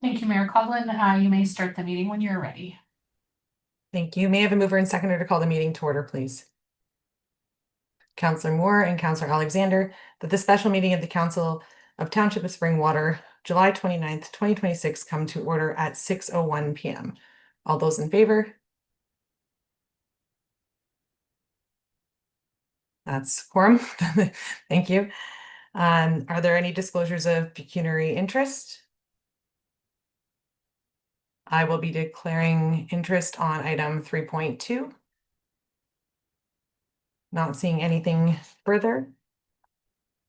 Thank you, Mayor Coughlin. You may start the meeting when you're ready. Thank you. May I have a mover and seconder to call the meeting to order, please? Councillor Moore and Councillor Alexander, that the special meeting of the Council of Township of Springwater, July 29th, 2026, come to order at 6:01 p.m. All those in favor? That's quorum. Thank you. Are there any disclosures of pecuniary interest? I will be declaring interest on item 3.2. Not seeing anything further.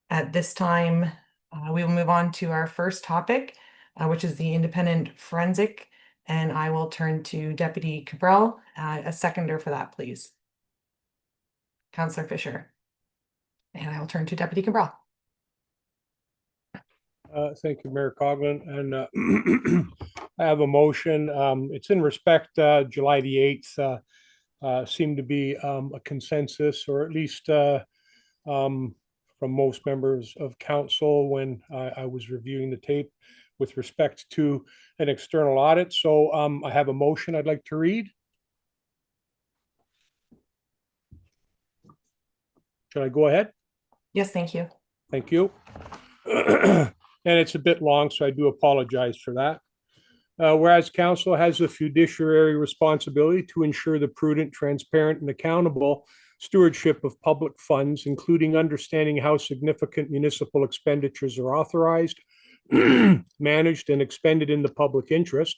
At this time, we will move on to our first topic, which is the independent forensic, and I will turn to Deputy Cabral, a seconder for that, please. Councillor Fisher. And I will turn to Deputy Cabral. Thank you, Mayor Coughlin. And I have a motion. It's in respect, July the 8th seemed to be a consensus, or at least from most members of council when I was reviewing the tape with respect to an external audit. So I have a motion I'd like to read. Should I go ahead? Yes, thank you. Thank you. And it's a bit long, so I do apologize for that. Whereas council has a fiduciary responsibility to ensure the prudent, transparent, and accountable stewardship of public funds, including understanding how significant municipal expenditures are authorized, managed, and expended in the public interest.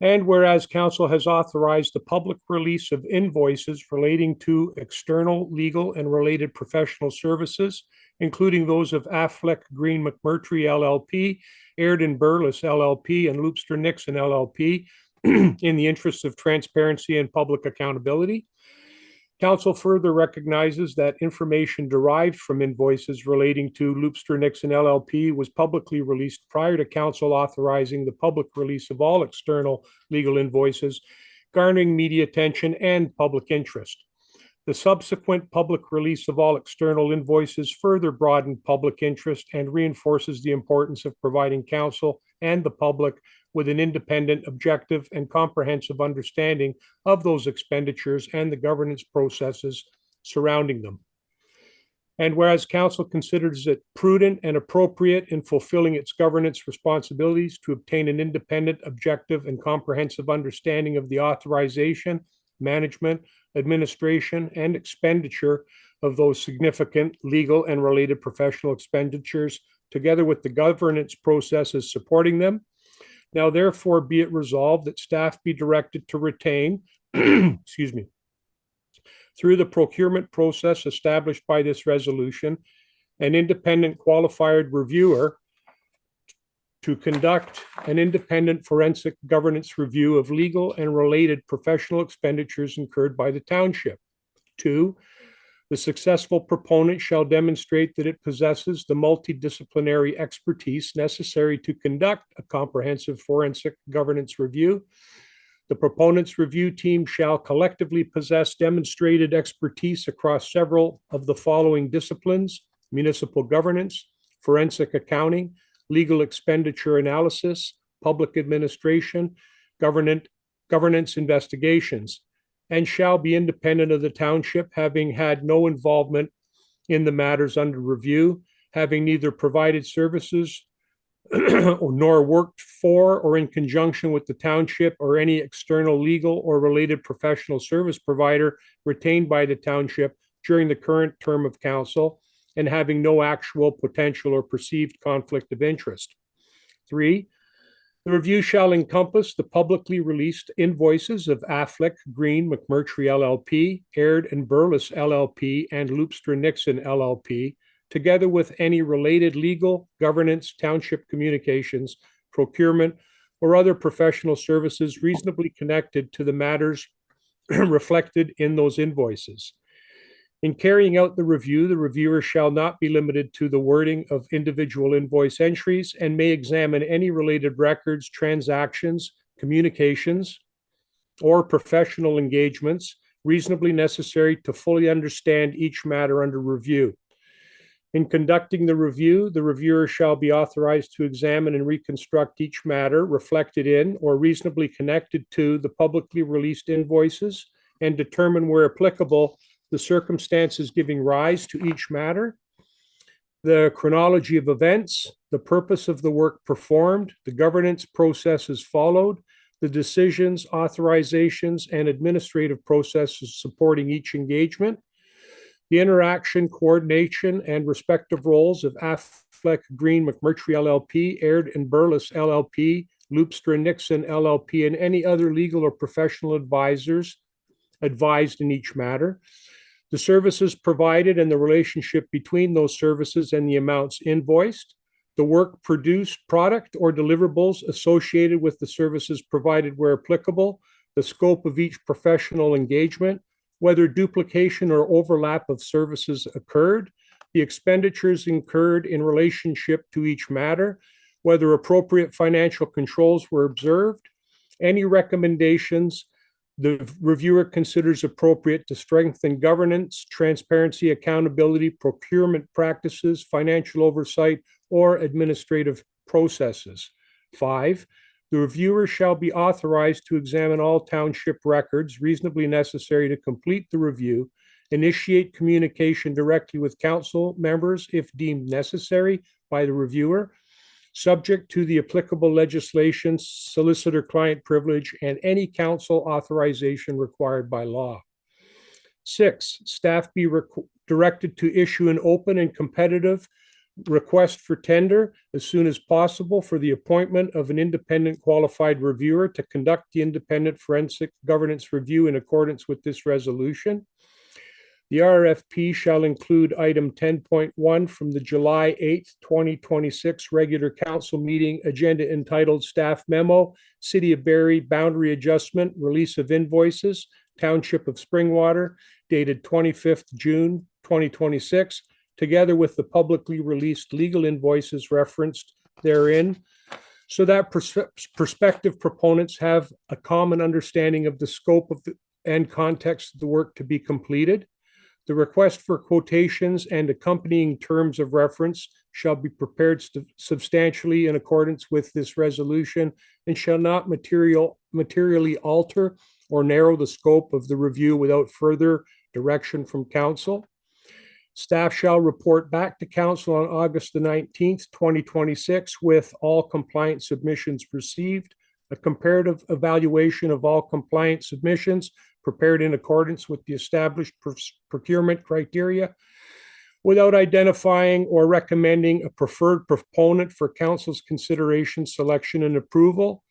And whereas council has authorized the public release of invoices relating to external, legal, and related professional services, including those of Affleck Green McMurtry LLP, Aird & Burles LLP, and Loopster Nixon LLP, in the interest of transparency and public accountability. Council further recognizes that information derived from invoices relating to Loopster Nixon LLP was publicly released prior to council authorizing the public release of all external legal invoices, garnering media attention and public interest. The subsequent public release of all external invoices further broadened public interest and reinforces the importance of providing council and the public with an independent, objective, and comprehensive understanding of those expenditures and the governance processes surrounding them. And whereas council considers it prudent and appropriate in fulfilling its governance responsibilities to obtain an independent, objective, and comprehensive understanding of the authorization, management, administration, and expenditure of those significant legal and related professional expenditures, together with the governance processes supporting them. Now, therefore, be it resolved that staff be directed to retain, excuse me, through the procurement process established by this resolution, an independent qualified reviewer to conduct an independent forensic governance review of legal and related professional expenditures incurred by the township. 2, the successful proponent shall demonstrate that it possesses the multidisciplinary expertise necessary to conduct a comprehensive forensic governance review. The proponent's review team shall collectively possess demonstrated expertise across several of the following disciplines: municipal governance, forensic accounting, legal expenditure analysis, public administration, governance investigations, and shall be independent of the township, having had no involvement in the matters under review, having neither provided services nor worked for or in conjunction with the township or any external legal or related professional service provider retained by the township during the current term of council, and having no actual, potential, or perceived conflict of interest. 3, the review shall encompass the publicly released invoices of Affleck Green McMurtry LLP, Aird & Burles LLP, and Loopster Nixon LLP, together with any related legal, governance, township communications, procurement, or other professional services reasonably connected to the matters reflected in those invoices. In carrying out the review, the reviewer shall not be limited to the wording of individual invoice entries and may examine any related records, transactions, communications, or professional engagements reasonably necessary to fully understand each matter under review. In conducting the review, the reviewer shall be authorized to examine and reconstruct each matter reflected in or reasonably connected to the publicly released invoices and determine where applicable the circumstances giving rise to each matter, the chronology of events, the purpose of the work performed, the governance processes followed, the decisions, authorizations, and administrative processes supporting each engagement, the interaction, coordination, and respective roles of Affleck Green McMurtry LLP, Aird and Burles LLP, Loopster and Nixon LLP, and any other legal or professional advisors advised in each matter, the services provided and the relationship between those services and the amounts invoiced, the work produced, product, or deliverables associated with the services provided where applicable, the scope of each professional engagement, whether duplication or overlap of services occurred, the expenditures incurred in relationship to each matter, whether appropriate financial controls were observed, any recommendations the reviewer considers appropriate to strengthen governance, transparency, accountability, procurement practices, financial oversight, or administrative processes. 5, the reviewer shall be authorized to examine all township records reasonably necessary to complete the review, initiate communication directly with council members if deemed necessary by the reviewer, subject to the applicable legislation, solicitor-client privilege, and any council authorization required by law. 6, staff be directed to issue an open and competitive request for tender as soon as possible for the appointment of an independent qualified reviewer to conduct the independent forensic governance review in accordance with this resolution. The RFP shall include item 10.1 from the July 8th, 2026 regular council meeting agenda entitled Staff Memo, City of Barrie Boundary Adjustment, Release of Invoices, Township of Springwater, dated 25th June, 2026, together with the publicly released legal invoices referenced therein, so that prospective proponents have a common understanding of the scope of and context of the work to be completed. The request for quotations and accompanying terms of reference shall be prepared substantially in accordance with this resolution and shall not materially alter or narrow the scope of the review without further direction from council. Staff shall report back to council on August the 19th, 2026 with all compliant submissions received, a comparative evaluation of all compliant submissions prepared in accordance with the established procurement criteria, without identifying or recommending a preferred proponent for council's consideration, selection, and approval,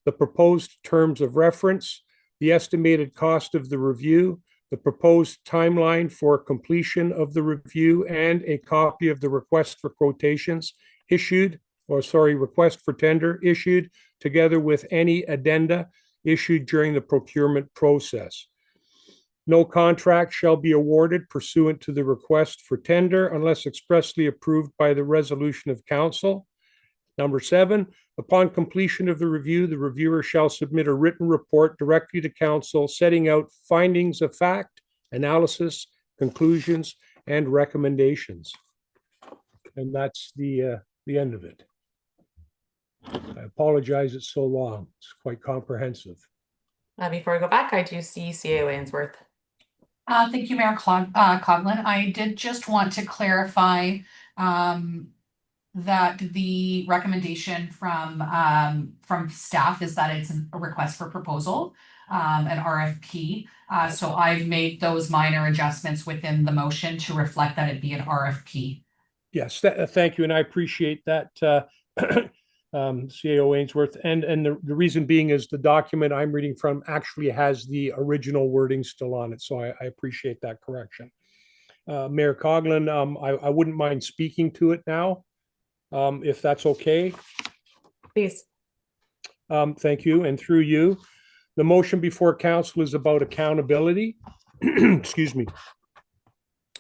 the proposed terms of reference, the estimated cost of the review, the proposed timeline for completion of the review, and a copy of the request for quotations request for tender issued, together with any addenda issued during the procurement process. No contract shall be awarded pursuant to the request for tender unless expressly approved by the resolution of council. Number 7, upon completion of the review, the reviewer shall submit a written report directly to council setting out findings of fact, analysis, conclusions, and recommendations. And that's the end of it. I apologize it's so long. It's quite comprehensive. Before we go back, I do see CAO Ainsworth. Thank you, Mayor Coughlin. I did just want to clarify that the recommendation from staff is that it's a request for proposal, an RFP. So I've made those minor adjustments within the motion to reflect that it be an RFP. Yes, thank you, and I appreciate that, CAO Ainsworth. And the reason being is the document I'm reading from actually has the original wording still on it, so I appreciate that correction. Mayor Coughlin, I wouldn't mind speaking to it now, if that's okay. Please. Thank you, and through you. The motion before council is about accountability, excuse me,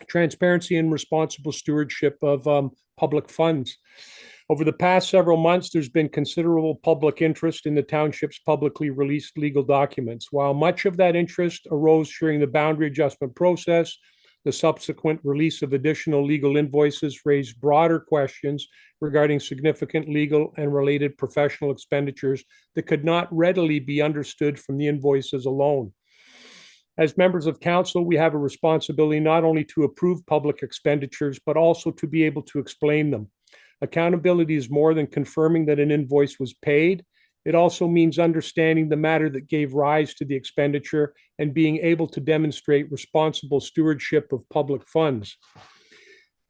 transparency and responsible stewardship of public funds. Over the past several months, there's been considerable public interest in the township's publicly released legal documents. While much of that interest arose during the boundary adjustment process, The subsequent release of additional legal invoices raised broader questions regarding significant legal and related professional expenditures that could not readily be understood from the invoices alone. As members of council, we have a responsibility not only to approve public expenditures, but also to be able to explain them. Accountability is more than confirming that an invoice was paid. It also means understanding the matter that gave rise to the expenditure and being able to demonstrate responsible stewardship of public funds.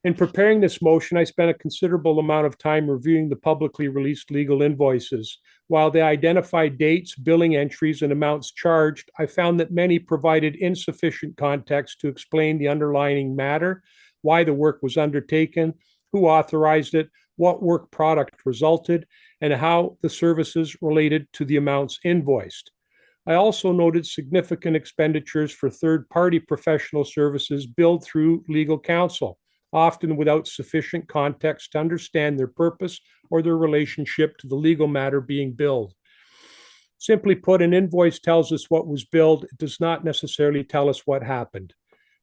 In preparing this motion, I spent a considerable amount of time reviewing the publicly released legal invoices. While they identified dates, billing entries, and amounts charged, I found that many provided insufficient context to explain the underlying matter, why the work was undertaken, who authorized it, what work product resulted, and how the services related to the amounts invoiced. I also noted significant expenditures for third-party professional services billed through legal counsel, often without sufficient context to understand their purpose or their relationship to the legal matter being billed. Simply put, an invoice tells us what was billed. It does not necessarily tell us what happened.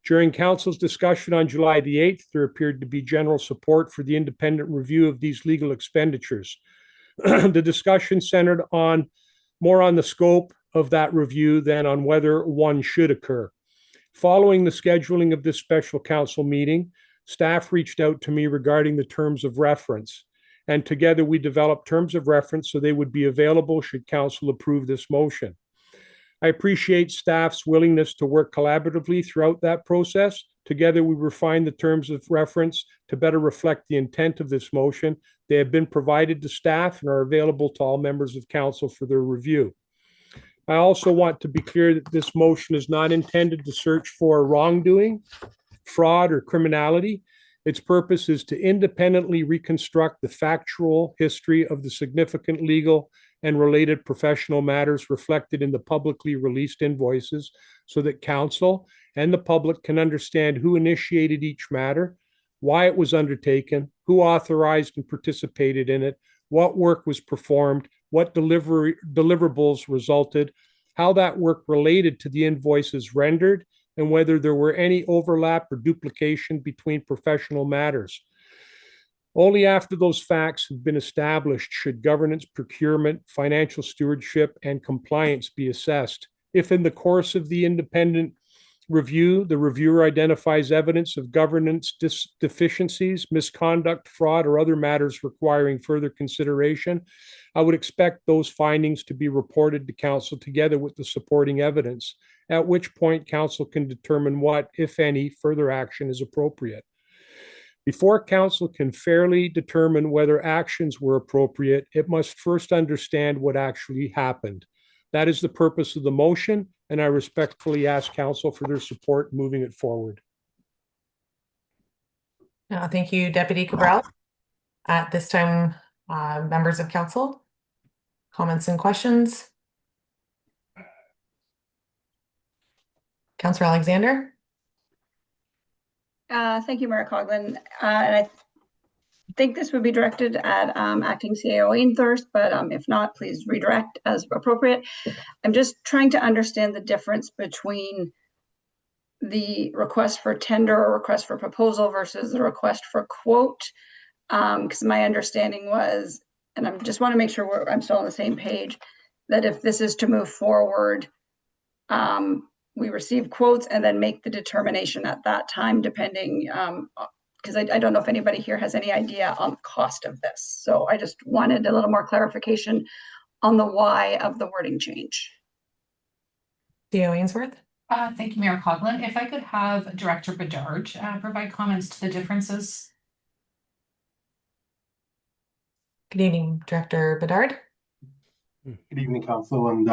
During council's discussion on July the 8th, there appeared to be general support for the independent review of these legal expenditures. The discussion centered more on the scope of that review than on whether one should occur. Following the scheduling of this special council meeting, staff reached out to me regarding the terms of reference, and together we developed terms of reference so they would be available should council approve this motion. I appreciate staff's willingness to work collaboratively throughout that process. Together, we refined the terms of reference to better reflect the intent of this motion. They have been provided to staff and are available to all members of council for their review. I also want to be clear that this motion is not intended to search for wrongdoing, fraud, or criminality. Its purpose is to independently reconstruct the factual history of the significant legal and related professional matters reflected in the publicly released invoices so that council and the public can understand who initiated each matter, why it was undertaken, who authorized and participated in it, what work was performed, what deliverables resulted, how that work related to the invoices rendered, and whether there were any overlap or duplication between professional matters. Only after those facts have been established should governance, procurement, financial stewardship, and compliance be assessed. If in the course of the independent review, the reviewer identifies evidence of governance deficiencies, misconduct, fraud, or other matters requiring further consideration, I would expect those findings to be reported to council together with the supporting evidence, at which point council can determine what, if any, further action is appropriate. Before council can fairly determine whether actions were appropriate, it must first understand what actually happened. That is the purpose of the motion, and I respectfully ask council for their support moving it forward. Thank you, Deputy Cabral. At this time, members of council, comments and questions? Councillor Alexander? Thank you, Mayor Coughlin. And I think this would be directed at Acting CAO Ainsworth, but if not, please redirect as appropriate. I'm just trying to understand the difference between the request for tender or request for proposal versus the request for quote, because my understanding was, and I just want to make sure I'm still on the same page, that if this is to move forward, we receive quotes and then make the determination at that time, depending, because I don't know if anybody here has any idea on the cost of this. So I just wanted a little more clarification on the why of the wording change. CAO Ainsworth? Thank you, Mayor Coughlin. If I could have Director Bedard provide comments to the differences. Good evening, Director Bedard. Good evening, Council, and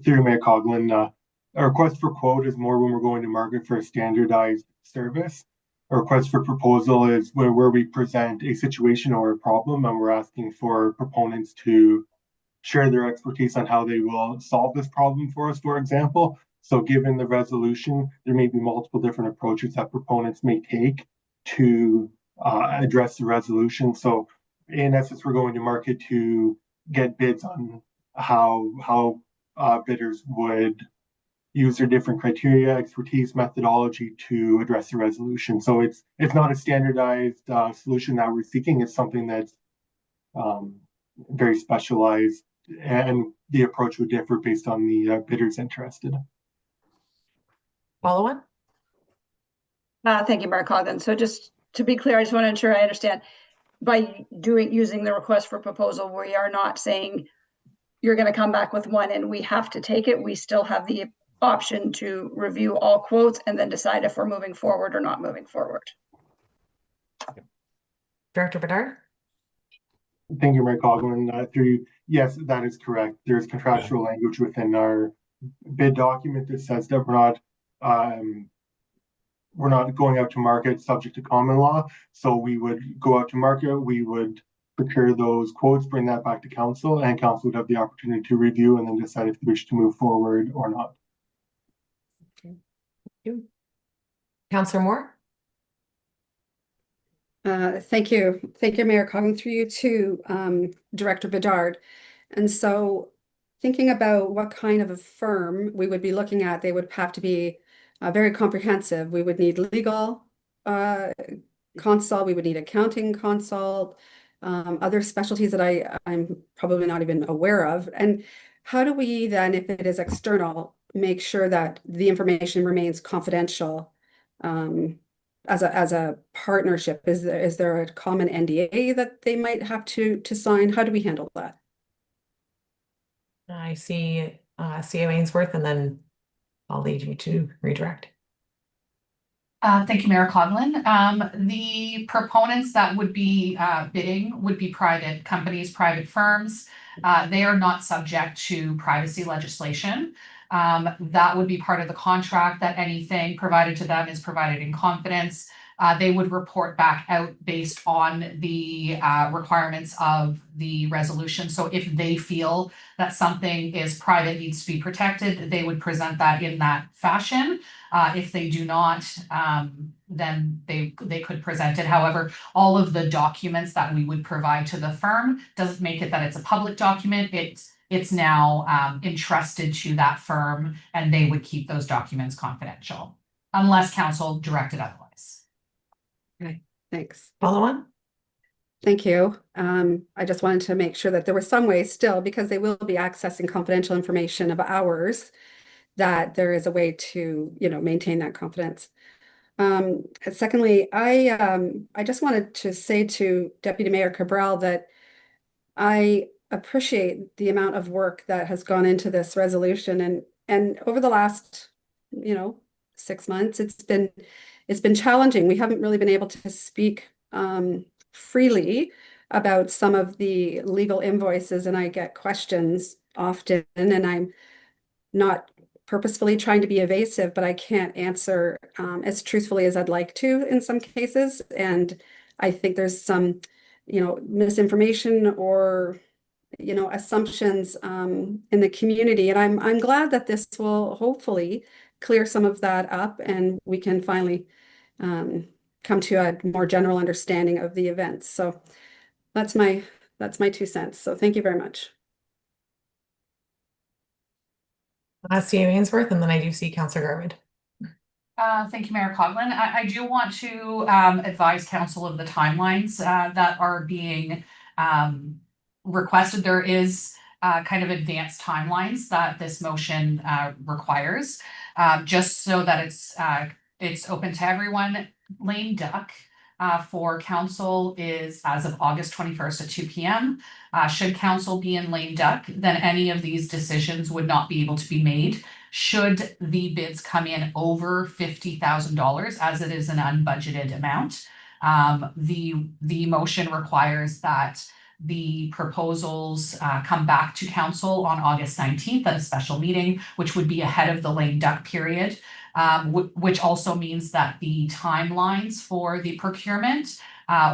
through Mayor Coughlin. A request for quote is more when we're going to market for a standardized service. A request for proposal is where we present a situation or a problem and we're asking for proponents to share their expertise on how they will solve this problem for us, for example. So given the resolution, there may be multiple different approaches that proponents may take to address the resolution. So in essence, we're going to market to get bids on how bidders would use their different criteria, expertise, methodology to address the resolution. So it's not a standardized solution that we're seeking. It's something that's very specialized, and the approach would differ based on the bidders interested. Follow on? Thank you, Mayor Coughlin. So just to be clear, I just want to ensure I understand. By using the request for proposal, we are not saying you're going to come back with one and we have to take it. We still have the option to review all quotes and then decide if we're moving forward or not moving forward. Director Bedard? Thank you, Mayor Coughlin. Through you, yes, that is correct. There's contractual language within our bid document that says that we're not going out to market subject to common law. So we would go out to market, we would procure those quotes, bring that back to council, and council would have the opportunity to review and then decide if they wish to move forward or not. Thank you. Councillor Moore? Thank you. Thank you, Mayor Coughlin, through you to Director Bedard. And so thinking about what kind of a firm we would be looking at, they would have to be very comprehensive. We would need legal consult, we would need accounting consult, other specialties that I'm probably not even aware of. And how do we then, if it is external, make sure that the information remains confidential as a partnership? Is there a common NDA that they might have to sign? How do we handle that? I see C.A. Ainsworth, and then I'll lead you to redirect. Thank you, Mayor Coughlin. The proponents that would be bidding would be private companies, private firms. They are not subject to privacy legislation. That would be part of the contract, that anything provided to them is provided in confidence. They would report back out based on the requirements of the resolution. So if they feel that something is private, needs to be protected, they would present that in that fashion. If they do not, then they could present it. However, all of the documents that we would provide to the firm doesn't make it that it's a public document. It's now entrusted to that firm, and they would keep those documents confidential unless council directed otherwise. Okay, thanks. Follow on? Thank you. I just wanted to make sure that there were some ways still, because they will be accessing confidential information of ours, that there is a way to, maintain that confidence. Secondly, I just wanted to say to Deputy Mayor Cabral that I appreciate the amount of work that has gone into this resolution, and over the last, 6 months, it's been challenging. We haven't really been able to speak freely about some of the legal invoices, and I get questions often, and I'm not purposefully trying to be evasive, but I can't answer as truthfully as I'd like to in some cases. And I think there's some, misinformation or, assumptions in the community. And I'm glad that this will hopefully clear some of that up, and we can finally come to a more general understanding of the events. So that's my 2 cents. So thank you very much. C.A. Ainsworth, and then I do see Councillor Garwood. Thank you, Mayor Coughlin. I do want to advise council of the timelines that are being requested. There is kind of advanced timelines that this motion requires, just so that it's open to everyone. Lame duck for council is as of August 21st at 2 p.m. Should council be in lame duck, then any of these decisions would not be able to be made. Should the bids come in over $50,000, as it is an unbudgeted amount, the motion requires that the proposals come back to council on August 19th at a special meeting, which would be ahead of the lame duck period. Which also means that the timelines for the procurement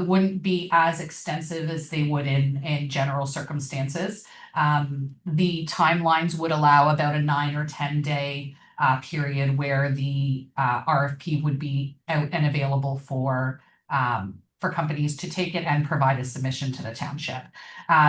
wouldn't be as extensive as they would in general circumstances. The timelines would allow about a 9 or 10 day period where the RFP would be out and available for companies to take it and provide a submission to the township.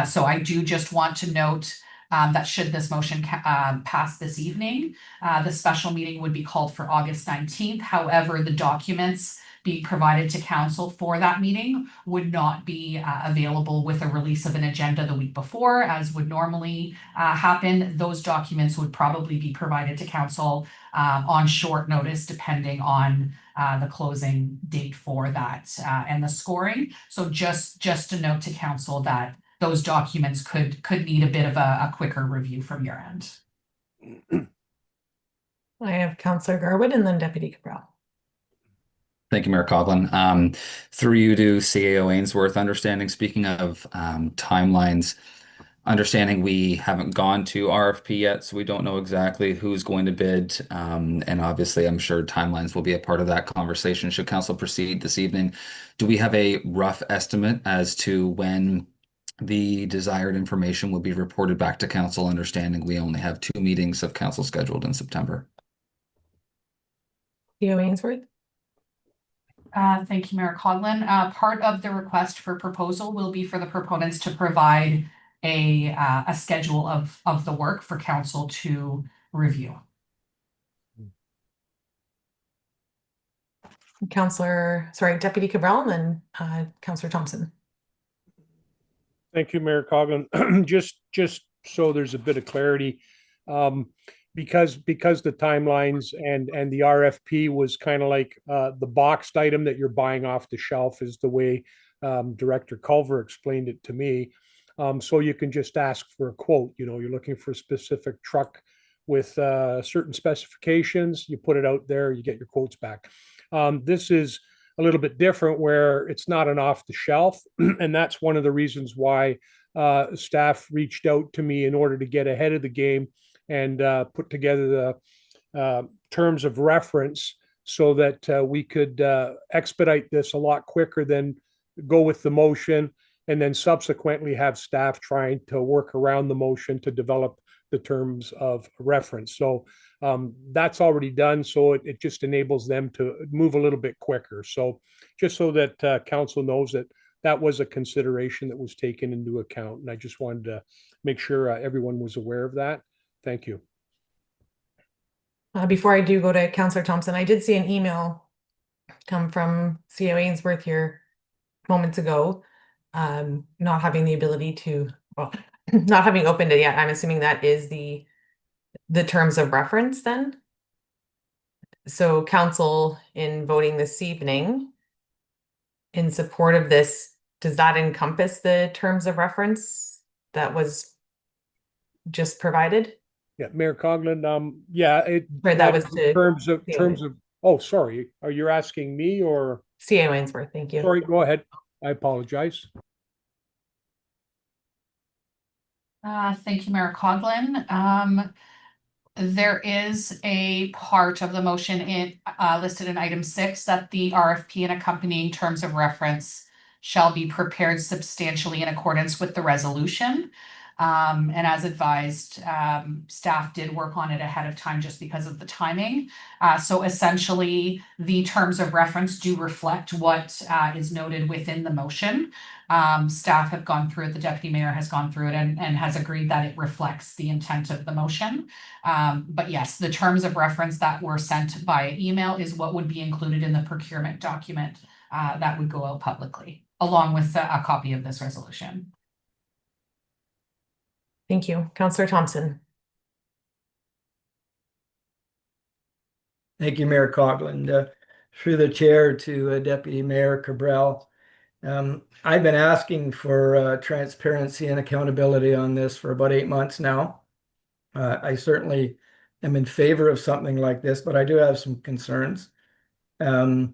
So I do just want to note that should this motion pass this evening, the special meeting would be called for August 19th. However, the documents being provided to council for that meeting would not be available with a release of an agenda the week before, as would normally happen. Those documents would probably be provided to council on short notice, depending on the closing date for that and the scoring. So just a note to council that those documents could need a bit of a quicker review from your end. I have Councillor Garwood and then Deputy Cabral. Thank you, Mayor Coughlin. Through you to CAO Ainsworth, understanding, speaking of timelines, understanding we haven't gone to RFP yet, so we don't know exactly who's going to bid. And obviously, I'm sure timelines will be a part of that conversation. Should council proceed this evening, do we have a rough estimate as to when the desired information will be reported back to council, understanding we only have 2 meetings of council scheduled in September? CAO Ainsworth. Thank you, Mayor Coughlin. Part of the request for proposal will be for the proponents to provide a schedule of the work for council to review. Deputy Cabral and then Councillor Thompson. Thank you, Mayor Coughlin. Just so there's a bit of clarity, because the timelines and the RFP was kind of like the boxed item that you're buying off the shelf, is the way Director Culver explained it to me. So you can just ask for a quote. You know, you're looking for a specific truck with certain specifications. You put it out there, you get your quotes back. This is a little bit different, where it's not an off the shelf. And that's one of the reasons why staff reached out to me in order to get ahead of the game and put together the terms of reference so that we could expedite this a lot quicker than go with the motion and then subsequently have staff trying to work around the motion to develop the terms of reference. So that's already done. So it just enables them to move a little bit quicker. So just so that council knows that that was a consideration that was taken into account. And I just wanted to make sure everyone was aware of that. Thank you. Before I do go to Councillor Thompson, I did see an email come from CAO Ainsworth here moments ago, not having the ability to, well, not having opened it yet. I'm assuming that is the terms of reference then. So council, in voting this evening in support of this, does that encompass the terms of reference that was just provided? Yeah, Mayor Coughlin, yeah, that was in terms of, oh, sorry, are you asking me or? CAO Ainsworth, thank you. Sorry, go ahead. I apologize. Thank you, Mayor Coughlin. There is a part of the motion listed in item 6 that the RFP and accompanying terms of reference shall be prepared substantially in accordance with the resolution. And as advised, staff did work on it ahead of time just because of the timing. So essentially, the terms of reference do reflect what is noted within the motion. Staff have gone through it, the deputy mayor has gone through it and has agreed that it reflects the intent of the motion. But yes, the terms of reference that were sent via email is what would be included in the procurement document that would go out publicly, along with a copy of this resolution. Thank you. Councillor Thompson. Thank you, Mayor Coughlin. Through the chair to Deputy Mayor Cabral. I've been asking for transparency and accountability on this for about 8 months now. I certainly am in favor of something like this, but I do have some concerns. The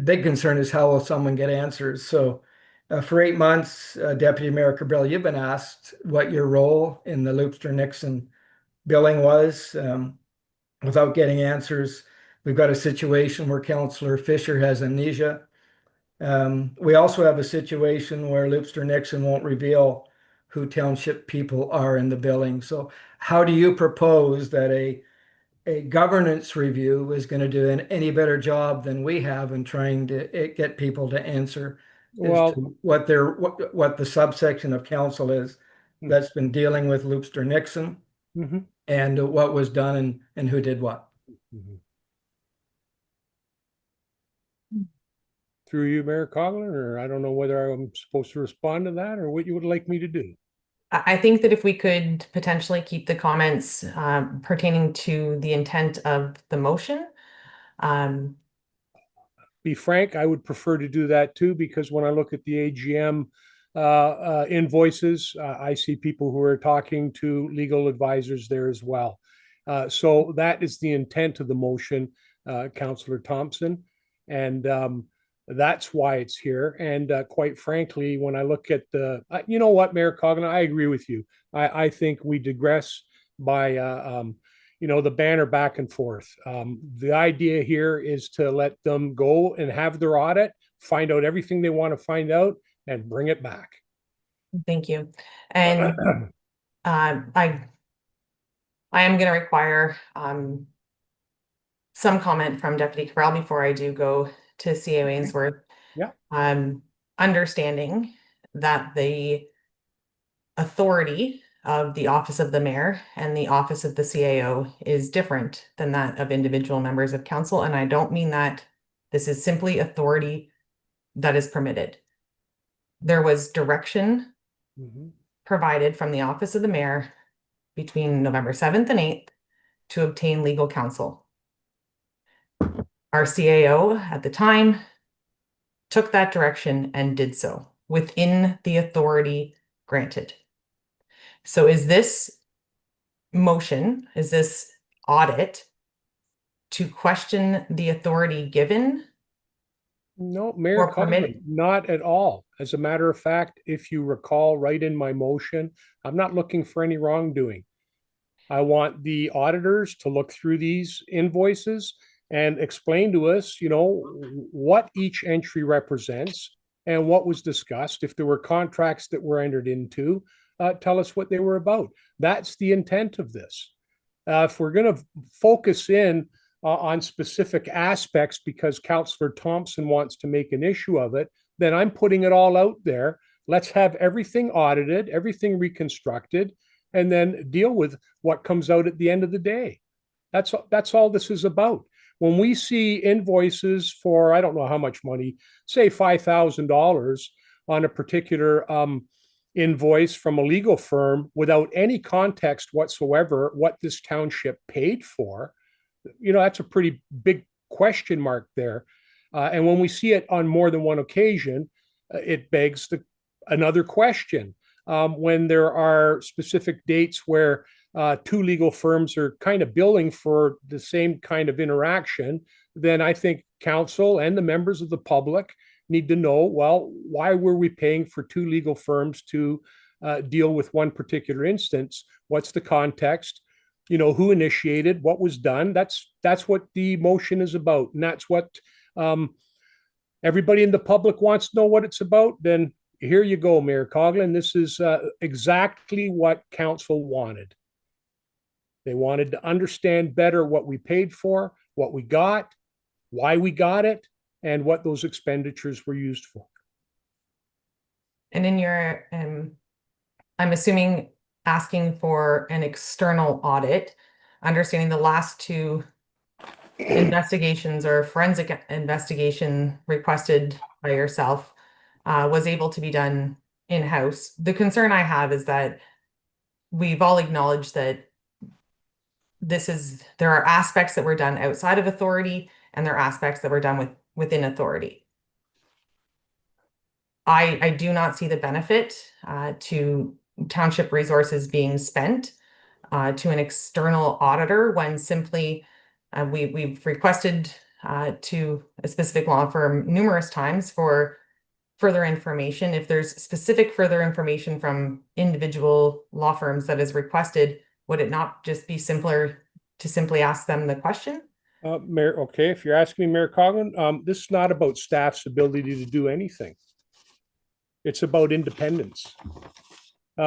big concern is, how will someone get answers? So for 8 months, Deputy Mayor Cabral, you've been asked what your role in the Loopster-Nixon billing was. Without getting answers, we've got a situation where Councillor Fisher has amnesia. We also have a situation where Loopster-Nixon won't reveal who township people are in the billing. So how do you propose that a governance review is going to do any better job than we have in trying to get people to answer Well, what the subsection of council is that's been dealing with Loopster Nixon Mhm. and what was done and who did what. Mhm. Through you, Mayor Coughlin, or I don't know whether I'm supposed to respond to that or what you would like me to do. I think that if we could potentially keep the comments pertaining to the intent of the motion. Be frank, I would prefer to do that too, because when I look at the AGM invoices, I see people who are talking to legal advisors there as well. So that is the intent of the motion, Councillor Thompson. And that's why it's here. And quite frankly, when I look at the, you know what, Mayor Coughlin, I agree with you. I think we digress by the banner back and forth. The idea here is to let them go and have their audit, find out everything they want to find out, and bring it back. Thank you. And I am going to require some comment from Deputy Cabral before I do go to CAO Ainsworth. Yeah. Understanding that the authority of the office of the mayor and the office of the CAO is different than that of individual members of council. And I don't mean that this is simply authority that is permitted. There was direction provided from the office of the mayor between November 7th and 8th to obtain legal counsel. Our CAO at the time took that direction and did so within the authority granted. So is this motion, is this audit to question the authority given? No, Mayor Or permitted? Coughlin, not at all. As a matter of fact, if you recall right in my motion, I'm not looking for any wrongdoing. I want the auditors to look through these invoices and explain to us, what each entry represents and what was discussed. If there were contracts that were entered into, tell us what they were about. That's the intent of this. If we're going to focus in on specific aspects because Councillor Thompson wants to make an issue of it, then I'm putting it all out there. Let's have everything audited, everything reconstructed, and then deal with what comes out at the end of the day. That's all this is about. When we see invoices for, I don't know how much money, say $5,000 on a particular invoice from a legal firm without any context whatsoever, what this township paid for, that's a pretty big question mark there. And when we see it on more than one occasion, it begs another question. When there are specific dates where two legal firms are kind of billing for the same kind of interaction, then I think council and the members of the public need to know, well, why were we paying for two legal firms to deal with one particular instance? What's the context? Who initiated, what was done? That's what the motion is about. And that's what everybody in the public wants to know what it's about. Then here you go, Mayor Coughlin. This is exactly what council wanted. They wanted to understand better what we paid for, what we got, why we got it, and what those expenditures were used for. And in your, I'm assuming asking for an external audit, understanding the last two investigations or forensic investigation requested by yourself was able to be done in-house. The concern I have is that we've all acknowledged that there are aspects that were done outside of authority and there are aspects that were done within authority. I do not see the benefit to township resources being spent to an external auditor when simply we've requested to a specific law firm numerous times for further information. If there's specific further information from individual law firms that is requested, would it not just be simpler to simply ask them the question? Mayor, okay, if you're asking me, Mayor Coughlin, this is not about staff's ability to do anything. It's about independence.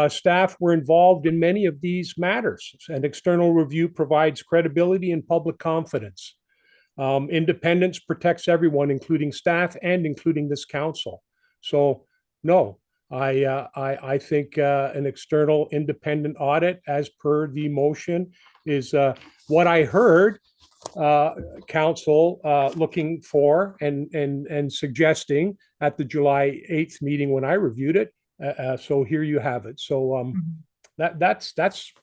Staff were involved in many of these matters. An external review provides credibility and public confidence. Independence protects everyone, including staff and including this council. So, no, I think an external independent audit, as per the motion, is what I heard council looking for and suggesting at the July 8th meeting when I reviewed it. So here you have it. So that's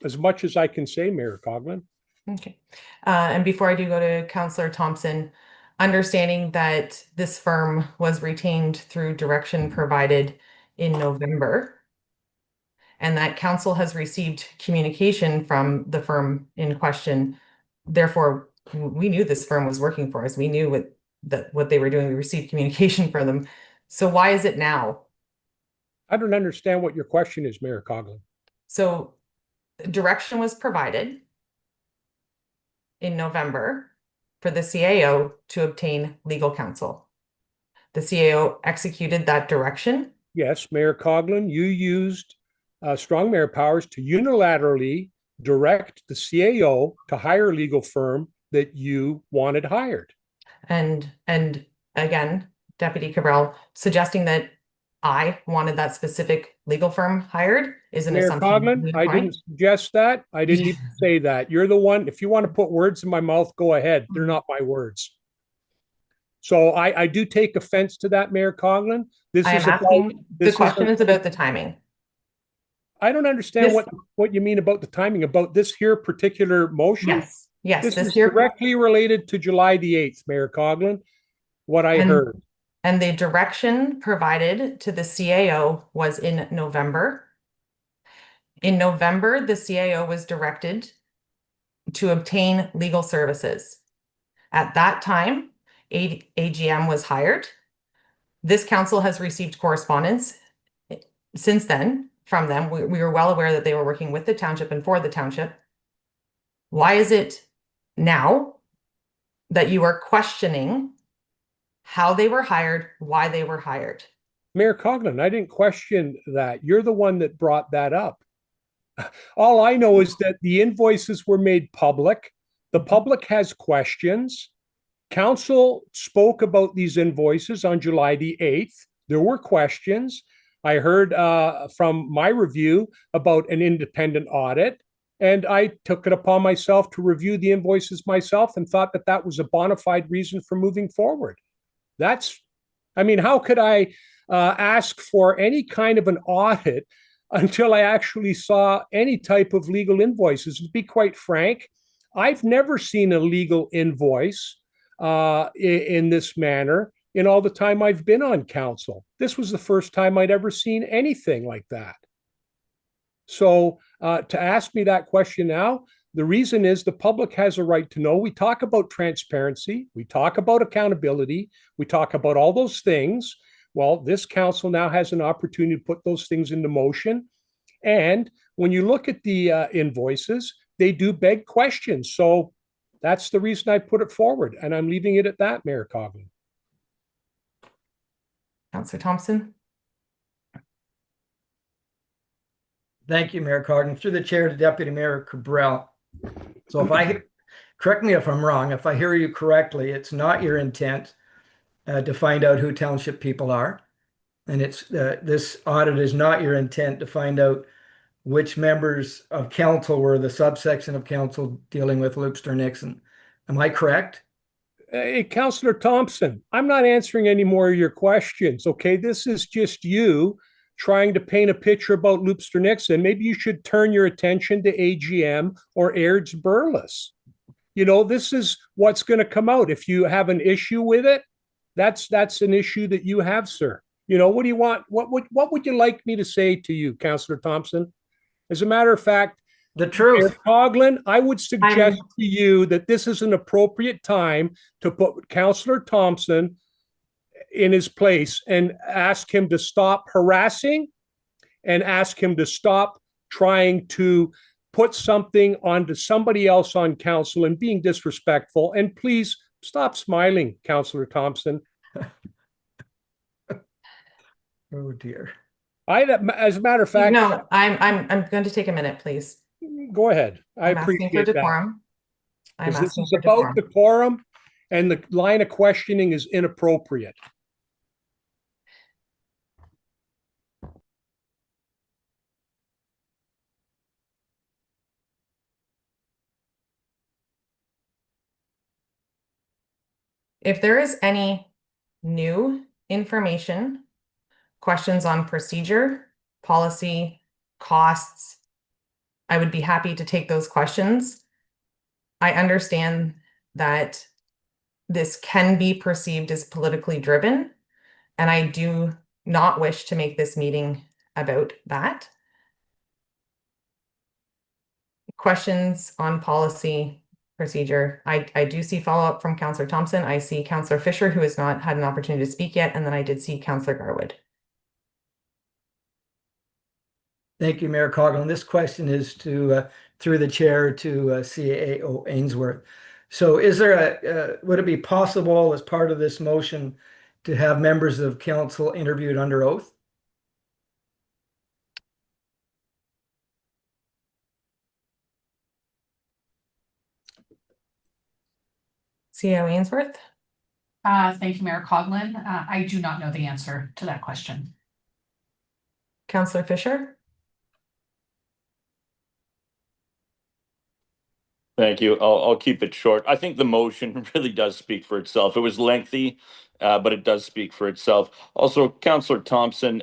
as much as I can say, Mayor Coughlin. Okay. And before I do go to Councillor Thompson, understanding that this firm was retained through direction provided in November, and that council has received communication from the firm in question. Therefore, we knew this firm was working for us. We knew what they were doing. We received communication from them. So why is it now? I don't understand what your question is, Mayor Coughlin. So direction was provided in November for the CAO to obtain legal counsel. The CAO executed that direction. Yes, Mayor Coughlin, you used strong mayor powers to unilaterally direct the CAO to hire a legal firm that you wanted hired. And again, Deputy Cabral, suggesting that I wanted that specific legal firm hired is an Mayor assumption. Coughlin, I didn't suggest that. I didn't even say that. You're the one, if you want to put words in my mouth, go ahead. They're not my words. So I do take offense to that, Mayor Coughlin. The question is about the timing. I don't understand what you mean about the timing, about this here particular motion. Yes, this is directly related to July the 8th, Mayor Coughlin, what I heard. And the direction provided to the CAO was in November. In November, the CAO was directed to obtain legal services. At that time, AGM was hired. This council has received correspondence since then from them. We were well aware that they were working with the township and for the township. Why is it now that you are questioning how they were hired, why they were hired? Mayor Coughlin, I didn't question that. You're the one that brought that up. All I know is that the invoices were made public. The public has questions. Council spoke about these invoices on July the 8th. There were questions. I heard from my review about an independent audit, and I took it upon myself to review the invoices myself and thought that that was a bona fide reason for moving forward. How could I ask for any kind of an audit until I actually saw any type of legal invoices? To be quite frank, I've never seen a legal invoice in this manner in all the time I've been on council. This was the first time I'd ever seen anything like that. So to ask me that question now, the reason is the public has a right to know. We talk about transparency. We talk about accountability. We talk about all those things. Well, this council now has an opportunity to put those things into motion. And when you look at the invoices, they do beg questions. So that's the reason I put it forward. And I'm leaving it at that, Mayor Coughlin. Councillor Thompson. Thank you, Mayor Coughlin. Through the chair to Deputy Mayor Cabral. So correct me if I'm wrong, if I hear you correctly, it's not your intent to find out who township people are. And this audit is not your intent to find out which members of council were the subsection of council dealing with Loopster Nixon. Am I correct? Hey, Councillor Thompson, I'm not answering any more of your questions, okay? This is just you trying to paint a picture about Loopster Nixon. Maybe you should turn your attention to AGM or Airds Burles. This is what's going to come out. If you have an issue with it, that's an issue that you have, sir. What do you want? What would you like me to say to you, Councillor Thompson? As a matter of fact, the truth. Mayor Coughlin, I would suggest to you that this is an appropriate time to put Councillor Thompson in his place and ask him to stop harassing and ask him to stop trying to put something onto somebody else on council and being disrespectful. And please stop smiling, Councillor Thompson. Oh dear. As a matter of fact, no, I'm going to take a minute, please. Go ahead. I appreciate that. Because this is about decorum, and the line of questioning is inappropriate. If there is any new information, questions on procedure, policy, costs, I would be happy to take those questions. I understand that this can be perceived as politically driven, and I do not wish to make this meeting about that. Questions on policy, procedure. I do see follow-up from Councillor Thompson. I see Councillor Fisher, who has not had an opportunity to speak yet, and then I did see Councillor Garwood. Thank you, Mayor Coughlin. This question is to, through the chair to CAO Ainsworth. So is there would it be possible as part of this motion to have members of council interviewed under oath? CAO Ainsworth? Thank you, Mayor Coughlin. I do not know the answer to that question. Councillor Fisher? Thank you. I'll keep it short. I think the motion really does speak for itself. It was lengthy, but it does speak for itself. Also, Councillor Thompson,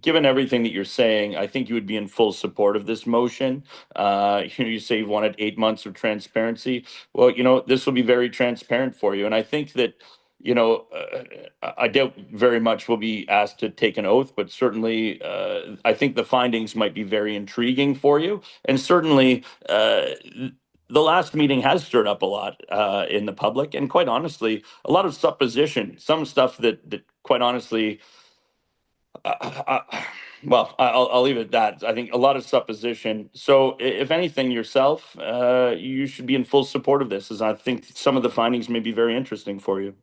given everything that you're saying, I think you would be in full support of this motion. You say you wanted 8 months of transparency. Well, this will be very transparent for you. And I think that, I doubt very much we'll be asked to take an oath, but certainly I think the findings might be very intriguing for you. And certainly, the last meeting has stirred up a lot in the public, and quite honestly, a lot of supposition, some stuff that quite honestly, well, I'll leave it at that. I think a lot of supposition. So if anything yourself, you should be in full support of this, as I think some of the findings may be very interesting for you.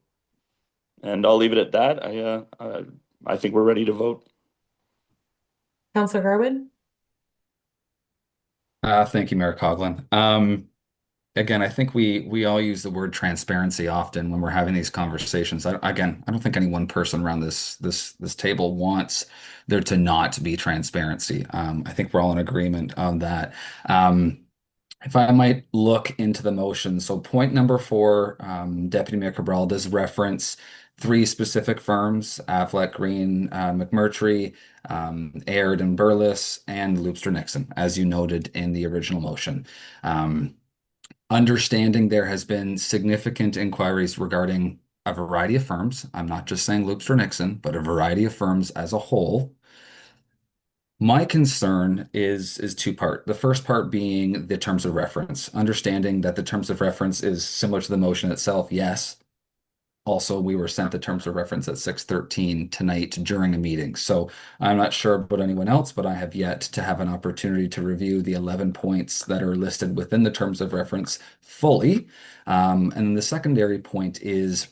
And I'll leave it at that. I think we're ready to vote. Councillor Garwood? Thank you, Mayor Coughlin. Again, I think we all use the word transparency often when we're having these conversations. I don't think any one person around this table wants there to not be transparency. I think we're all in agreement on that. If I might look into the motion, so point number 4, Deputy Mayor Cabral does reference 3 specific firms: Affleck, Green, McMurtry, Aird and Burles, and Loopster Nixon, as you noted in the original motion. Understanding there has been significant inquiries regarding a variety of firms. I'm not just saying Loopster Nixon, but a variety of firms as a whole. My concern is 2-part. The first part being the terms of reference. Understanding that the terms of reference is similar to the motion itself, yes. Also, we were sent the terms of reference at 6:13 tonight during a meeting. So I'm not sure about anyone else, but I have yet to have an opportunity to review the 11 points that are listed within the terms of reference fully. And the secondary point is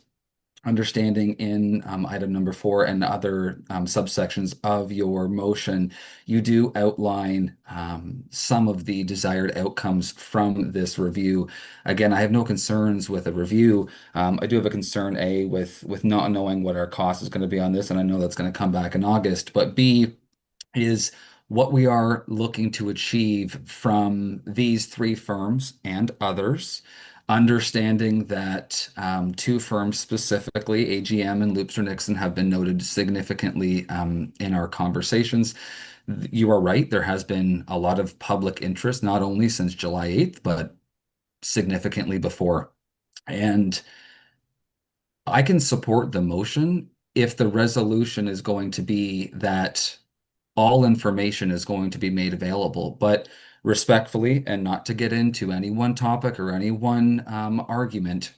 understanding in item number 4 and other subsections of your motion, you do outline some of the desired outcomes from this review. Again, I have no concerns with a review. I do have a concern, A, with not knowing what our cost is going to be on this, and I know that's going to come back in August, but B, is what we are looking to achieve from these 3 firms and others. Understanding that 2 firms specifically, AGM and Loopster Nixon, have been noted significantly in our conversations. You are right, there has been a lot of public interest, not only since July 8th, but significantly before. And I can support the motion if the resolution is going to be that all information is going to be made available. But respectfully, and not to get into any one topic or any one argument,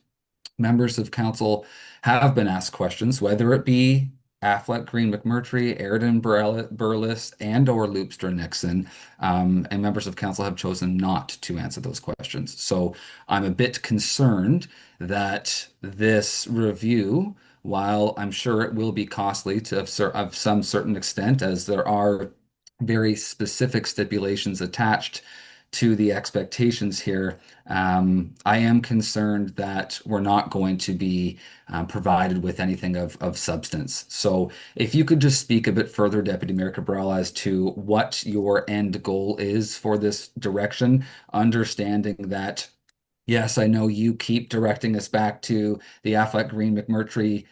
members of council have been asked questions, whether it be Affleck, Green, McMurtry, Aird, Burles, and or Loopster Nixon, and members of council have chosen not to answer those questions. So I'm a bit concerned that this review, while I'm sure it will be costly to of some certain extent, as there are very specific stipulations attached to the expectations here, I am concerned that we're not going to be provided with anything of substance. So if you could just speak a bit further, Deputy Mayor Cabral, as to what your end goal is for this direction, understanding that Yes, I know you keep directing us back to the Aflac Green McMurtry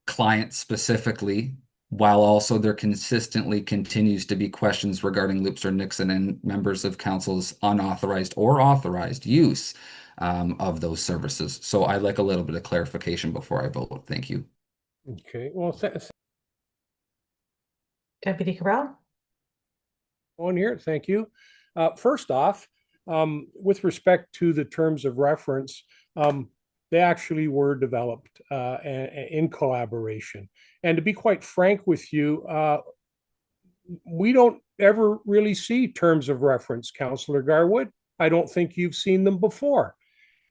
client specifically, while also there consistently continues to be questions regarding Loopster Nixon and members of council's unauthorized or authorized use of those services. So I'd like a little bit of clarification before I vote. Thank you. Okay, well, Deputy Cabral? on here, thank you. First off, with respect to the terms of reference, they actually were developed in collaboration. And to be quite frank with you, we don't ever really see terms of reference, Councillor Garwood. I don't think you've seen them before.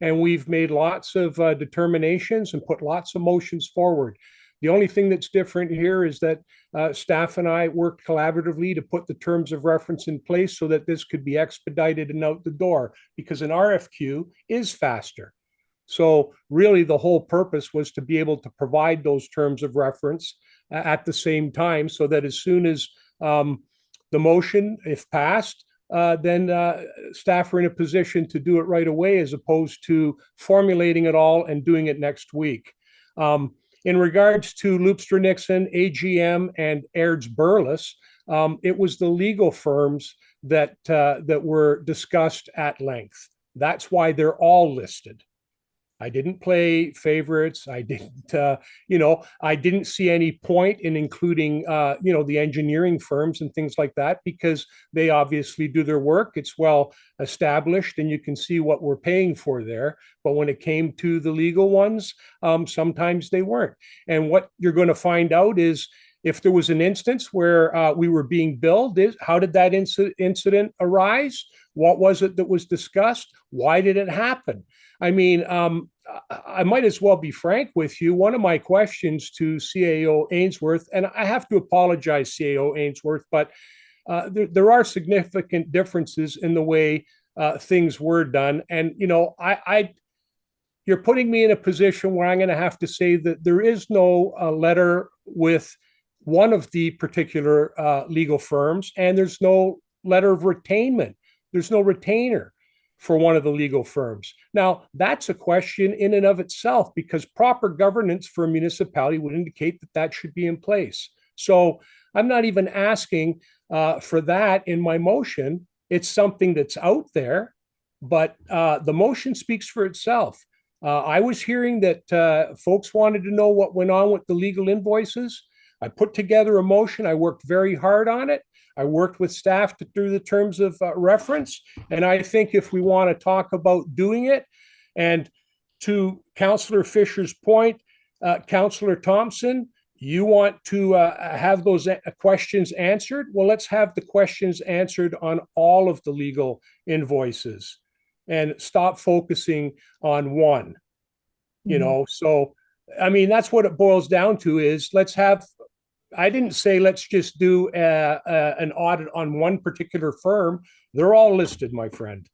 And we've made lots of determinations and put lots of motions forward. The only thing that's different here is that staff and I worked collaboratively to put the terms of reference in place so that this could be expedited and out the door, because an RFQ is faster. So really the whole purpose was to be able to provide those terms of reference at the same time, so that as soon as the motion, if passed, then staff are in a position to do it right away, as opposed to formulating it all and doing it next week. In regards to Loopster Nixon, AGM, and Airds Burles, it was the legal firms that were discussed at length. That's why they're all listed. I didn't play favorites. I didn't, I didn't see any point in including, the engineering firms and things like that, because they obviously do their work. It's well established and you can see what we're paying for there. But when it came to the legal ones, sometimes they weren't. And what you're going to find out is, if there was an instance where we were being billed, how did that incident arise? What was it that was discussed? Why did it happen? I mean, I might as well be frank with you. One of my questions to CAO Ainsworth, and I have to apologize, CAO Ainsworth, but there are significant differences in the way things were done. And, you're putting me in a position where I'm going to have to say that there is no letter with one of the particular legal firms, and there's no letter of retainment. There's no retainer for one of the legal firms. Now, that's a question in and of itself, because proper governance for a municipality would indicate that that should be in place. So I'm not even asking for that in my motion. It's something that's out there, but the motion speaks for itself. I was hearing that folks wanted to know what went on with the legal invoices. I put together a motion. I worked very hard on it. I worked with staff to do the terms of reference. And I think if we want to talk about doing it, and to Councillor Fisher's point, Councillor Thompson, you want to have those questions answered? Well, let's have the questions answered on all of the legal invoices and stop focusing on one. So, I mean, that's what it boils down to, is let's have, I didn't say let's just do an audit on one particular firm. They're all listed, my friend.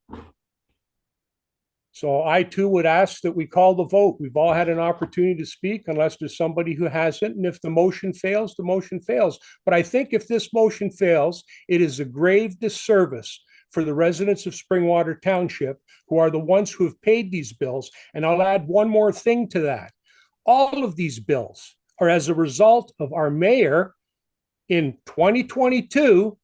So I too would ask that we call the vote. We've all had an opportunity to speak, unless there's somebody who hasn't. And if the motion fails, the motion fails. But I think if this motion fails, it is a grave disservice for the residents of Springwater Township, who are the ones who have paid these bills. And I'll add one more thing to that. All of these bills are as a result of our mayor in 2022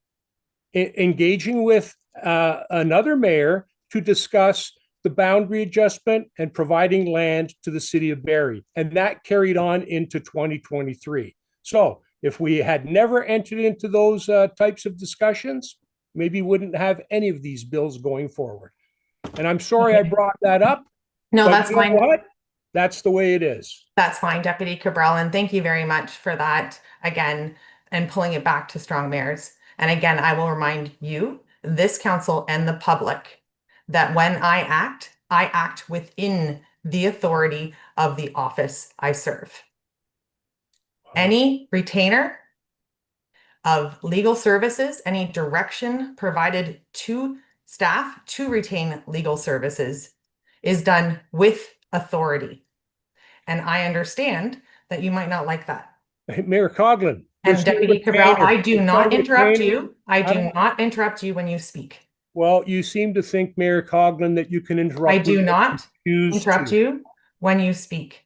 engaging with another mayor to discuss the boundary adjustment and providing land to the city of Barrie. And that carried on into 2023. So if we had never entered into those types of discussions, maybe we wouldn't have any of these bills going forward. And I'm sorry I brought that up. No, that's you know fine. what? That's the way it is. That's fine, Deputy Cabral, and thank you very much for that again, and pulling it back to strong mayors. And again, I will remind you, this council and the public, that when I act within the authority of the office I serve. Any retainer of legal services, any direction provided to staff to retain legal services is done with authority. And I understand that you might not like that. Hey, Mayor Coughlin. And there's no Deputy Cabral, retainer. I do There's not no interrupt retainer. you. I do not interrupt you when you speak. Well, you seem to think, Mayor Coughlin, that you can interrupt. I me do if not you choose interrupt to. you when you speak.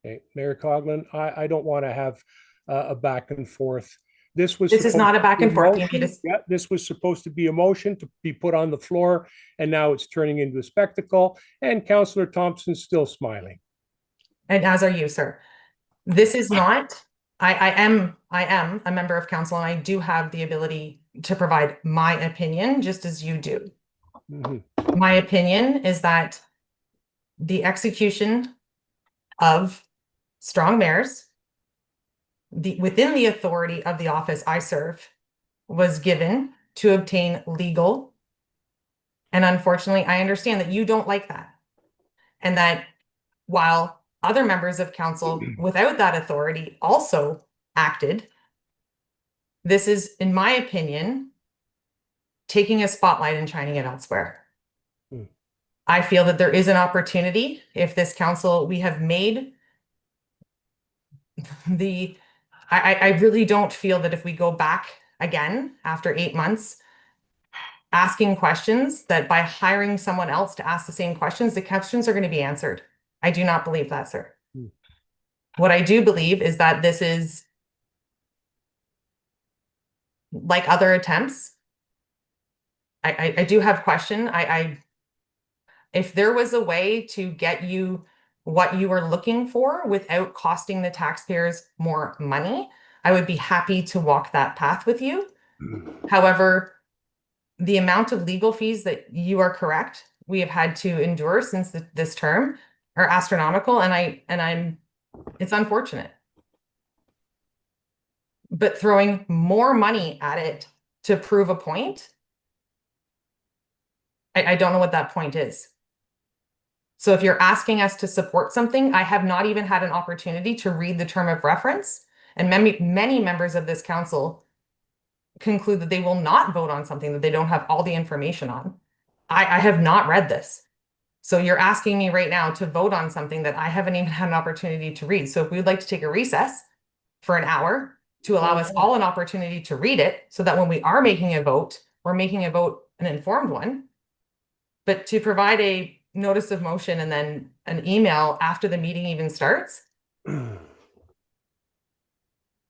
Okay, Mayor Coughlin, I don't want to have a back and forth. This was This is supposed not a to back be and forth. You motion. need to- Yeah, this was supposed to be a motion to be put on the floor, and now it's turning into a spectacle. And Councillor Thompson's still smiling. And as are you, sir. This is not, I am a member of council and I do have the ability to provide my opinion, just as you do. Mhm. My opinion is that the execution of strong mayors, within the authority of the office I serve, was given to obtain legal. And unfortunately, I understand that you don't like that. And that while other members of council without that authority also acted, this is, in my opinion, taking a spotlight and shining it elsewhere. Hmm. I feel that there is an opportunity if this council, we have made I really don't feel that if we go back again after 8 months, asking questions, that by hiring someone else to ask the same questions, the questions are going to be answered. I do not believe that, sir. Hmm. What I do believe is that this is like other attempts. I do have question. If there was a way to get you what you were looking for without costing the taxpayers more money, I would be happy to walk that path with you. However, the amount of legal fees that you are correct, we have had to endure since this term are astronomical, and it's unfortunate. But throwing more money at it to prove a point, I don't know what that point is. So if you're asking us to support something, I have not even had an opportunity to read the term of reference, and many members of this council conclude that they will not vote on something that they don't have all the information on. I have not read this. So you're asking me right now to vote on something that I haven't even had an opportunity to read. So if we would like to take a recess for an hour to allow us all an opportunity to read it, so that when we are making a vote, we're making a vote an informed one. But to provide a notice of motion and then an email after the meeting even starts,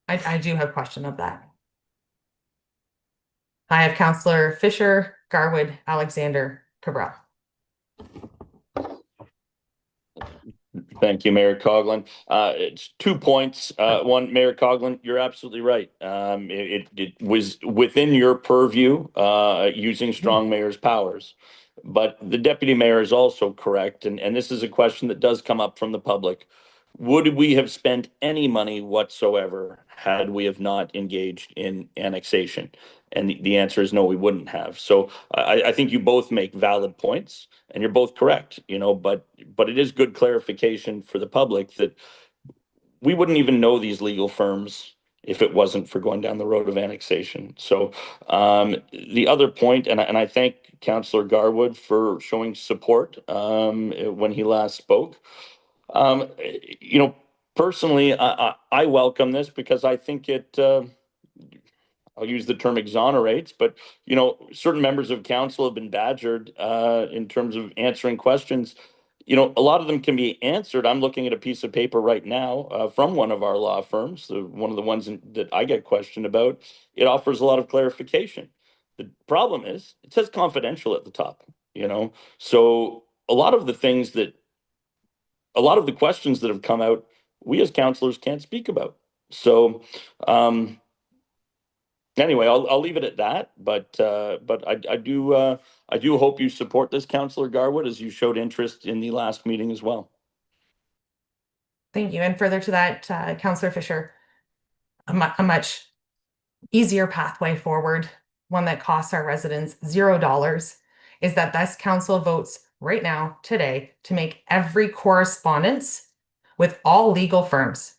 I do have question of that. I have Councillor Fisher, Garwood, Alexander, Cabral. Thank you, Mayor Coughlin. It's 2 points. One, Mayor Coughlin, you're absolutely right. It was within your purview, using strong mayor's powers. But the deputy mayor is also correct, and this is a question that does come up from the public. Would we have spent any money whatsoever had we have not engaged in annexation? And the answer is no, we wouldn't have. So I think you both make valid points, and you're both correct, but it is good clarification for the public that we wouldn't even know these legal firms if it wasn't for going down the road of annexation. So the other point, and I thank Councillor Garwood for showing support when he last spoke. Personally, I welcome this because I think it, I'll use the term exonerates, but, certain members of council have been badgered in terms of answering questions. A lot of them can be answered. I'm looking at a piece of paper right now from one of our law firms, one of the ones that I get questioned about. It offers a lot of clarification. The problem is it says confidential at the top, so a lot of the questions that have come out, we as councillors can't speak about. So anyway, I'll leave it at that. But I do hope you support this, Councillor Garwood, as you showed interest in the last meeting as well. Thank you. And further to that, Councillor Fisher, a much easier pathway forward, one that costs our residents $0, is that this council votes right now, today, to make every correspondence with all legal firms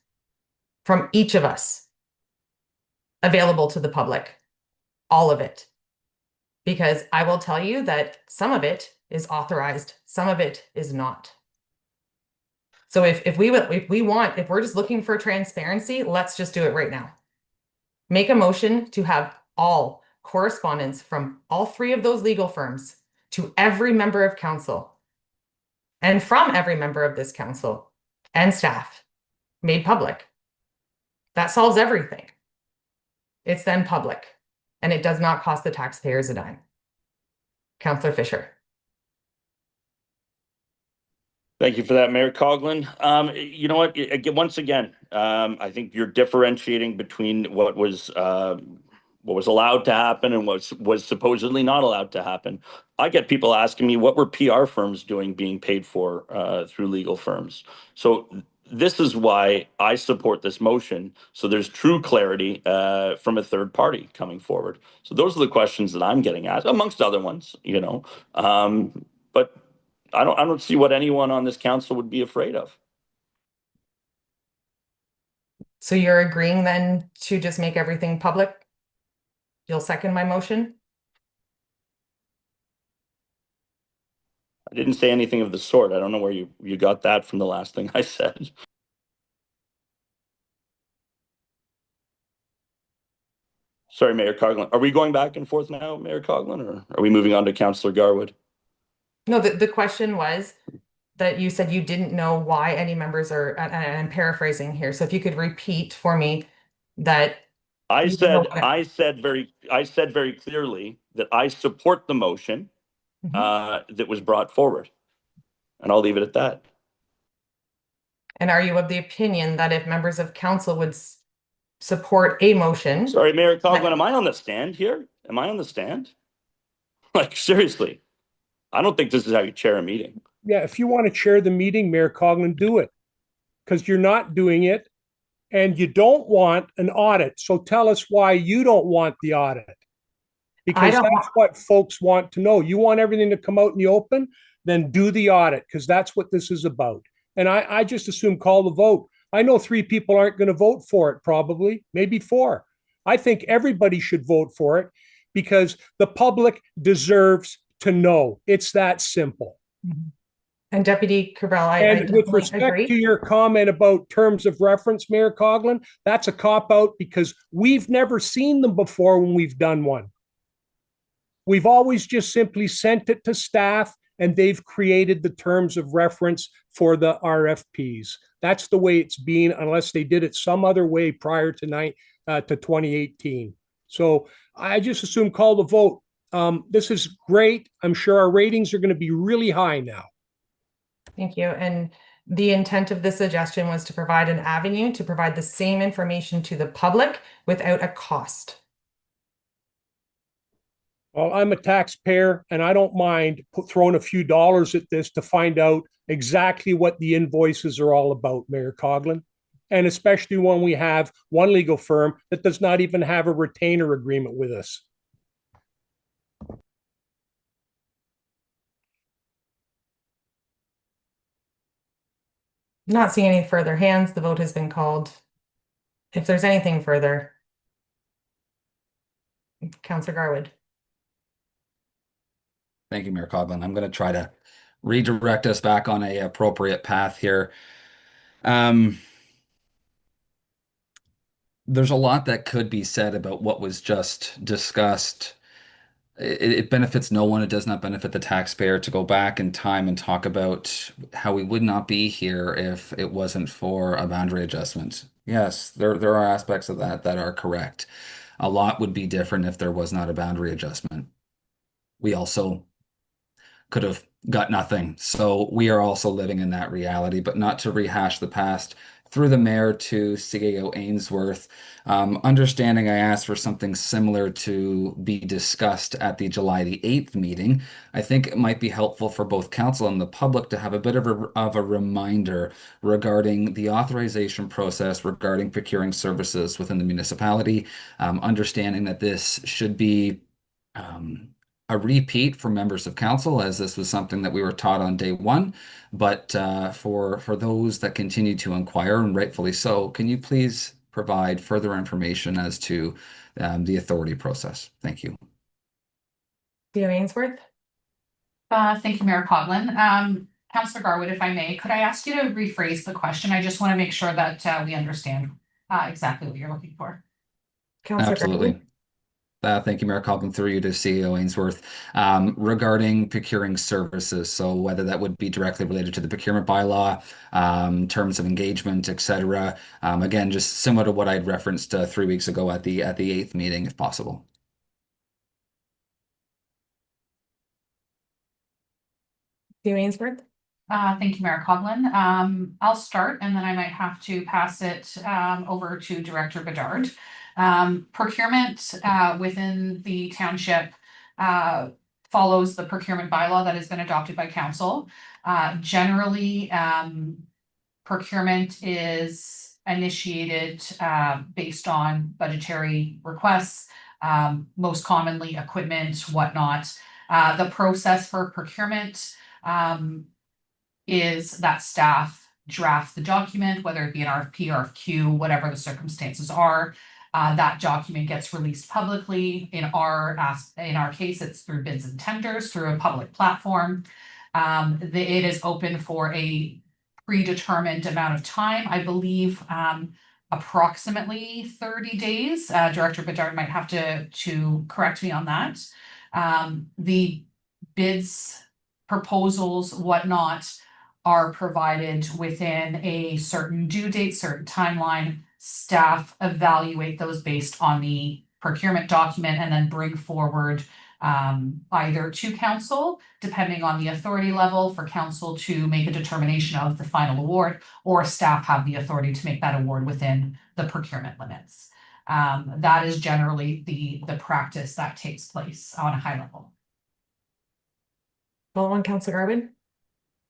from each of us available to the public, all of it. Because I will tell you that some of it is authorized, some of it is not. So if we're just looking for transparency, let's just do it right now. Make a motion to have all correspondence from all three of those legal firms to every member of council and from every member of this council and staff made public. That solves everything. It's then public and it does not cost the taxpayers a dime. Councillor Fisher. Thank you for that, Mayor Coughlin. You know what, once again, I think you're differentiating between what was allowed to happen and what was supposedly not allowed to happen. I get people asking me, what were PR firms doing being paid for through legal firms? So this is why I support this motion. So there's true clarity from a third party coming forward. So those are the questions that I'm getting asked, amongst other ones, you know. But I don't see what anyone on this council would be afraid of. So you're agreeing then to just make everything public? You'll second my motion? I didn't say anything of the sort. I don't know where you got that from the last thing I said. Sorry, Mayor Coughlin. Are we going back and forth now, Mayor Coughlin, or are we moving on to Councillor Garwood? No, the question was that you said you didn't know why any members are, and I'm paraphrasing here. So if you could repeat for me that. I said very clearly that I support the motion that was brought forward. And I'll leave it at that. And are you of the opinion that if members of council would support a motion? Sorry, Mayor Coughlin, am I on the stand here? Am I on the stand? Like, seriously, I don't think this is how you chair a meeting. Yeah, if you want to chair the meeting, Mayor Coughlin, do it. Because you're not doing it and you don't want an audit. So tell us why you don't want the audit. Because that's what folks want to know. You want everything to come out in the open, then do the audit, because that's what this is about. And I just assume call the vote. I know 3 people aren't going to vote for it, probably, maybe 4. I think everybody should vote for it because the public deserves to know. It's that simple. And Deputy Cabral, and with respect to your comment about terms of reference, Mayor Coughlin, that's a cop-out because we've never seen them before when we've done one. We've always just simply sent it to staff and they've created the terms of reference for the RFPs. That's the way it's been, unless they did it some other way prior to 2018. So I just assume call the vote. This is great. I'm sure our ratings are going to be really high now. Thank you. And the intent of this suggestion was to provide an avenue to provide the same information to the public without a cost. Well, I'm a taxpayer and I don't mind throwing a few dollars at this to find out exactly what the invoices are all about, Mayor Coughlin. And especially when we have one legal firm that does not even have a retainer agreement with us. Not seeing any further hands, the vote has been called. If there's anything further, Councillor Garwood. Thank you, Mayor Coughlin. I'm going to try to redirect us back on a appropriate path here. There's a lot that could be said about what was just discussed. It benefits no one. It does not benefit the taxpayer to go back in time and talk about how we would not be here if it wasn't for a boundary adjustment. Yes, there are aspects of that that are correct. A lot would be different if there was not a boundary adjustment. We also could have got nothing. So we are also living in that reality, but not to rehash the past. Through the mayor to CAO Ainsworth, understanding I asked for something similar to be discussed at the July the 8th meeting, I think it might be helpful for both council and the public to have a bit of a reminder regarding the authorization process regarding procuring services within the municipality, understanding that this should be a repeat for members of council, as this was something that we were taught on day one. But for those that continue to inquire, and rightfully so, can you please provide further information as to the authority process? Thank you. CAO Ainsworth. Thank you, Mayor Coughlin. Councillor Garwood, if I may, could I ask you to rephrase the question? I just want to make sure that we understand exactly what you're looking for. Councillor Absolutely. Garwood. Thank you, Mayor Coughlin, through you to CEO Ainsworth. Regarding procuring services, so whether that would be directly related to the procurement bylaw, terms of engagement, etc. Again, just similar to what I'd referenced 3 weeks ago at the 8th meeting, if possible. CEO Ainsworth? Thank you, Mayor Coughlin. I'll start and then I might have to pass it over to Director Bedard. Procurement within the township follows the procurement bylaw that has been adopted by council. Generally, procurement is initiated based on budgetary requests, most commonly equipment, whatnot. The process for procurement is that staff draft the document, whether it be an RFP, RFQ, whatever the circumstances are. That document gets released publicly. In our case, it's through bids and tenders, through a public platform. It is open for a predetermined amount of time. I believe approximately 30 days. Director Bedard might have to correct me on that. The bids, proposals, whatnot, are provided within a certain due date, certain timeline. Staff evaluate those based on the procurement document and then bring forward either to council, depending on the authority level, for council to make a determination of the final award, or staff have the authority to make that award within the procurement limits. That is generally the practice that takes place on a high level. Follow on, Councillor Garvin?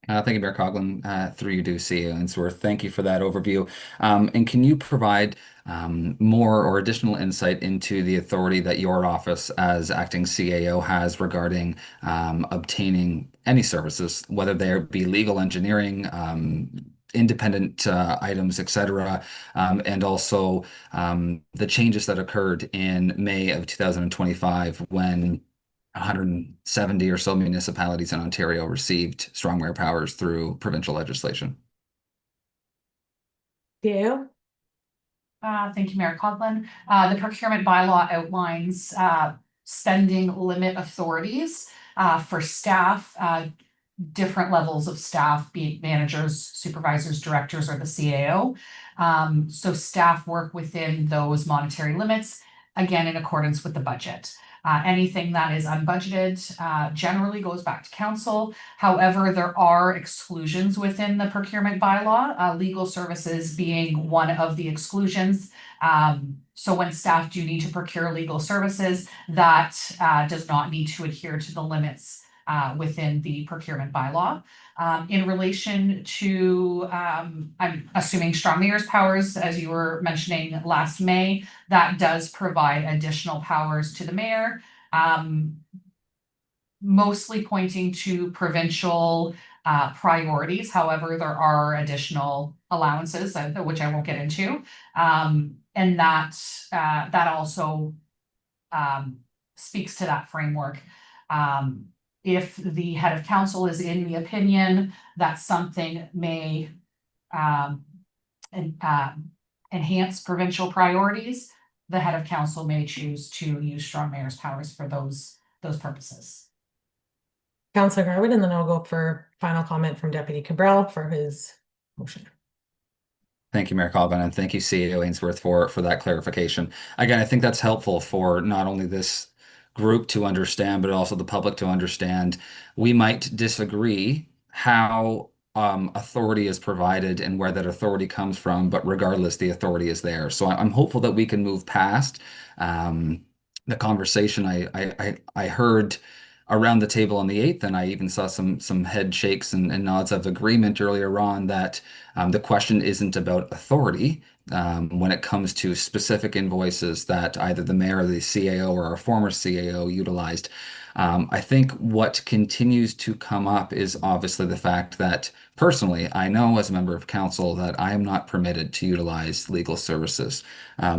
Thank you, Mayor Coughlin, through you to CEO Ainsworth. Thank you for that overview. And can you provide more or additional insight into the authority that your office as acting CAO has regarding obtaining any services, whether they be legal, engineering, independent items, etc., and also the changes that occurred in May of 2025 when 170 or so municipalities in Ontario received strong mayor powers through provincial legislation. CAO? Thank you, Mayor Coughlin. The procurement bylaw outlines spending limit authorities for staff, different levels of staff, be it managers, supervisors, directors, or the CAO. So staff work within those monetary limits, again, in accordance with the budget. Anything that is unbudgeted generally goes back to council. However, there are exclusions within the procurement bylaw, legal services being one of the exclusions. So when staff do need to procure legal services, that does not need to adhere to the limits within the procurement bylaw. In relation to, I'm assuming strong mayor's powers, as you were mentioning last May, that does provide additional powers to the mayor, mostly pointing to provincial priorities. However, there are additional allowances, which I won't get into, and that also speaks to that framework. If the head of council is in the opinion that something may enhance provincial priorities, the head of council may choose to use strong mayor's powers for those purposes. Councillor Garwood, and then I'll go for final comment from Deputy Cabral for his motion. Thank you, Mayor Coughlin, and thank you, CEO Ainsworth, for that clarification. Again, I think that's helpful for not only this group to understand, but also the public to understand. We might disagree how authority is provided and where that authority comes from, but regardless, the authority is there. So I'm hopeful that we can move past the conversation I heard around the table on the 8th, and I even saw some head shakes and nods of agreement earlier on that the question isn't about authority when it comes to specific invoices that either the mayor or the CAO or our former CAO utilized. I think what continues to come up is obviously the fact that personally, I know as a member of council that I am not permitted to utilize legal services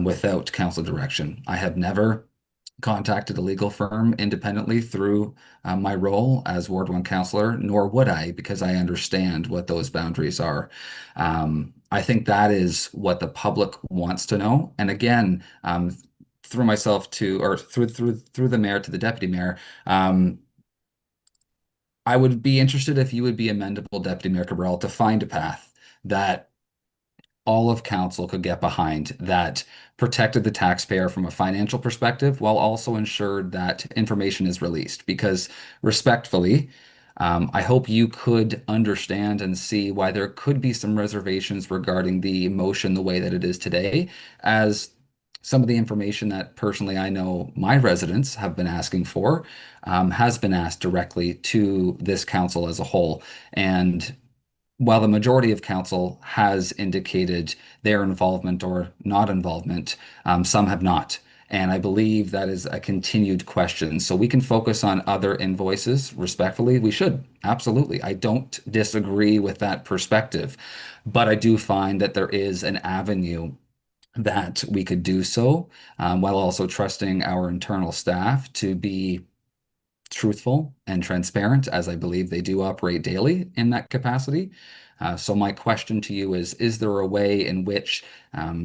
without council direction. I have never contacted a legal firm independently through my role as Ward 1 councillor, nor would I, because I understand what those boundaries are. I think that is what the public wants to know. And again, through myself to, or through the mayor to the deputy mayor, I would be interested if you would be amendable, Deputy Mayor Cabral, to find a path that all of council could get behind that protected the taxpayer from a financial perspective while also ensured that information is released. Because respectfully, I hope you could understand and see why there could be some reservations regarding the motion the way that it is today, as some of the information that personally I know my residents have been asking for has been asked directly to this council as a whole. And while the majority of council has indicated their involvement or not involvement, some have not. And I believe that is a continued question. So we can focus on other invoices respectfully. We should, absolutely. I don't disagree with that perspective, but I do find that there is an avenue that we could do so while also trusting our internal staff to be truthful and transparent, as I believe they do operate daily in that capacity. So my question to you is there a way in which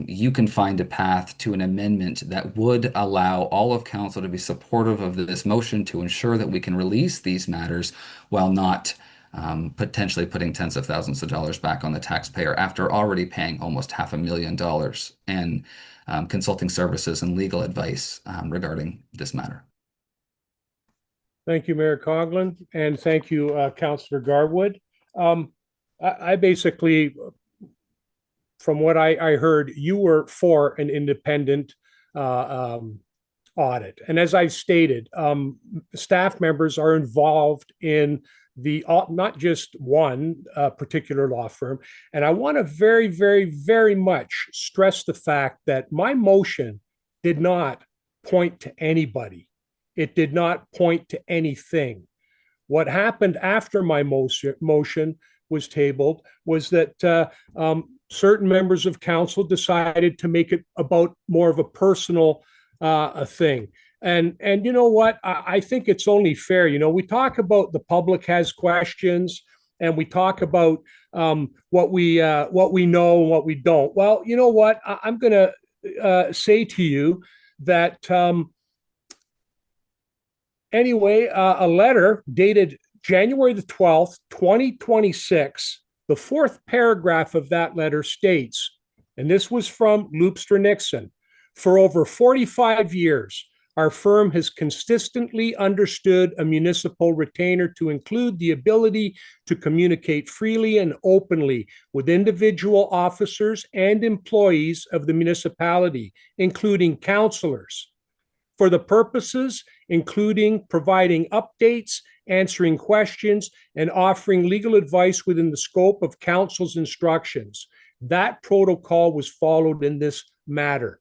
you can find a path to an amendment that would allow all of council to be supportive of this motion to ensure that we can release these matters while not potentially putting tens of thousands of dollars back on the taxpayer after already paying almost $500,000 in consulting services and legal advice regarding this matter? Thank you, Mayor Coughlin, and thank you, Councillor Garwood. I basically, from what I heard, you were for an independent audit. And as I've stated, staff members are involved in the not just one particular law firm. And I want to very, very, very much stress the fact that my motion did not point to anybody. It did not point to anything. What happened after my motion was tabled was that certain members of council decided to make it about more of a personal thing. And you know what? I think it's only fair. You know, we talk about the public has questions, and we talk about what we know and what we don't. Well, you know what? I'm going to say to you that anyway, a letter dated January the 12th, 2026, the fourth paragraph of that letter states, and this was from Loopster Nixon, for over 45 years, our firm has consistently understood a municipal retainer to include the ability to communicate freely and openly with individual officers and employees of the municipality, including councillors, for the purposes including providing updates, answering questions, and offering legal advice within the scope of council's instructions. That protocol was followed in this matter.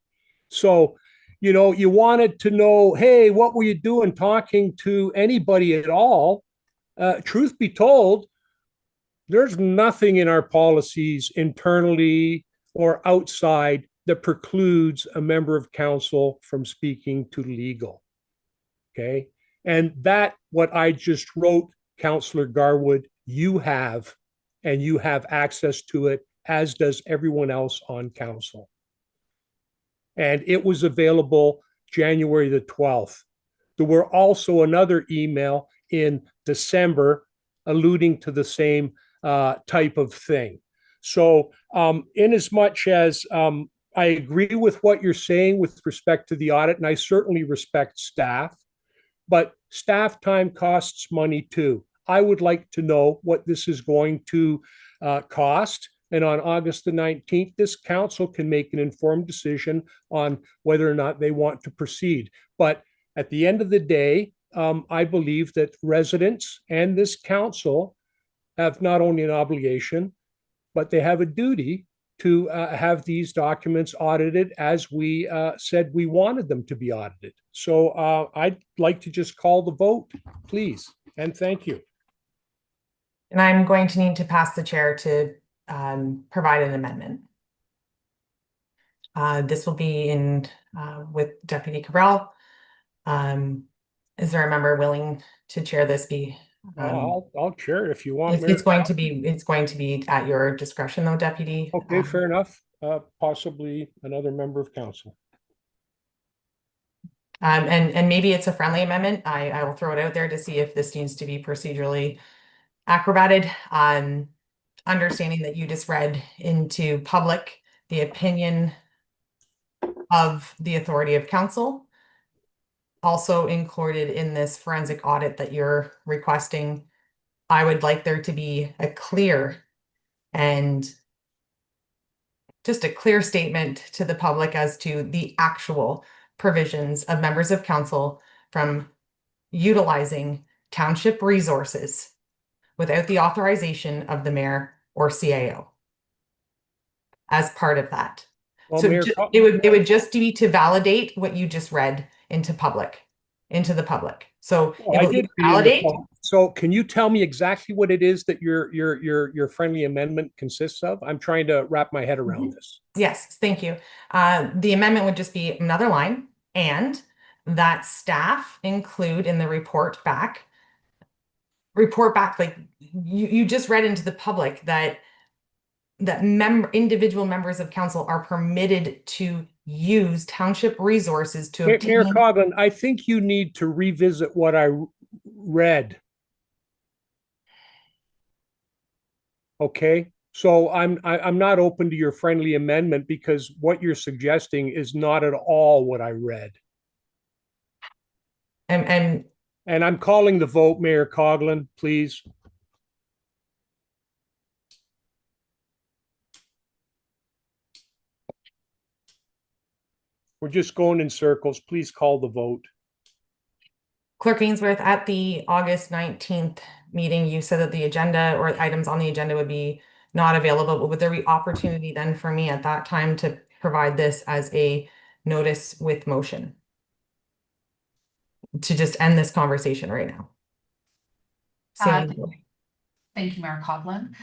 So, you know, you wanted to know, hey, what were you doing talking to anybody at all? Truth be told, there's nothing in our policies internally or outside that precludes a member of council from speaking to legal. Okay. And that, what I just wrote, Councillor Garwood, you have, and you have access to it, as does everyone else on council. And it was available January the 12th. There were also another email in December alluding to the same type of thing. So in as much as I agree with what you're saying with respect to the audit, and I certainly respect staff, but staff time costs money too. I would like to know what this is going to cost. And on August the 19th, this council can make an informed decision on whether or not they want to proceed. But at the end of the day, I believe that residents and this council have not only an obligation, but they have a duty to have these documents audited as we said we wanted them to be audited. So I'd like to just call the vote, please, and thank you. And I'm going to need to pass the chair to provide an amendment. This will be in with Deputy Cabral. Is there a member willing to chair this? I'll chair it if you want. It's going to be at your discretion, though, Deputy. Okay, fair enough. Possibly another member of council. And maybe it's a friendly amendment. I will throw it out there to see if this needs to be procedurally acrobated. Understanding that you just read into public the opinion of the authority of council. Also included in this forensic audit that you're requesting, I would like there to be a clear and just a clear statement to the public as to the actual provisions of members of council from utilizing township resources without the authorization of the mayor or CAO as part of that. Well, So Mayor, it would just be to validate what you just read into the public. So well, it I will did either read in the validate. pub- So can you tell me exactly what it is that your friendly amendment consists of? I'm trying to wrap my head around this. Yes, thank you. The amendment would just be another line, and that staff include in the report back, like you just read into the public that individual members of council are permitted to use township resources to Mayor obtain. Coughlin, I think you need to revisit what I read. Okay, so I'm not open to your friendly amendment because what you're suggesting is not at all what I read. And And I'm calling the vote, Mayor Coughlin, please. We're just going in circles. Please call the vote. Clerk Ainsworth, at the August 19th meeting, you said that the agenda or items on the agenda would be not available, but would there be opportunity then for me at that time to provide this as a notice with motion? To just end this conversation right now. Uh, Saying, Thank you, Mayor Coughlin.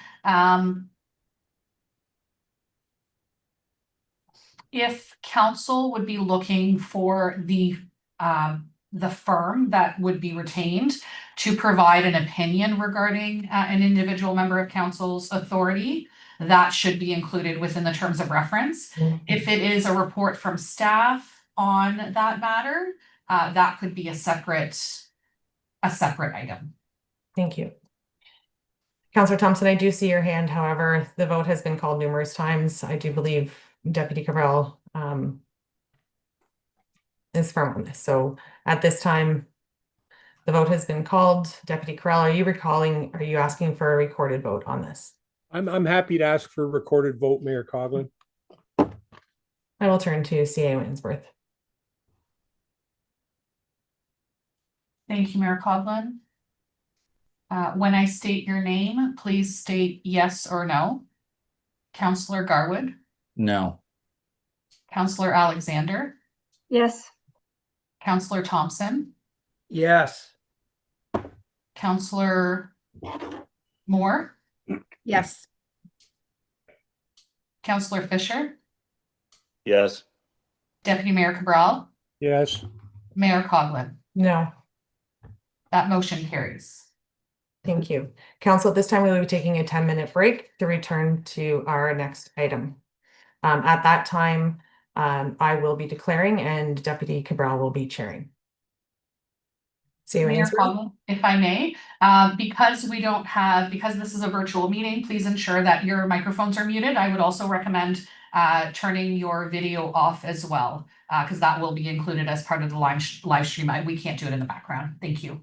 If council would be looking for the firm that would be retained to provide an opinion regarding an individual member of council's authority, that should be included within the terms of reference. If it is a report from staff on that matter, that could be a separate item. thank you. Councillor Thompson, I do see your hand. However, the vote has been called numerous times. I do believe Deputy Cabral is firm on this. So at this time, the vote has been called. Deputy Corral, are you asking for a recorded vote on this? I'm happy to ask for a recorded vote, Mayor Coughlin. I will turn to CA Winsworth. Thank you, Mayor Coughlin. When I state your name, please state yes or no. Councillor Garwood, No. Councillor Alexander, Yes. Councillor Thompson, Yes. Councillor Moore, Yes. Councillor Fisher, Yes. Deputy Mayor Cabral, Yes. Mayor Coughlin. No, That motion carries. thank you. Council, at this time, we will be taking a 10-minute break to return to our next item. At that time, I will be declaring and Deputy Cabral will be chairing. CA Mayor Winsworth. Coughlin, if I may, because this is a virtual meeting, please ensure that your microphones are muted. I would also recommend turning your video off as well, because that will be included as part of the live stream. We can't do it in the background. Thank you.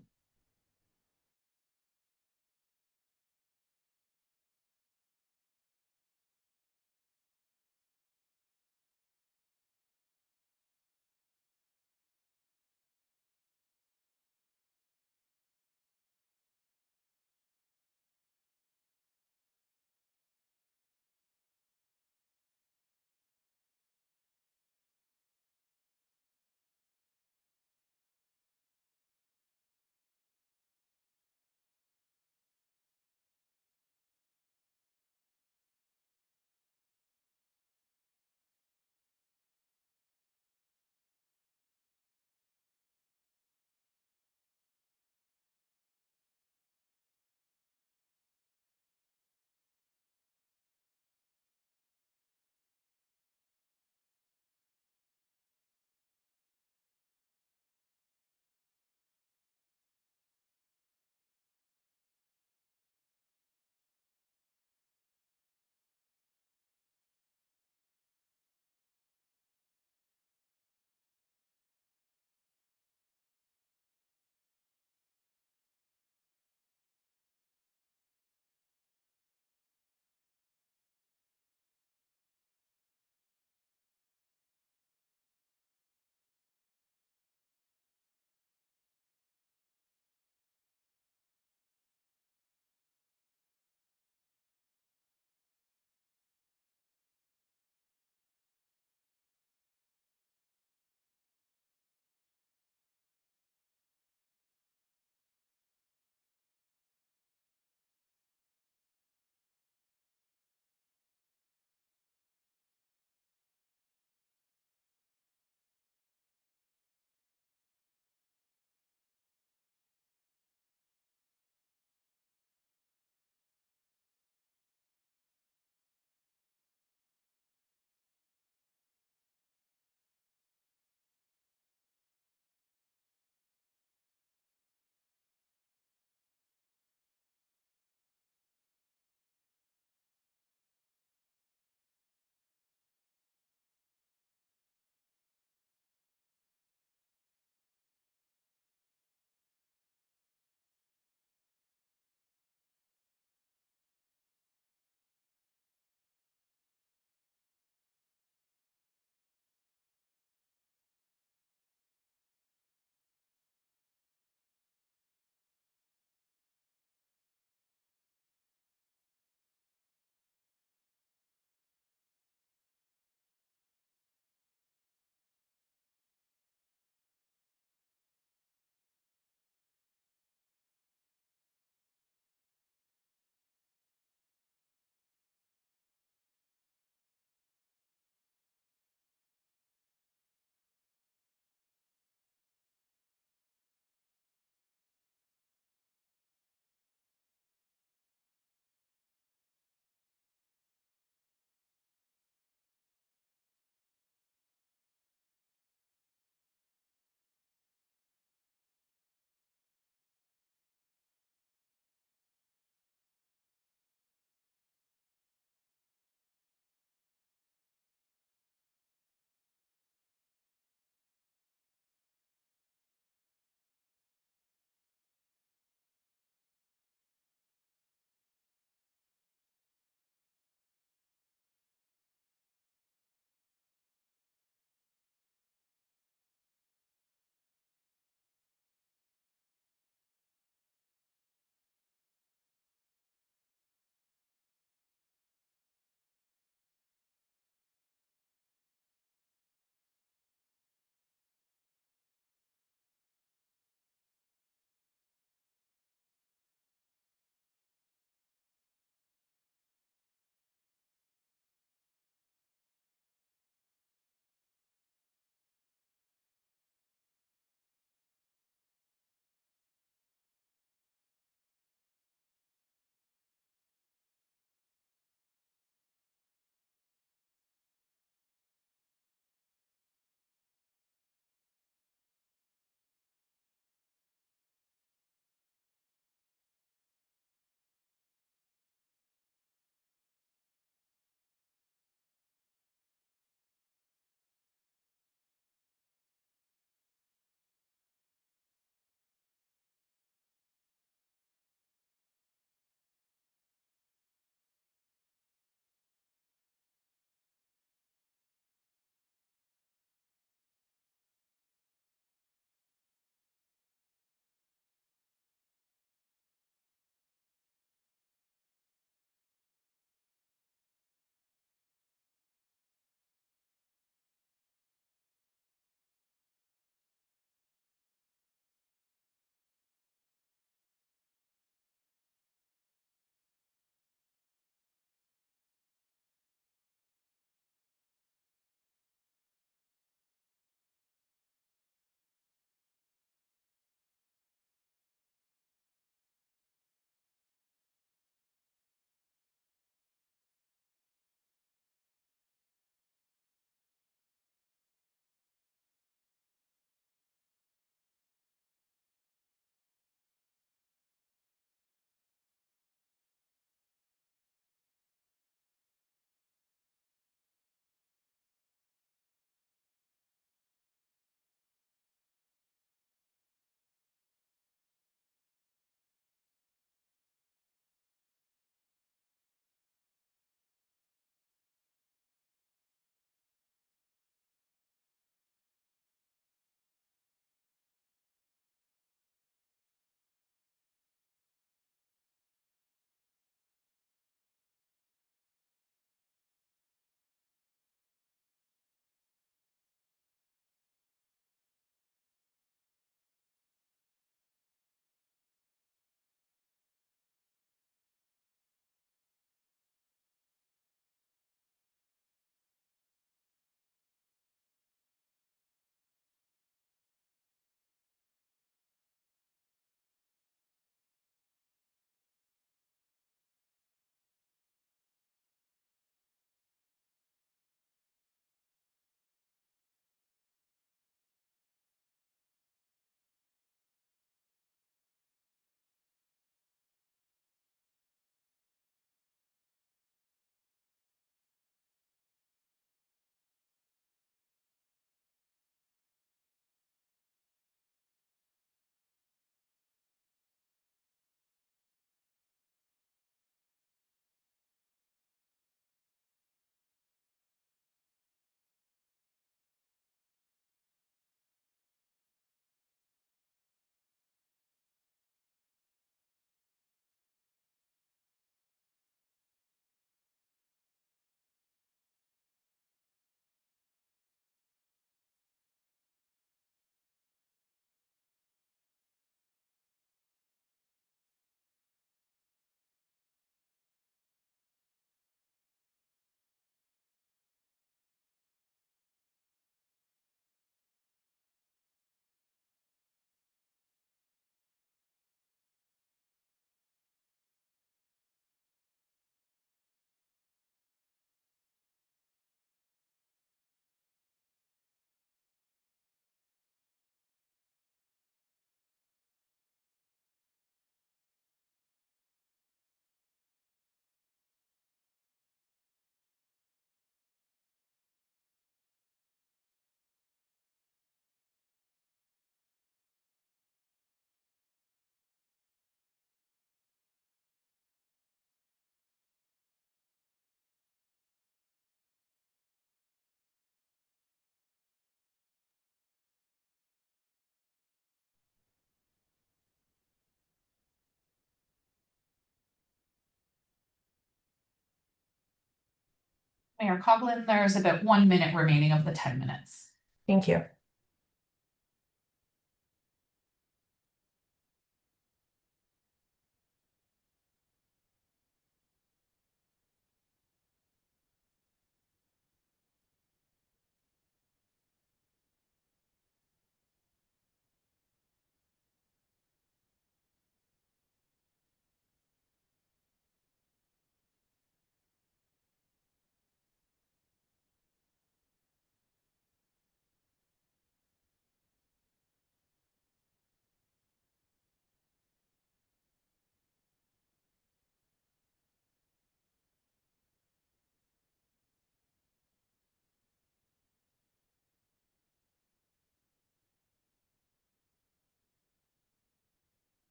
Mayor Coughlin, there's about 1 minute remaining of the 10 minutes. Thank you.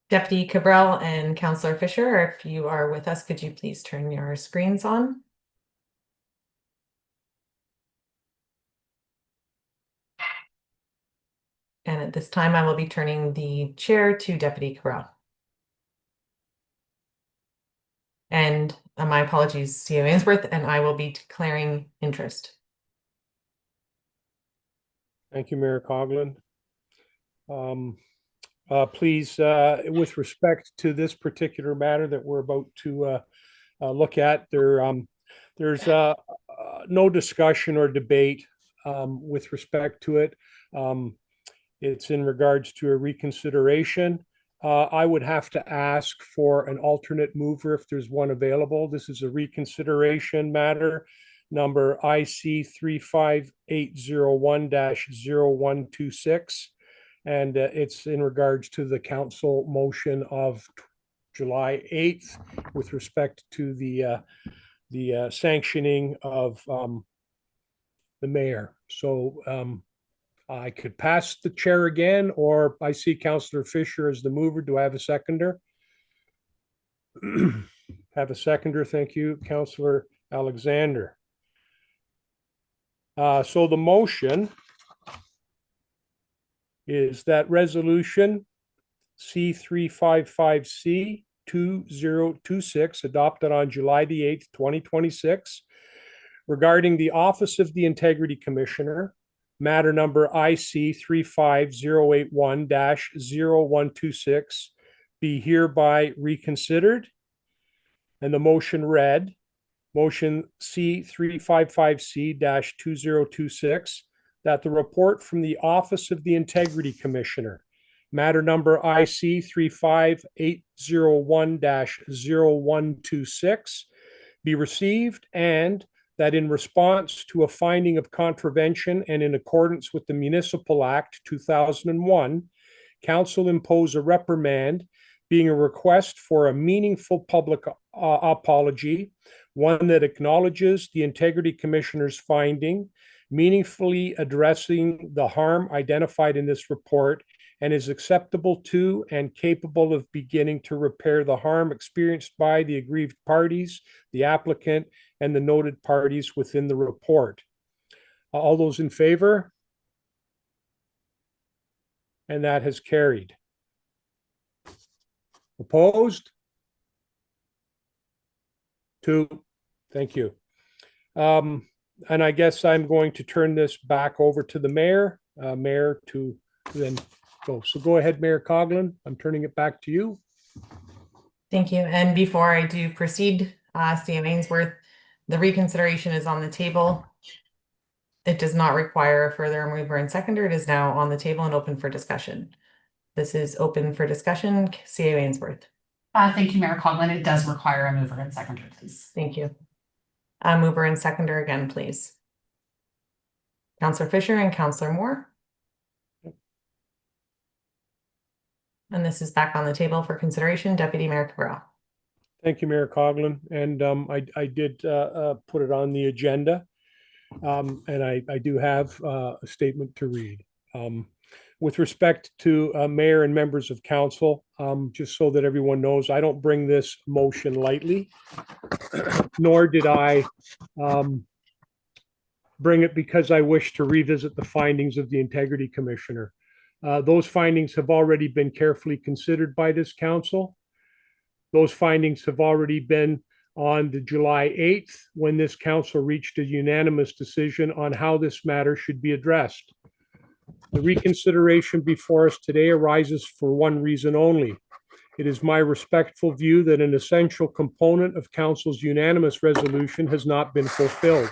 Deputy Cabral and Councillor Fisher, if you are with us, could you please turn your screens on? And at this time, I will be turning the chair to Deputy Cabral. And my apologies, CEO Ainsworth, and I will be declaring interest. Thank you, Mayor Coughlin. Please, with respect to this particular matter that we're about to look at, there's no discussion or debate with respect to it. It's in regards to a reconsideration. I would have to ask for an alternate mover if there's one available. This is a reconsideration matter, number IC 35801-0126. And it's in regards to the council motion of July 8th with respect to the sanctioning of the mayor. So I could pass the chair again, or I see Councillor Fisher as the mover. Do I have a seconder? Have a seconder. Thank you, Councillor Alexander. So the motion is that resolution C355C 2026 adopted on July the 8th, 2026 regarding the Office of the Integrity Commissioner, matter number IC 35081-0126 be hereby reconsidered. And the motion read, motion C355C-2026, that the report from the Office of the Integrity Commissioner, matter number IC 35801-0126, be received, and that in response to a finding of contravention and in accordance with the Municipal Act 2001, Council impose a reprimand, being a request for a meaningful public apology, one that acknowledges the Integrity Commissioner's finding, meaningfully addressing the harm identified in this report, and is acceptable to and capable of beginning to repair the harm experienced by the aggrieved parties, the applicant, and the noted parties within the report. All those in favor? And that has carried. Opposed? 2. Thank you. And I guess I'm going to turn this back over to the mayor, to then go. So go ahead, Mayor Coughlin. I'm turning it back to you. Thank you. And before I do proceed, CA Ainsworth, the reconsideration is on the table. It does not require a further mover and seconder. It is now on the table and open for discussion. This is open for discussion. CA Ainsworth. Thank you, Mayor Coughlin. It does require a mover and seconder, please. Thank you. Mover and seconder again, please. Councillor Fisher and Councillor Moore. And this is back on the table for consideration. Deputy Mayor Cabral. Thank you, Mayor Coughlin. And I did put it on the agenda. And I do have a statement to read. With respect to mayor and members of council, just so that everyone knows, I don't bring this motion lightly, nor did I bring it because I wish to revisit the findings of the Integrity Commissioner. Those findings have already been carefully considered by this council. Those findings have already been on the July 8th, when this council reached a unanimous decision on how this matter should be addressed. The reconsideration before us today arises for one reason only. It is my respectful view that an essential component of council's unanimous resolution has not been fulfilled.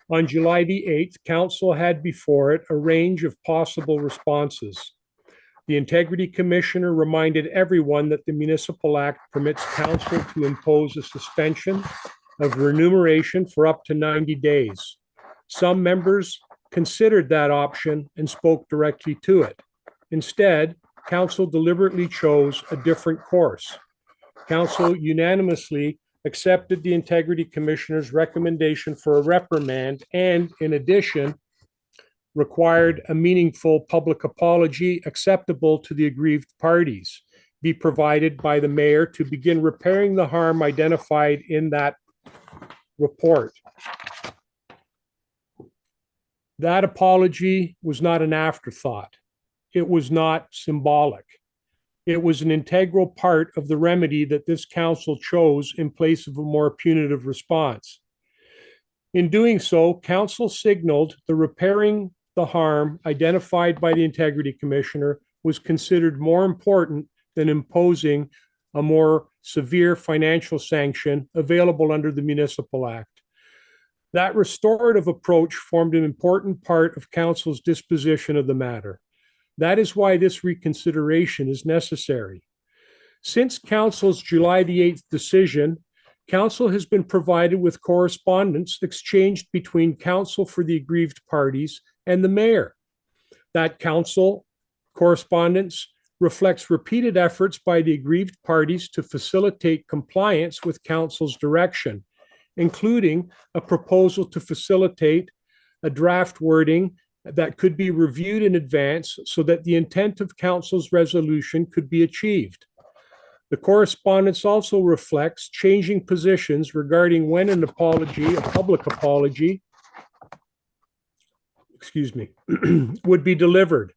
On July the 8th, council had before it a range of possible responses. The Integrity Commissioner reminded everyone that the Municipal Act permits council to impose a suspension of remuneration for up to 90 days. Some members considered that option and spoke directly to it. Instead, council deliberately chose a different course. Council unanimously accepted the Integrity Commissioner's recommendation for a reprimand and, in addition, required a meaningful public apology acceptable to the aggrieved parties be provided by the mayor to begin repairing the harm identified in that report. That apology was not an afterthought. It was not symbolic. It was an integral part of the remedy that this council chose in place of a more punitive response. In doing so, council signaled the repairing the harm identified by the Integrity Commissioner was considered more important than imposing a more severe financial sanction available under the Municipal Act. That restorative approach formed an important part of council's disposition of the matter. That is why this reconsideration is necessary. Since council's July the 8th decision, council has been provided with correspondence exchanged between counsel for the aggrieved parties and the mayor. That council correspondence reflects repeated efforts by the aggrieved parties to facilitate compliance with council's direction, including a proposal to facilitate a draft wording that could be reviewed in advance so that the intent of council's resolution could be achieved. The correspondence also reflects changing positions regarding when an apology, a public apology, would be delivered,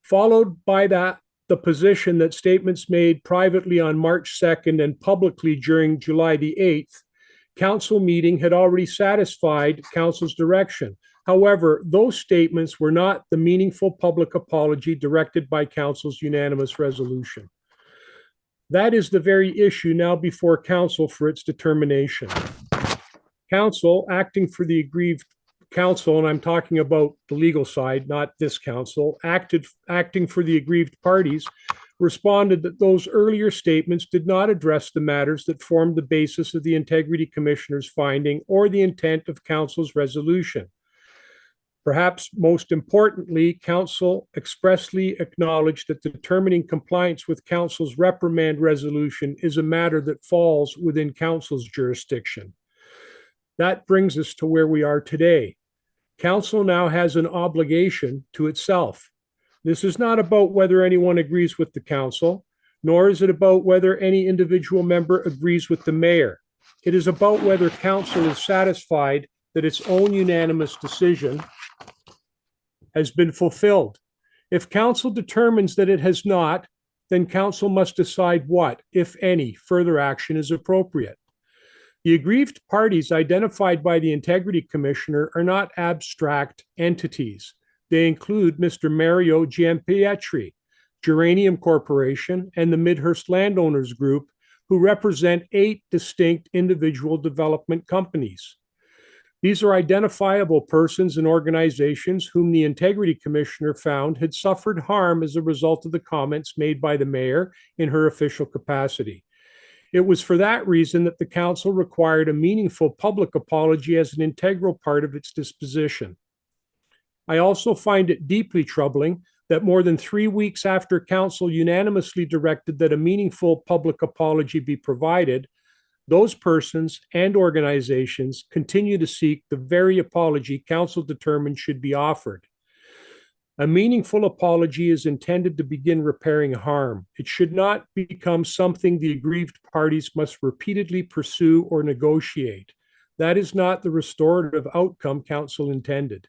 followed by that the position that statements made privately on March 2nd and publicly during July the 8th council meeting had already satisfied council's direction. However, those statements were not the meaningful public apology directed by council's unanimous resolution. That is the very issue now before council for its determination. Council, acting for the aggrieved council, and I'm talking about the legal side, not this council, acting for the aggrieved parties, responded that those earlier statements did not address the matters that formed the basis of the Integrity Commissioner's finding or the intent of council's resolution. Perhaps most importantly, council expressly acknowledged that determining compliance with council's reprimand resolution is a matter that falls within council's jurisdiction. That brings us to where we are today. Council now has an obligation to itself. This is not about whether anyone agrees with the council, nor is it about whether any individual member agrees with the mayor. It is about whether council is satisfied that its own unanimous decision has been fulfilled. If council determines that it has not, then council must decide what, if any, further action is appropriate. The aggrieved parties identified by the Integrity Commissioner are not abstract entities. They include Mr. Mario Giampietri, Geranium Corporation, and the Midhurst Landowners Group, who represent 8 distinct individual development companies. These are identifiable persons and organizations whom the Integrity Commissioner found had suffered harm as a result of the comments made by the mayor in her official capacity. It was for that reason that the council required a meaningful public apology as an integral part of its disposition. I also find it deeply troubling that more than 3 weeks after council unanimously directed that a meaningful public apology be provided, those persons and organizations continue to seek the very apology council determined should be offered. A meaningful apology is intended to begin repairing harm. It should not become something the aggrieved parties must repeatedly pursue or negotiate. That is not the restorative outcome council intended.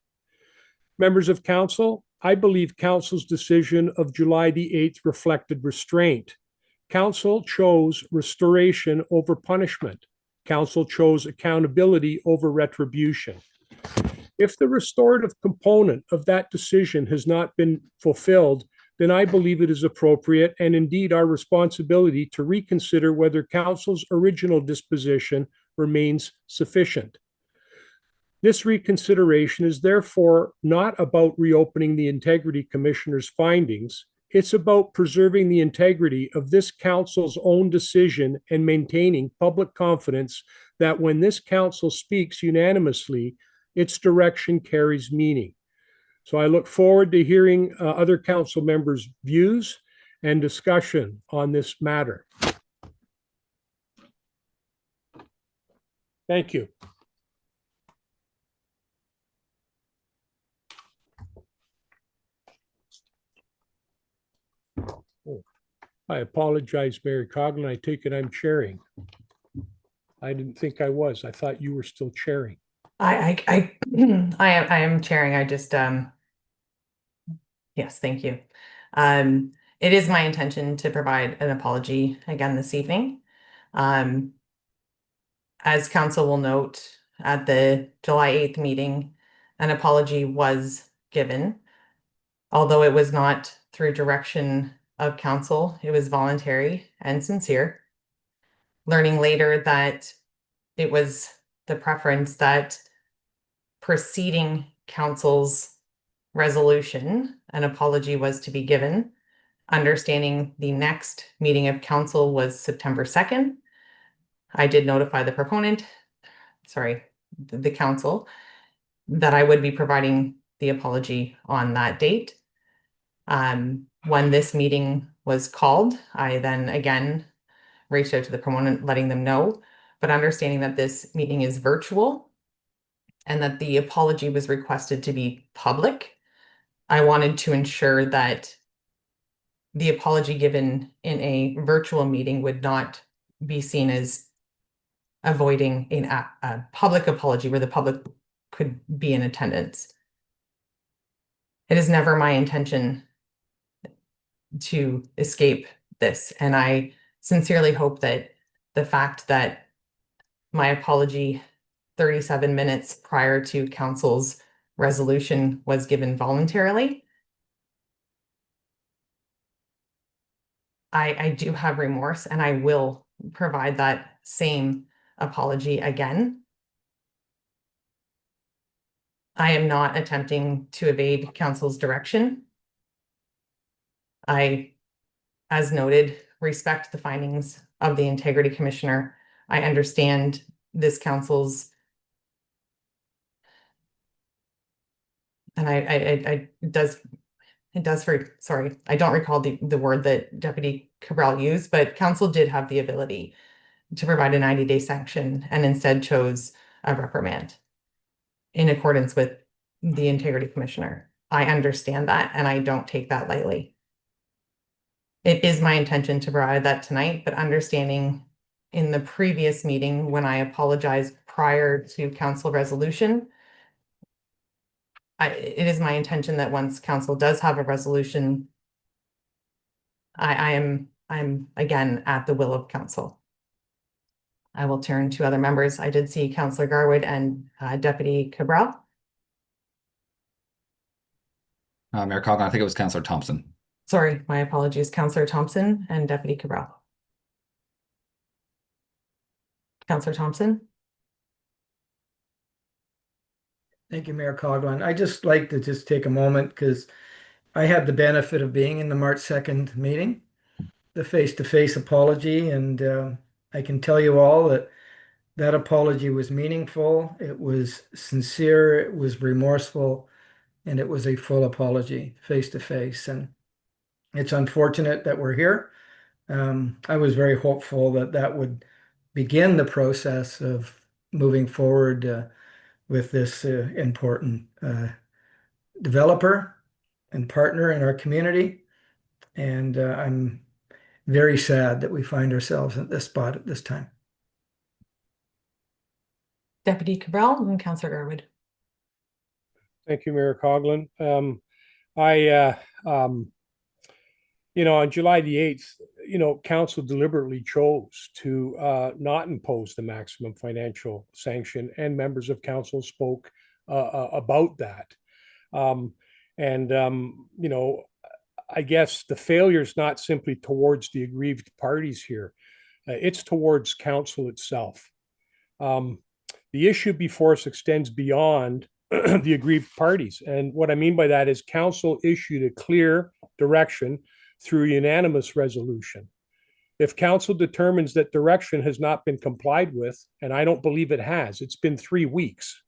Members of council, I believe council's decision of July the 8th reflected restraint. Council chose restoration over punishment. Council chose accountability over retribution. If the restorative component of that decision has not been fulfilled, then I believe it is appropriate and indeed our responsibility to reconsider whether council's original disposition remains sufficient. This reconsideration is therefore not about reopening the Integrity Commissioner's findings. It's about preserving the integrity of this council's own decision and maintaining public confidence that when this council speaks unanimously, its direction carries meaning. So I look forward to hearing other council members' views and discussion on this matter. Thank you. I apologize, Mayor Coughlin. I take it I'm chairing. I didn't think I was. I thought you were still chairing. I am chairing. I just, yes, thank you. It is my intention to provide an apology again this evening. As council will note, at the July 8th meeting, an apology was given. Although it was not through direction of council, it was voluntary and sincere. Learning later that it was the preference that preceding council's resolution, an apology was to be given. Understanding the next meeting of council was September 2nd. I did notify the proponent, the council, that I would be providing the apology on that date. When this meeting was called, I then again reached out to the proponent, letting them know, but understanding that this meeting is virtual and that the apology was requested to be public, I wanted to ensure that the apology given in a virtual meeting would not be seen as avoiding a public apology where the public could be in attendance. It is never my intention to escape this, and I sincerely hope that the fact that my apology 37 minutes prior to council's resolution was given voluntarily. I do have remorse, and I will provide that same apology again. I am not attempting to evade council's direction. I, as noted, respect the findings of the Integrity Commissioner. I understand this council's, and I don't recall the word that Deputy Cabral used, but council did have the ability to provide a 90-day sanction and instead chose a reprimand in accordance with the Integrity Commissioner. I understand that, and I don't take that lightly. It is my intention to provide that tonight, but understanding in the previous meeting when I apologized prior to council resolution, it is my intention that once council does have a resolution, I'm again at the will of council. I will turn to other members. I did see Councillor Garwood and Deputy Cabral. Mayor Coughlin, I think it was Councillor Thompson. Sorry, my apologies, Councillor Thompson and Deputy Cabral. Councillor Thompson? Thank you, Mayor Coughlin. I just like to just take a moment because I had the benefit of being in the March 2nd meeting, the face-to-face apology, and I can tell you all that that apology was meaningful, it was sincere, it was remorseful, and it was a full apology face-to-face. And it's unfortunate that we're here. I was very hopeful that that would begin the process of moving forward with this important developer and partner in our community. And I'm very sad that we find ourselves at this spot at this time. Deputy Cabral and Councillor Garwood. Thank you, Mayor Coughlin. On July the 8th, council deliberately chose to not impose the maximum financial sanction, and members of council spoke about that. I guess the failure is not simply towards the aggrieved parties here. It's towards council itself. The issue before us extends beyond the aggrieved parties. And what I mean by that is council issued a clear direction through unanimous resolution. If council determines that direction has not been complied with, and I don't believe it has, it's been 3 weeks,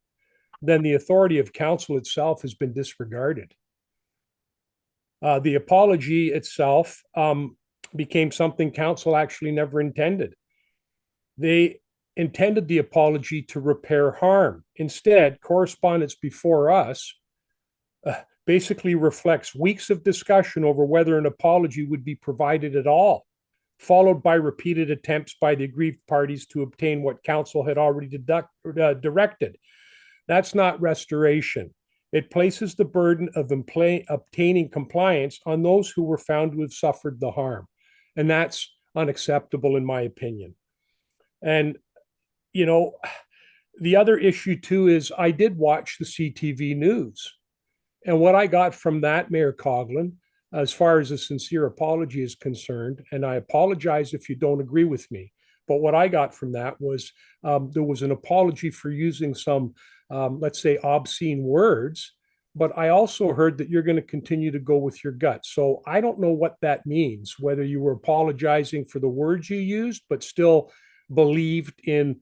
then the authority of council itself has been disregarded. The apology itself became something council actually never intended. They intended the apology to repair harm. Instead, correspondence before us basically reflects weeks of discussion over whether an apology would be provided at all, followed by repeated attempts by the aggrieved parties to obtain what council had already directed. That's not restoration. It places the burden of obtaining compliance on those who were found to have suffered the harm. And that's unacceptable in my opinion. And, the other issue too is I did watch the CTV news. And what I got from that, Mayor Coughlin, as far as a sincere apology is concerned, and I apologize if you don't agree with me, but what I got from that was there was an apology for using some, let's say, obscene words, but I also heard that you're going to continue to go with your gut. So I don't know what that means, whether you were apologizing for the words you used, but still believed in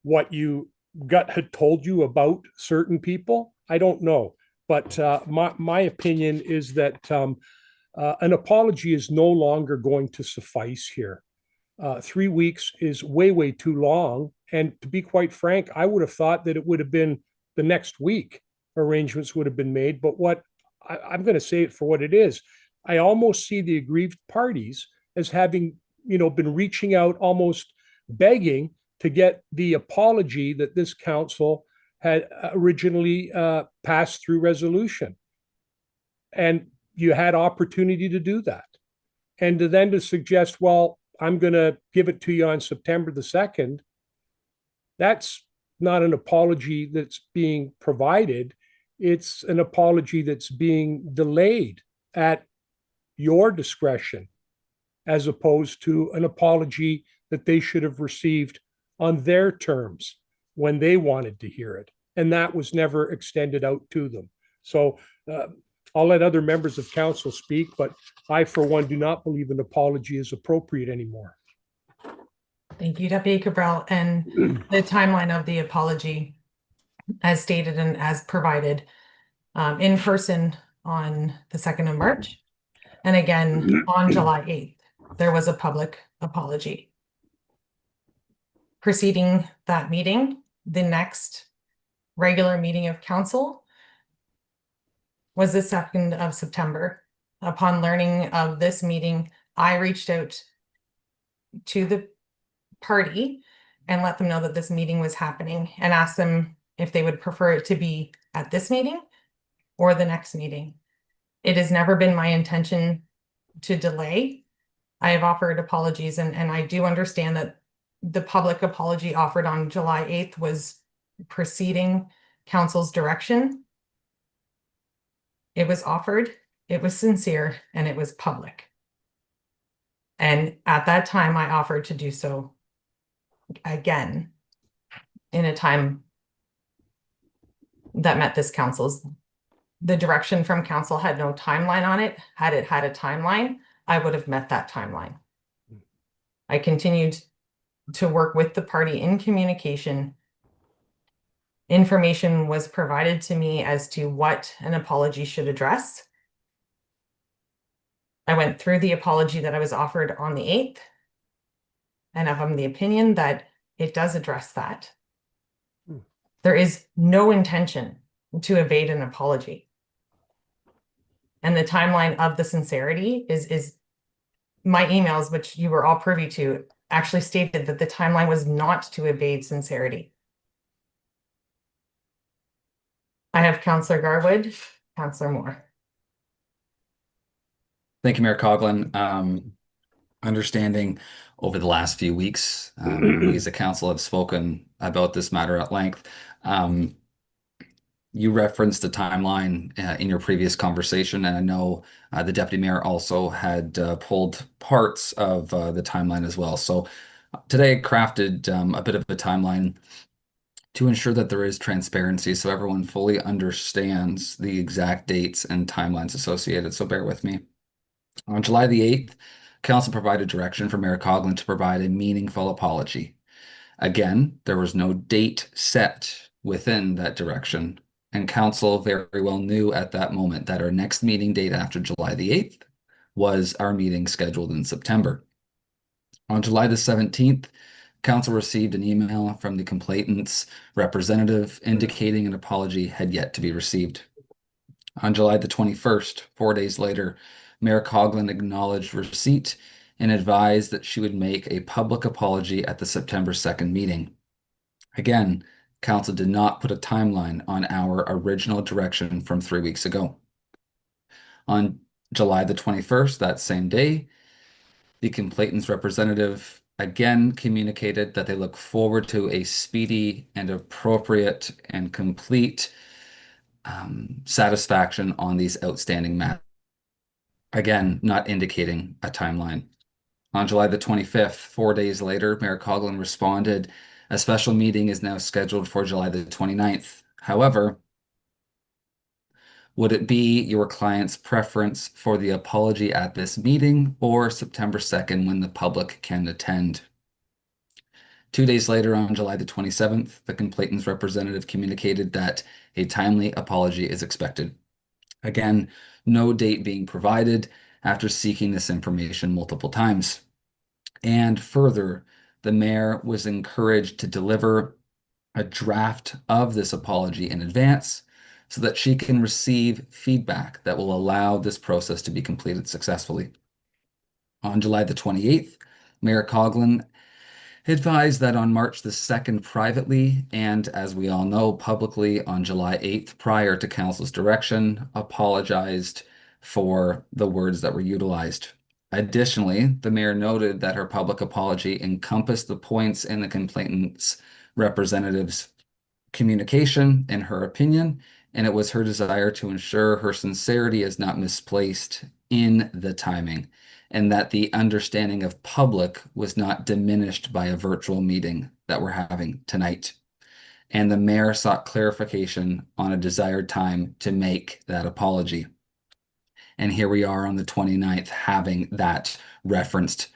what you gut had told you about certain people. I don't know. But my opinion is that an apology is no longer going to suffice here. 3 weeks is way, way too long. And to be quite frank, I would have thought that it would have been the next week arrangements would have been made. But what I'm going to say it for what it is, I almost see the aggrieved parties as having, been reaching out, almost begging to get the apology that this council had originally passed through resolution. And you had opportunity to do that. And to suggest, well, I'm going to give it to you on September the 2nd, that's not an apology that's being provided. It's an apology that's being delayed at your discretion, as opposed to an apology that they should have received on their terms when they wanted to hear it. And that was never extended out to them. So I'll let other members of council speak, but I, for one, do not believe an apology is appropriate anymore. Thank you, Deputy Cabral. And the timeline of the apology, as stated and as provided, in person on the 2nd of March, and again on July 8th, there was a public apology. Preceding that meeting, the next regular meeting of council was the 2nd of September. Upon learning of this meeting, I reached out to the party and let them know that this meeting was happening and asked them if they would prefer it to be at this meeting or the next meeting. It has never been my intention to delay. I have offered apologies, and I do understand that the public apology offered on July 8th was preceding council's direction. It was offered, it was sincere, and it was public. And at that time, I offered to do so again in a time that met this council's. The direction from council had no timeline on it. Had it had a timeline, I would have met that timeline. I continued to work with the party in communication. Information was provided to me as to what an apology should address. I went through the apology that I was offered on the 8th, and I'm the opinion that it does address that. There is no intention to evade an apology. And the timeline of the sincerity is my emails, which you were all privy to, actually stated that the timeline was not to evade sincerity. I have Councillor Garwood, Councillor Moore. Thank you, Mayor Coughlin. Understanding over the last few weeks, we as a council have spoken about this matter at length. You referenced the timeline in your previous conversation, and I know the deputy mayor also had pulled parts of the timeline as well. So today I crafted a bit of a timeline to ensure that there is transparency so everyone fully understands the exact dates and timelines associated. So bear with me. On July the 8th, council provided direction for Mayor Coughlin to provide a meaningful apology. Again, there was no date set within that direction, and council very well knew at that moment that our next meeting date after July the 8th was our meeting scheduled in September. On July the 17th, council received an email from the complainant's representative indicating an apology had yet to be received. On July the 21st, 4 days later, Mayor Coughlin acknowledged receipt and advised that she would make a public apology at the September 2nd meeting. Again, council did not put a timeline on our original direction from 3 weeks ago. On July the 21st, that same day, the complainant's representative again communicated that they look forward to a speedy and appropriate and complete satisfaction on these outstanding matters. Again, not indicating a timeline. On July the 25th, 4 days later, Mayor Coughlin responded, a special meeting is now scheduled for July the 29th. However, would it be your client's preference for the apology at this meeting or September 2nd when the public can attend? 2 days later, on July the 27th, the complainant's representative communicated that a timely apology is expected. Again, no date being provided after seeking this information multiple times. And further, the mayor was encouraged to deliver a draft of this apology in advance so that she can receive feedback that will allow this process to be completed successfully. On July the 28th, Mayor Coughlin advised that on March the 2nd privately, and as we all know, publicly on July 8th, prior to council's direction, apologized for the words that were utilized. Additionally, the mayor noted that her public apology encompassed the points in the complainant's representative's communication, in her opinion, and it was her desire to ensure her sincerity is not misplaced in the timing, and that the understanding of public was not diminished by a virtual meeting that we're having tonight. And the mayor sought clarification on a desired time to make that apology. And here we are on the 29th having that referenced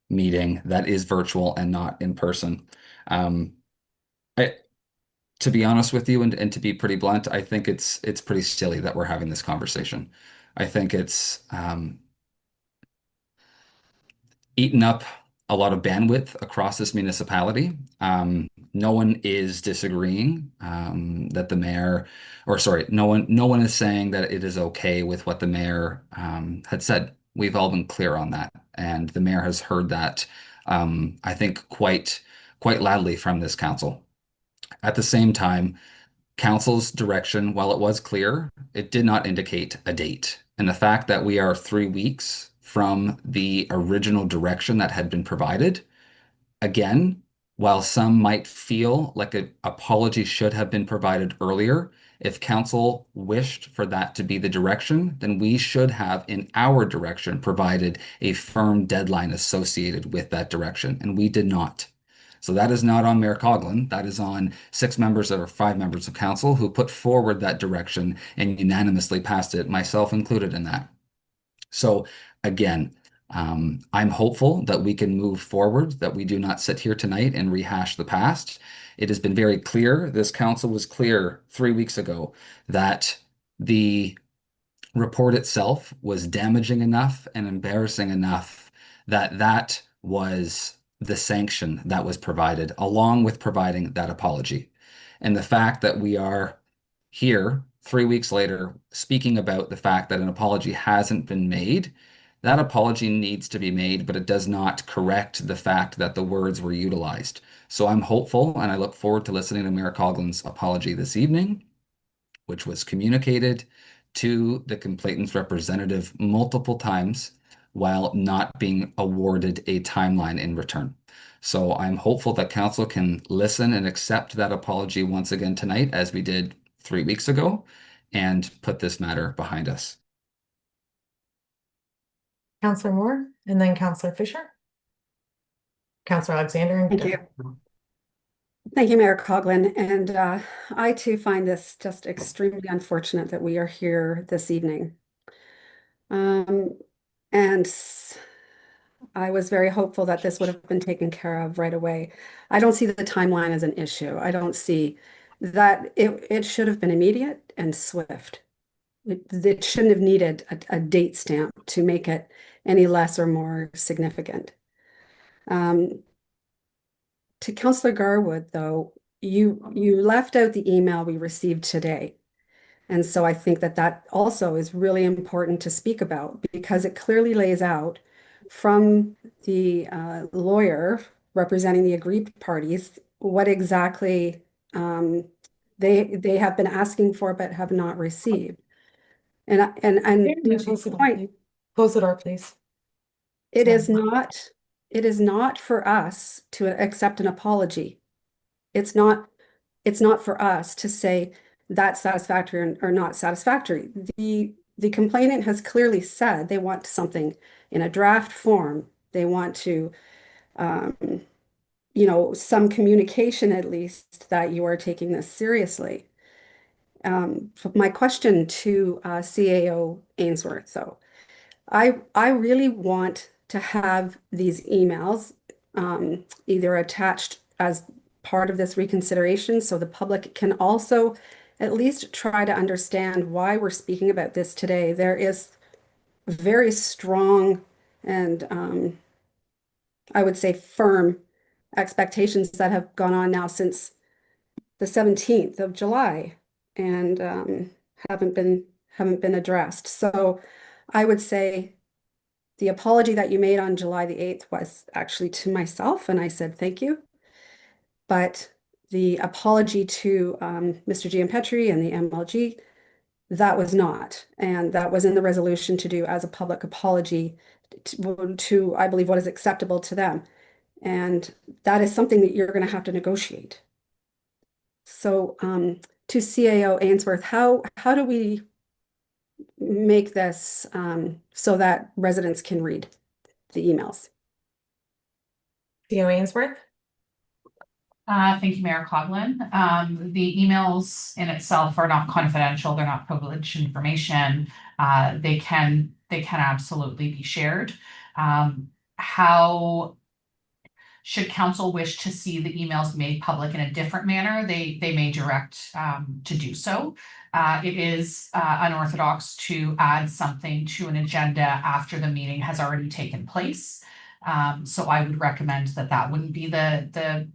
meeting that is virtual and not in person. To be honest with you and to be pretty blunt, I think it's pretty silly that we're having this conversation. I think it's eaten up a lot of bandwidth across this municipality. No one is disagreeing that the mayor, or sorry, no one is saying that it is okay with what the mayor had said. We've all been clear on that, and the mayor has heard that, I think, quite loudly from this council. At the same time, council's direction, while it was clear, it did not indicate a date. And the fact that we are 3 weeks from the original direction that had been provided, again, while some might feel like an apology should have been provided earlier, If council wished for that to be the direction, then we should have in our direction provided a firm deadline associated with that direction, and we did not. So that is not on Mayor Coughlin. That is on 6 members or 5 members of council who put forward that direction and unanimously passed it, myself included in that. So again, I'm hopeful that we can move forward, that we do not sit here tonight and rehash the past. It has been very clear, this council was clear 3 weeks ago that the report itself was damaging enough and embarrassing enough that that was the sanction that was provided, along with providing that apology. And the fact that we are here 3 weeks later speaking about the fact that an apology hasn't been made, that apology needs to be made, but it does not correct the fact that the words were utilized. So I'm hopeful, and I look forward to listening to Mayor Coughlin's apology this evening, which was communicated to the complainant's representative multiple times while not being awarded a timeline in return. So I'm hopeful that council can listen and accept that apology once again tonight, as we did 3 weeks ago, and put this matter behind us. Councillor Moore, and then Councillor Fisher. Councillor Alexander. And Thank you. Thank you, Mayor Coughlin. And I too find this just extremely unfortunate that we are here this evening. And I was very hopeful that this would have been taken care of right away. I don't see the timeline as an issue. I don't see that it should have been immediate and swift. It shouldn't have needed a date stamp to make it any less or more significant. To Councillor Garwood, though, you left out the email we received today. And so I think that also is really important to speak about, because it clearly lays out from the lawyer representing the aggrieved parties what exactly they have been asking for but have not received. And to his point, Close the door, please. it is not for us to accept an apology. It's not for us to say that's satisfactory or not satisfactory. The complainant has clearly said they want something in a draft form. They want to, some communication at least that you are taking this seriously. My question to CAO Ainsworth, though, I really want to have these emails either attached as part of this reconsideration so the public can also at least try to understand why we're speaking about this today. There is very strong and I would say firm expectations that have gone on now since the 17th of July and haven't been addressed. So I would say the apology that you made on July the 8th was actually to myself, and I said thank you. But the apology to Mr. Giampetri and the MLG, that was not. And that was in the resolution to do as a public apology to I believe, what is acceptable to them. And that is something that you're going to have to negotiate. So to CAO Ainsworth, how do we make this so that residents can read the emails? CAO Ainsworth. Thank you, Mayor Coughlin. The emails in itself are not confidential. They're not privileged information. They can absolutely be shared. How should council wish to see the emails made public in a different manner, they may direct to do so. It is unorthodox to add something to an agenda after the meeting has already taken place. So I would recommend that wouldn't be the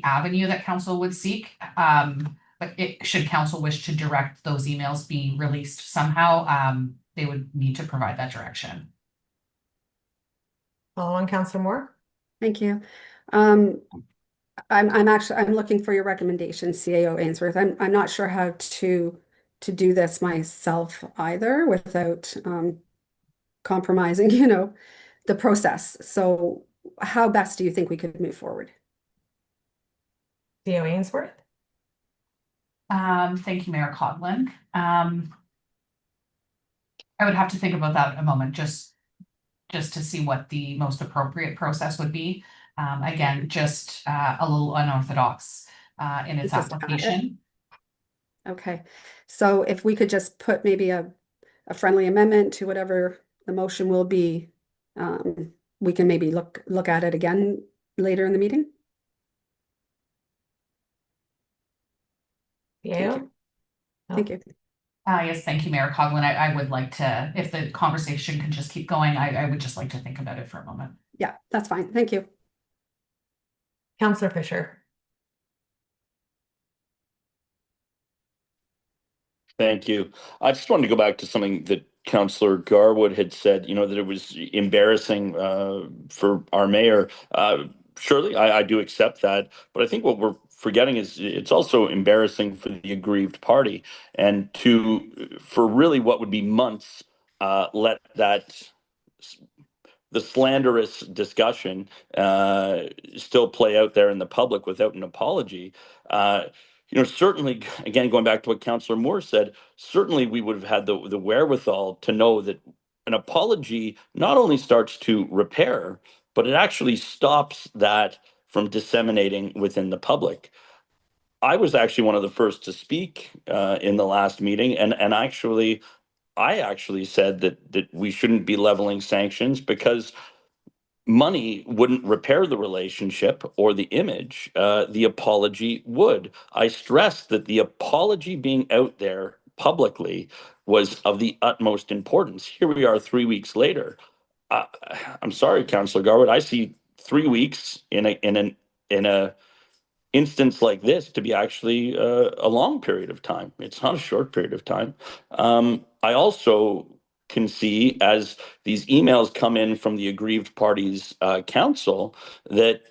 avenue that council would seek. But should council wish to direct those emails be released somehow, they would need to provide that direction. Follow on, Councillor Moore. Thank you. I'm looking for your recommendation, CAO Ainsworth. I'm not sure how to do this myself either without compromising, the process. So how best do you think we could move forward? CAO Ainsworth. Thank you, Mayor Coughlin. I would have to think about that a moment, just to see what the most appropriate process would be. Again, just a little unorthodox in its Just add it. application. Okay, so if we could just put maybe a friendly amendment to whatever the motion will be, we can maybe look at it again later in the meeting. Yeah. Thank you. Yes, thank you, Mayor Coughlin. I would like to, if the conversation can just keep going, I would just like to think about it for a moment. Yeah, that's fine. Thank you. Counselor Fisher. Thank you. I just wanted to go back to something that Councillor Garwood had said, that it was embarrassing for our mayor. Surely, I do accept that. But I think what we're forgetting is it's also embarrassing for the aggrieved party, and for really what would be months, let the slanderous discussion still play out there in the public without an apology. Certainly, again, going back to what Councillor Moore said, certainly we would have had the wherewithal to know that an apology not only starts to repair, but it actually stops that from disseminating within the public. I was actually one of the first to speak in the last meeting, and I actually said that we shouldn't be leveling sanctions because money wouldn't repair the relationship or the image. The apology would. I stressed that the apology being out there publicly was of the utmost importance. Here we are 3 weeks later. I'm sorry, Councillor Garwood. I see 3 weeks in a instance like this to be actually a long period of time. It's not a short period of time. I also can see, as these emails come in from the aggrieved parties council, that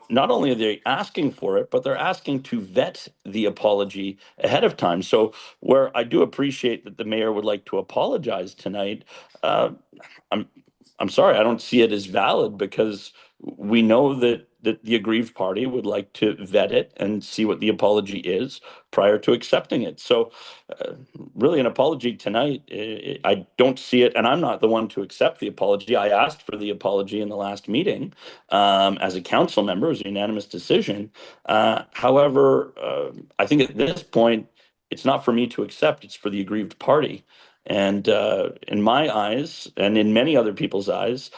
not only are they asking for it, but they're asking to vet the apology ahead of time. So where I do appreciate that the mayor would like to apologize tonight, I'm sorry, I don't see it as valid, because we know that the aggrieved party would like to vet it and see what the apology is prior to accepting it. So really, an apology tonight, I don't see it, and I'm not the one to accept the apology. I asked for the apology in the last meeting as a council member. It was a unanimous decision. However, I think at this point, it's not for me to accept, it's for the aggrieved party. And in my eyes, and in many other people's eyes,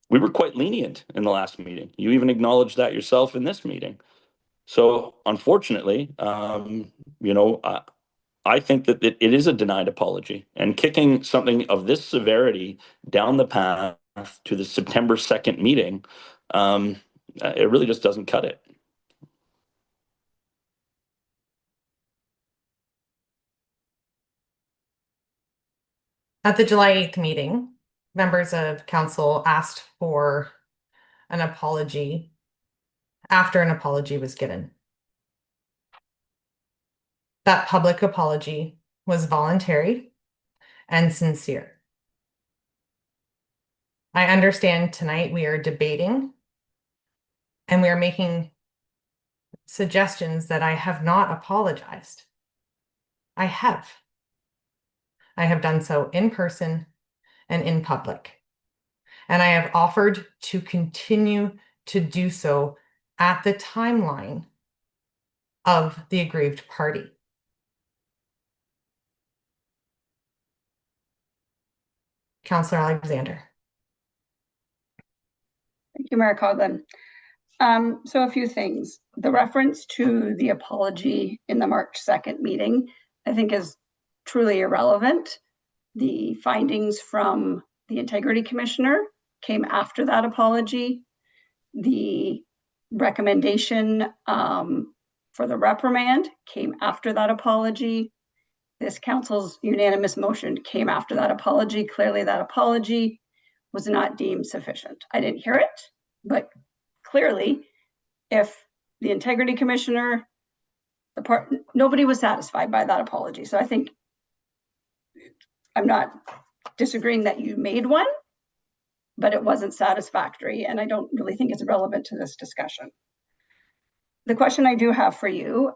we were quite lenient in the last meeting. You even acknowledged that yourself in this meeting. So unfortunately, I think that it is a denied apology, and kicking something of this severity down the path to the September 2nd meeting, it really just doesn't cut it. At the July 8th meeting, members of council asked for an apology after an apology was given. That public apology was voluntary and sincere. I understand tonight we are debating and we are making suggestions that I have not apologized. I have. I have done so in person and in public. And I have offered to continue to do so at the timeline of the aggrieved party. Councillor Alexander. Thank you, Mayor Coughlin. So a few things. The reference to the apology in the March 2nd meeting, I think, is truly irrelevant. The findings from the Integrity Commissioner came after that apology. The recommendation for the reprimand came after that apology. This council's unanimous motion came after that apology. Clearly, that apology was not deemed sufficient. I didn't hear it, but clearly, if the Integrity Commissioner, nobody was satisfied by that apology. So I think I'm not disagreeing that you made one, but it wasn't satisfactory, and I don't really think it's relevant to this discussion. The question I do have for you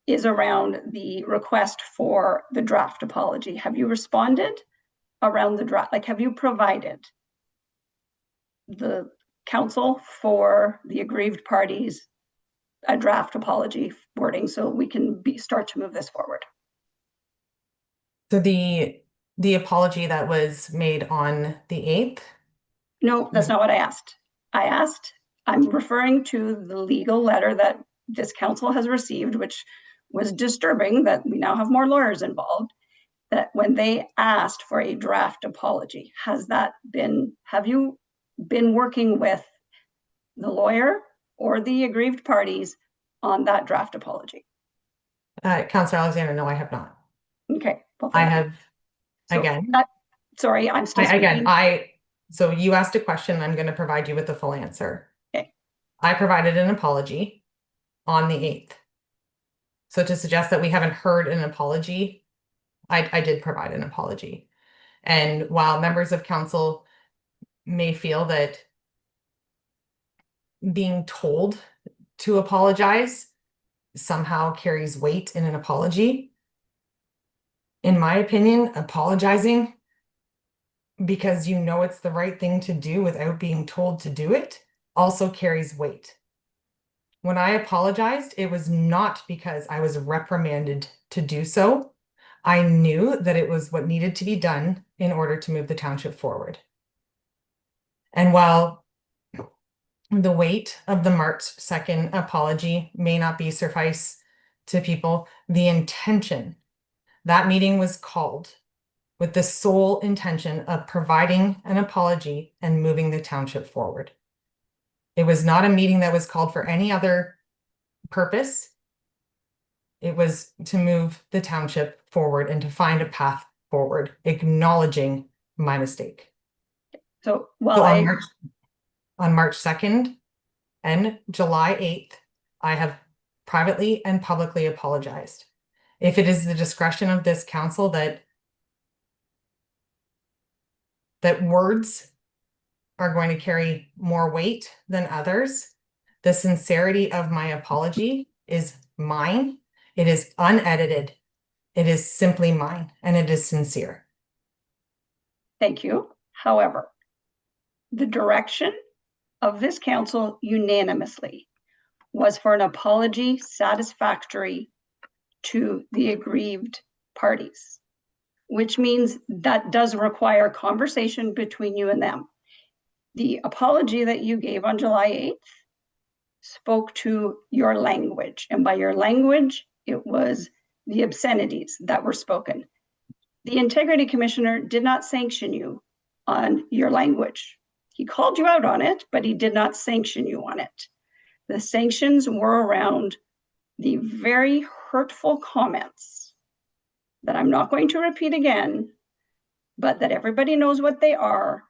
is around the request for the draft apology. Have you responded around the draft? Like, have you provided the council for the aggrieved parties a draft apology wording so we can start to move this forward? So the apology that was made on the 8th? No, that's not what I asked. I'm referring to the legal letter that this council has received, which was disturbing that we now have more lawyers involved, that when they asked for a draft apology, have you been working with the lawyer or the aggrieved parties on that draft apology? Councillor Alexander, no, I have not. Okay. Well, I thank you. have, So again, sorry, I'm still speaking. so you asked a question, I'm going to provide you with the full answer. Okay. I provided an apology on the 8th. So to suggest that we haven't heard an apology, I did provide an apology. And while members of council may feel that being told to apologize somehow carries weight in an apology, in my opinion, apologizing because you know it's the right thing to do without being told to do it also carries weight. When I apologized, it was not because I was reprimanded to do so. I knew that it was what needed to be done in order to move the township forward. And while the weight of the March 2nd apology may not be suffice to people, the intention, that meeting was called with the sole intention of providing an apology and moving the township forward. It was not a meeting that was called for any other purpose. It was to move the township forward and to find a path forward, acknowledging my mistake. So, on March 2nd and July 8th, I have privately and publicly apologized. If it is the discretion of this council that words are going to carry more weight than others, the sincerity of my apology is mine. It is unedited. It is simply mine, and it is sincere. Thank you. However, the direction of this council unanimously was for an apology satisfactory to the aggrieved parties, which means that does require conversation between you and them. The apology that you gave on July 8th spoke to your language, and by your language, it was the obscenities that were spoken. The Integrity Commissioner did not sanction you on your language. He called you out on it, but he did not sanction you on it. The sanctions were around the very hurtful comments that I'm not going to repeat again, but that everybody knows what they are.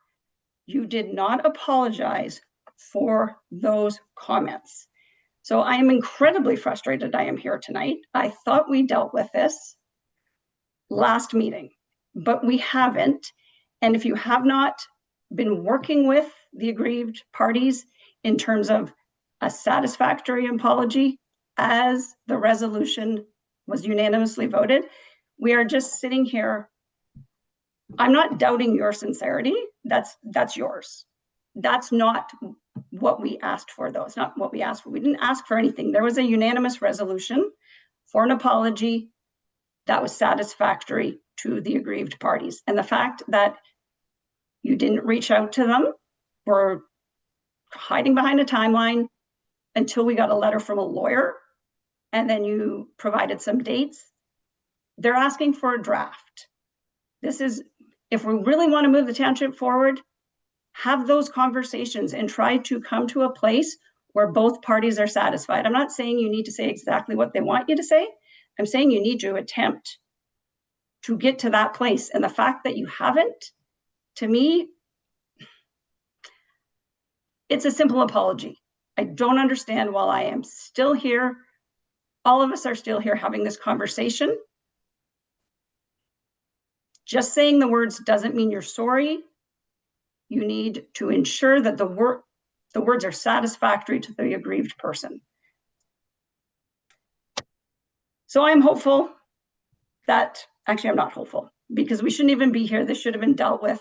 You did not apologize for those comments. So I am incredibly frustrated I am here tonight. I thought we dealt with this last meeting, but we haven't. And if you have not been working with the aggrieved parties in terms of a satisfactory apology as the resolution was unanimously voted, we are just sitting here. I'm not doubting your sincerity. That's yours. That's not what we asked for, though. It's not what we asked for. We didn't ask for anything. There was a unanimous resolution for an apology that was satisfactory to the aggrieved parties. And the fact that you didn't reach out to them or hiding behind a timeline until we got a letter from a lawyer, and then you provided some dates. They're asking for a draft. This is, if we really want to move the township forward, have those conversations and try to come to a place where both parties are satisfied. I'm not saying you need to say exactly what they want you to say. I'm saying you need to attempt to get to that place. And the fact that you haven't, to me, it's a simple apology. I don't understand why I am still here. All of us are still here having this conversation. Just saying the words doesn't mean you're sorry. You need to ensure that the words are satisfactory to the aggrieved person. So I'm hopeful that, actually, I'm not hopeful because we shouldn't even be here. This should have been dealt with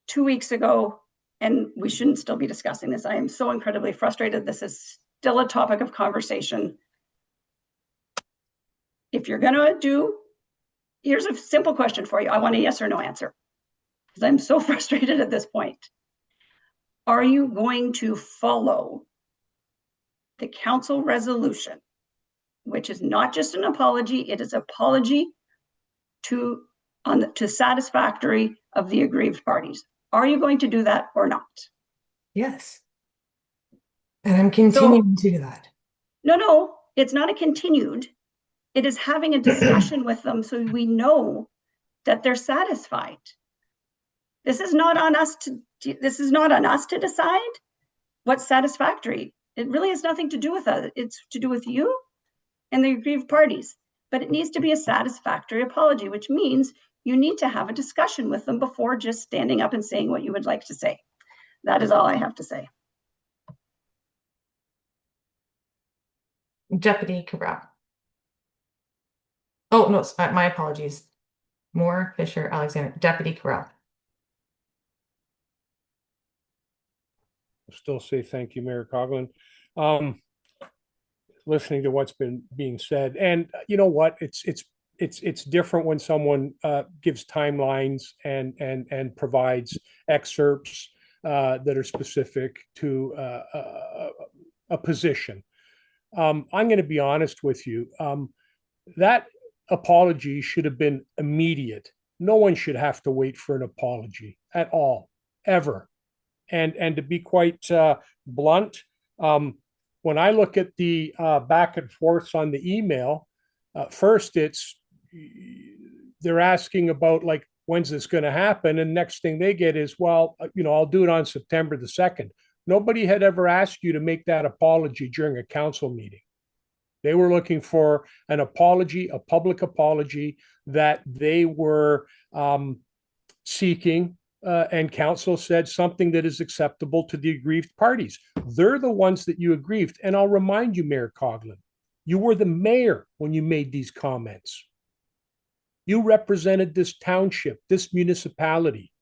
2 weeks ago, and we shouldn't still be discussing this. I am so incredibly frustrated. This is still a topic of conversation. If you're gonna do, here's a simple question for you. I want a yes or no answer because I'm so frustrated at this point. Are you going to follow the council resolution, which is not just an apology, it is apology to satisfactory of the aggrieved parties? Are you going to do that or not? Yes. And I'm continuing to do that. No, it's not a continued. It is having a discussion with them so we know that they're satisfied. This is not on us to decide what's satisfactory. It really has nothing to do with us. It's to do with you and the aggrieved parties. But it needs to be a satisfactory apology, which means you need to have a discussion with them before just standing up and saying what you would like to say. That is all I have to say. Deputy Cabral. Oh, no, my apologies. Moore, Fisher, Alexander, Deputy Cabral. Still say thank you, Mayor Coughlin. Listening to what's been being said, and you know what, it's different when someone gives timelines and provides excerpts that are specific to a position. I'm going to be honest with you. That apology should have been immediate. No one should have to wait for an apology at all, ever. And to be quite blunt, when I look at the back and forth on the email, first they're asking about like, when's this going to happen? And next thing they get is, well, I'll do it on September the 2nd. Nobody had ever asked you to make that apology during a council meeting. They were looking for an apology, a public apology that they were seeking. And council said something that is acceptable to the aggrieved parties. They're the ones that you aggrieved. And I'll remind you, Mayor Coughlin, you were the mayor when you made these comments. You represented this township, this municipality.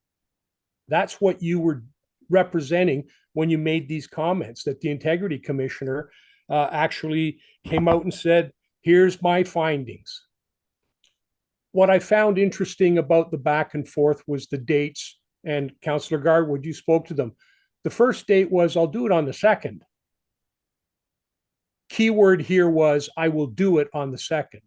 That's what you were representing when you made these comments, that the integrity commissioner actually came out and said, here's my findings. What I found interesting about the back and forth was the dates. And Councillor Garwood, you spoke to them. The first date was, I'll do it on the 2nd. Keyword here was, I will do it on the 2nd.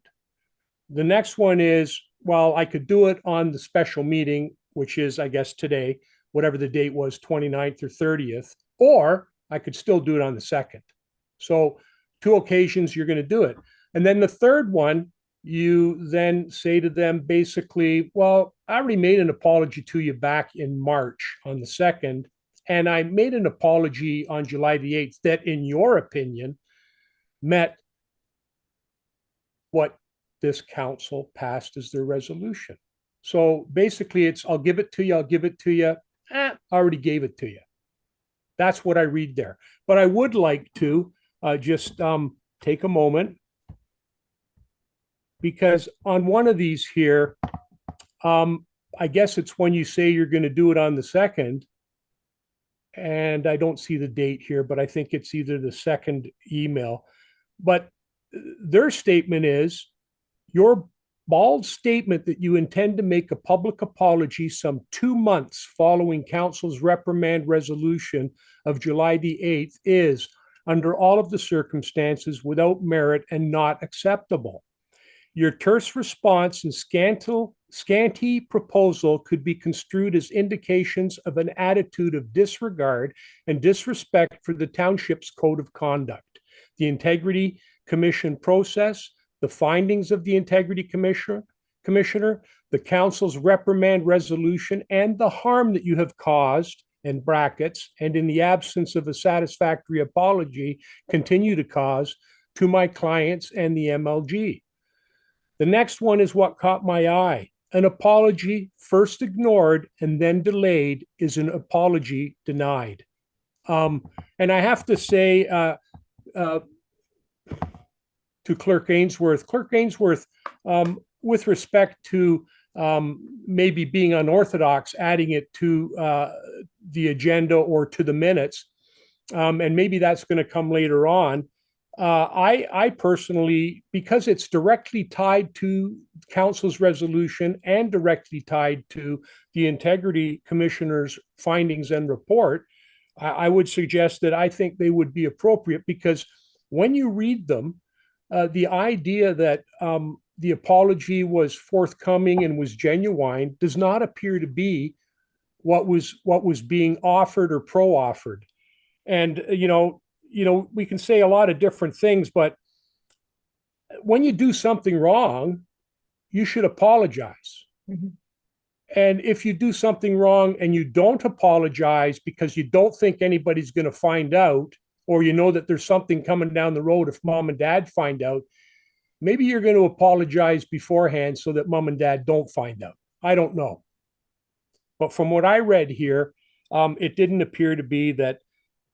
The next one is, well, I could do it on the special meeting, which is, I guess, today, whatever the date was, 29th or 30th, or I could still do it on the 2nd. So 2 occasions you're going to do it. And then the third one, you then say to them basically, well, I already made an apology to you back in March on the 2nd, and I made an apology on July the 8th that, in your opinion, met what this council passed as their resolution. So basically it's, I'll give it to you, I'll give it to you. I already gave it to you. That's what I read there. But I would like to just take a moment, because on one of these here, I guess it's when you say you're going to do it on the 2nd, and I don't see the date here, but I think it's either the 2nd email. But their statement is, your bald statement that you intend to make a public apology some 2 months following council's reprimand resolution of July the 8th is, under all of the circumstances, without merit and not acceptable. Your terse response and scanty proposal could be construed as indications of an attitude of disregard and disrespect for the township's code of conduct, the Integrity Commission process, the findings of the Integrity Commissioner, the council's reprimand resolution, and the harm that you have caused, in brackets, and in the absence of a satisfactory apology, continue to cause to my clients and the MLG. The next one is what caught my eye. An apology first ignored and then delayed is an apology denied. And I have to say, to to Clerk Ainsworth. Clerk Ainsworth, with respect to maybe being unorthodox, adding it to the agenda or to the minutes, and maybe that's going to come later on. I personally, because it's directly tied to council's resolution and directly tied to the Integrity Commissioner's findings and report, I would suggest that I think they would be appropriate, because when you read them, the idea that the apology was forthcoming and was genuine does not appear to be what was being offered or pro-offered. And we can say a lot of different things, but when you do something wrong, you should apologize. Mhm. And if you do something wrong and you don't apologize because you don't think anybody's going to find out, or you know that there's something coming down the road if mom and dad find out, maybe you're going to apologize beforehand so that mom and dad don't find out. I don't know. But from what I read here, it didn't appear to be that,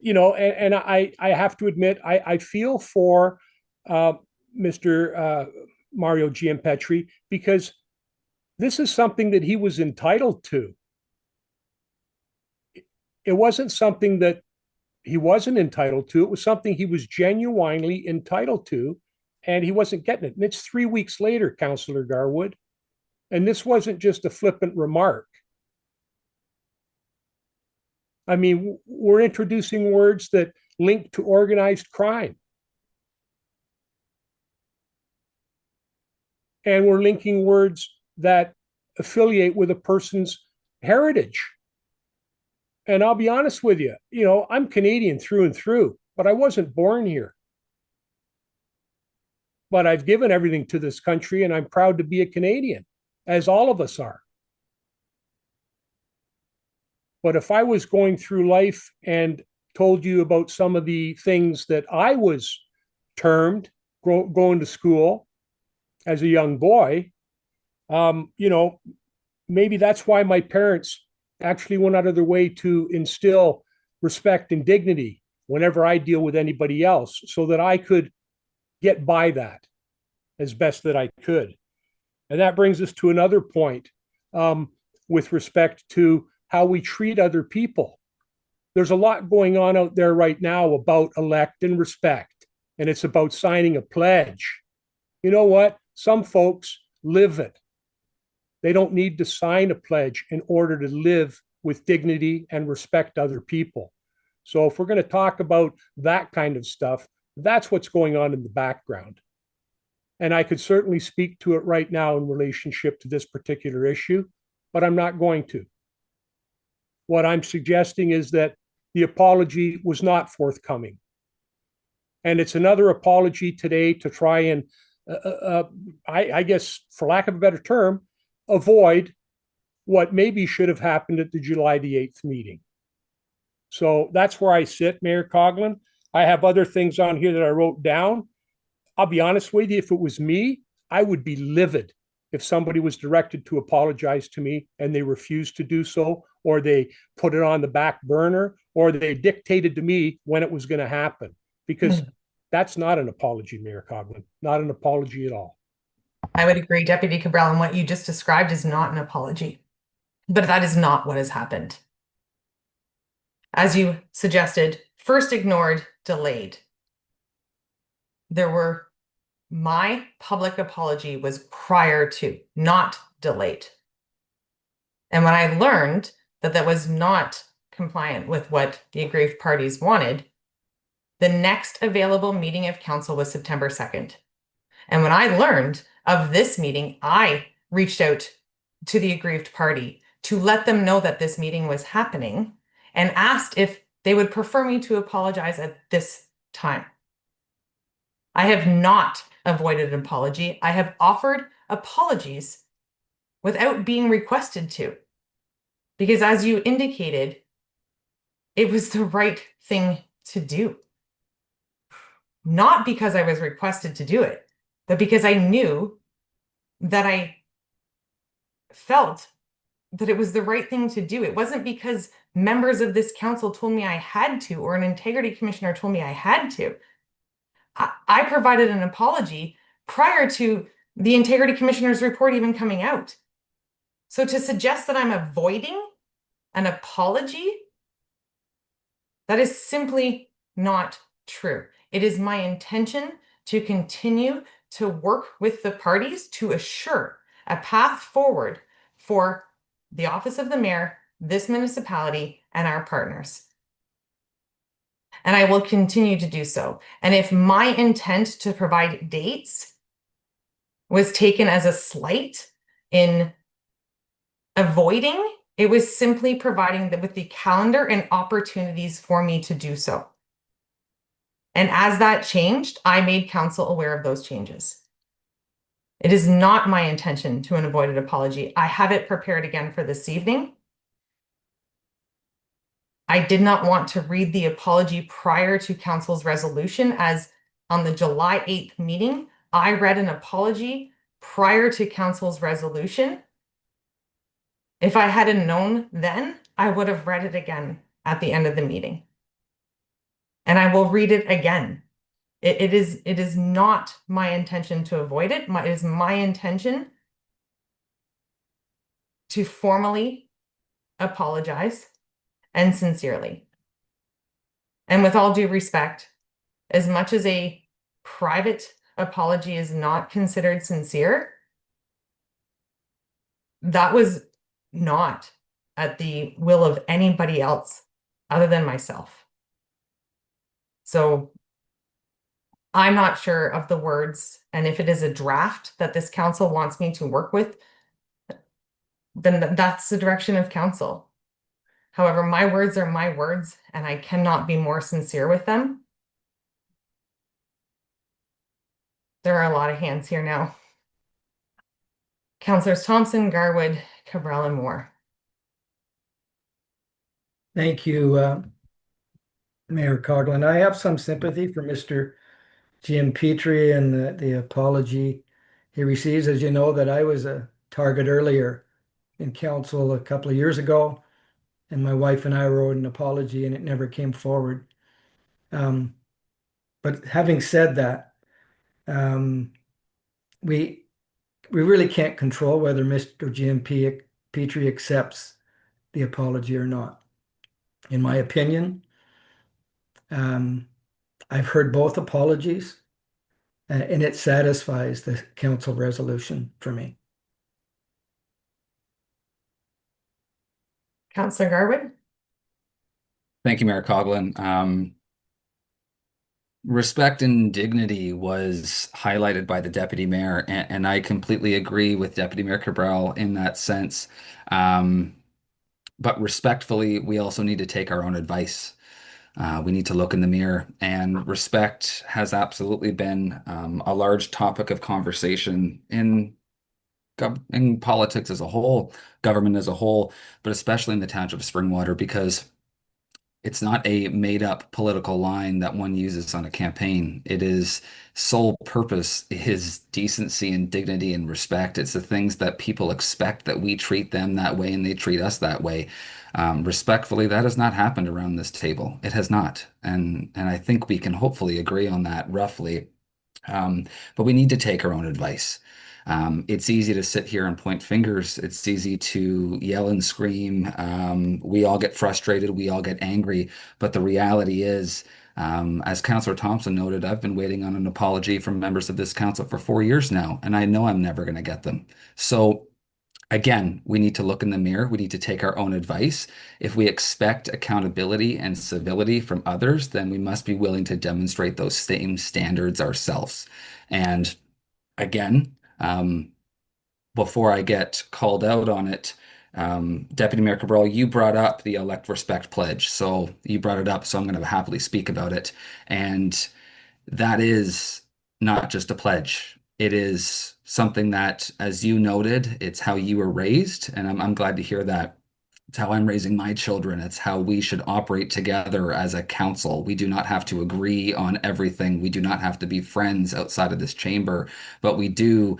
and I have to admit, I feel for Mr. Mario Giampetri, because this is something that he was entitled to. It wasn't something that he wasn't entitled to. It was something he was genuinely entitled to, and he wasn't getting it. And it's 3 weeks later, Councillor Garwood. And this wasn't just a flippant remark. I mean, we're introducing words that link to organized crime. And we're linking words that affiliate with a person's heritage. And I'll be honest with you, I'm Canadian through and through, but I wasn't born here. But I've given everything to this country, and I'm proud to be a Canadian, as all of us are. But if I was going through life and told you about some of the things that I was termed going to school as a young boy, maybe that's why my parents actually went out of their way to instill respect and dignity whenever I deal with anybody else, so that I could get by that as best that I could. And that brings us to another point with respect to how we treat other people. There's a lot going on out there right now about elect and respect, and it's about signing a pledge. You know what? Some folks live it. They don't need to sign a pledge in order to live with dignity and respect other people. So if we're going to talk about that kind of stuff, that's what's going on in the background. And I could certainly speak to it right now in relationship to this particular issue, but I'm not going to. What I'm suggesting is that the apology was not forthcoming. And it's another apology today to try and, I guess, for lack of a better term, avoid what maybe should have happened at the July the 8th meeting. So that's where I sit, Mayor Coughlin. I have other things on here that I wrote down. I'll be honest with you, if it was me, I would be livid if somebody was directed to apologize to me and they refused to do so, or they put it on the back burner, or they dictated to me when it was going to happen. Because that's not an apology, Mayor Coughlin. Not an apology at all. I would agree, Deputy Cabral, and what you just described is not an apology. But that is not what has happened. As you suggested, first ignored, delayed. My public apology was prior to, not delayed. And when I learned that that was not compliant with what the aggrieved parties wanted, the next available meeting of council was September 2nd. And when I learned of this meeting, I reached out to the aggrieved party to let them know that this meeting was happening and asked if they would prefer me to apologize at this time. I have not avoided an apology. I have offered apologies without being requested to. Because as you indicated, it was the right thing to do. Not because I was requested to do it, but because I knew that I felt that it was the right thing to do. It wasn't because members of this council told me I had to, or an integrity commissioner told me I had to. I provided an apology prior to the Integrity Commissioner's report even coming out. So to suggest that I'm avoiding an apology, that is simply not true. It is my intention to continue to work with the parties to assure a path forward for the office of the mayor, this municipality, and our partners. And I will continue to do so. And if my intent to provide dates was taken as a slight in avoiding, it was simply providing them with the calendar and opportunities for me to do so. And as that changed, I made council aware of those changes. It is not my intention to an avoided apology. I have it prepared again for this evening. I did not want to read the apology prior to council's resolution, as on the July 8th meeting, I read an apology prior to council's resolution. If I hadn't known then, I would have read it again at the end of the meeting. And I will read it again. It is not my intention to avoid it. It is my intention to formally apologize and sincerely. And with all due respect, as much as a private apology is not considered sincere, that was not at the will of anybody else other than myself. So I'm not sure of the words, and if it is a draft that this council wants me to work with, then that's the direction of council. However, my words are my words, and I cannot be more sincere with them. There are a lot of hands here now. Councillors Thompson, Garwood, Cabral, and Moore. Thank you, Mayor Coughlin. I have some sympathy for Mr. Jim Petrie and the apology he receives. As you know, that I was a target earlier in council a couple of years ago, and my wife and I wrote an apology and it never came forward. But having said that, we really can't control whether Mr. Jim Petrie accepts the apology or not. In my opinion, I've heard both apologies, and it satisfies the council resolution for me. Councillor Garwood? Thank you, Mayor Coughlin. Respect and dignity was highlighted by the deputy mayor, and I completely agree with Deputy Mayor Cabral in that sense. But respectfully, we also need to take our own advice. We need to look in the mirror, and respect has absolutely been a large topic of conversation in politics as a whole, government as a whole, but especially in the township of Springwater, because it's not a made-up political line that one uses on a campaign. It is sole purpose is decency and dignity and respect. It's the things that people expect, that we treat them that way and they treat us that way. Respectfully, that has not happened around this table. It has not. And I think we can hopefully agree on that roughly. But we need to take our own advice. It's easy to sit here and point fingers. It's easy to yell and scream. We all get frustrated. We all get angry. But the reality is, as Councillor Thompson noted, I've been waiting on an apology from members of this council for 4 years now, and I know I'm never going to get them. So again, we need to look in the mirror. We need to take our own advice. If we expect accountability and civility from others, then we must be willing to demonstrate those same standards ourselves. And again, before I get called out on it, Deputy Mayor Cabral, you brought up the Elect Respect Pledge. So you brought it up, so I'm going to happily speak about it. And that is not just a pledge. It is something that, as you noted, it's how you were raised. And I'm glad to hear that. It's how I'm raising my children. It's how we should operate together as a council. We do not have to agree on everything. We do not have to be friends outside of this chamber, but we do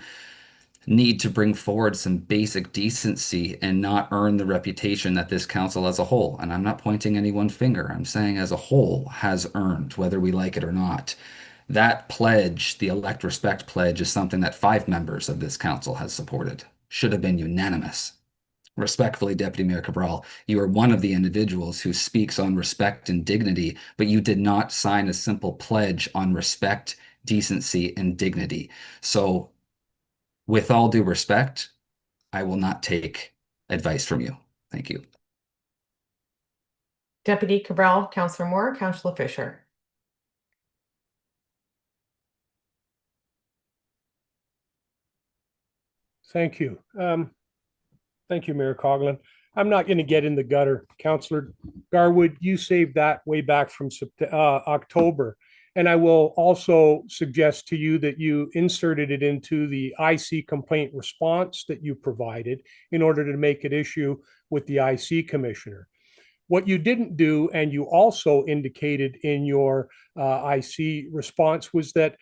need to bring forward some basic decency and not earn the reputation that this council as a whole, and I'm not pointing any one finger, I'm saying as a whole, has earned, whether we like it or not. That pledge, the elect respect pledge, is something that 5 members of this council has supported. Should have been unanimous. Respectfully, Deputy Mayor Cabral, you are one of the individuals who speaks on respect and dignity, but you did not sign a simple pledge on respect, decency, and dignity. So, with all due respect, I will not take advice from you. Thank you. Deputy Cabral, Councillor Moore, Councillor Fisher. Thank you. Thank you, Mayor Coughlin. I'm not going to get in the gutter. Councillor Garwood, you saved that way back from October. And I will also suggest to you that you inserted it into the IC complaint response that you provided in order to make it issue with the IC commissioner. What you didn't do, and you also indicated in your IC response, was that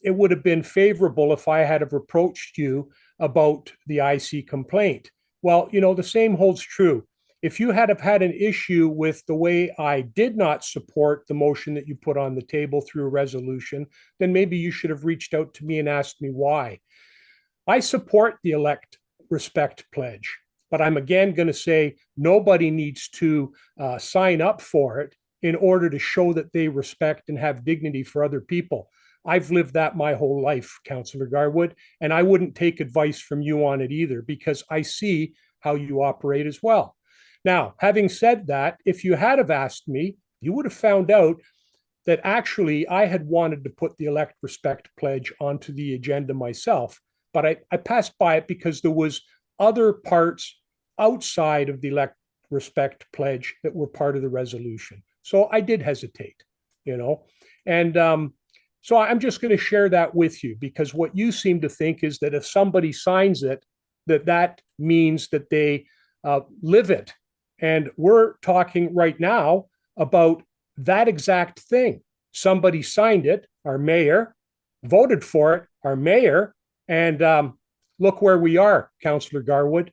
it would have been favorable if I had have approached you about the IC complaint. Well, you know, the same holds true. If you had have had an issue with the way I did not support the motion that you put on the table through a resolution, then maybe you should have reached out to me and asked me why. I support the elect respect pledge, but I'm again going to say nobody needs to sign up for it in order to show that they respect and have dignity for other people. I've lived that my whole life, Councillor Garwood, and I wouldn't take advice from you on it either because I see how you operate as well. Now, having said that, if you had have asked me, you would have found out that actually I had wanted to put the elect respect pledge onto the agenda myself, but I passed by it because there was other parts outside of the elect respect pledge that were part of the resolution. So I did hesitate, you know, and so I'm just going to share that with you because what you seem to think is that if somebody signs it, that means that they live it. And we're talking right now about that exact thing. Somebody signed it, our mayor, voted for it, our mayor, and look where we are, Councillor Garwood.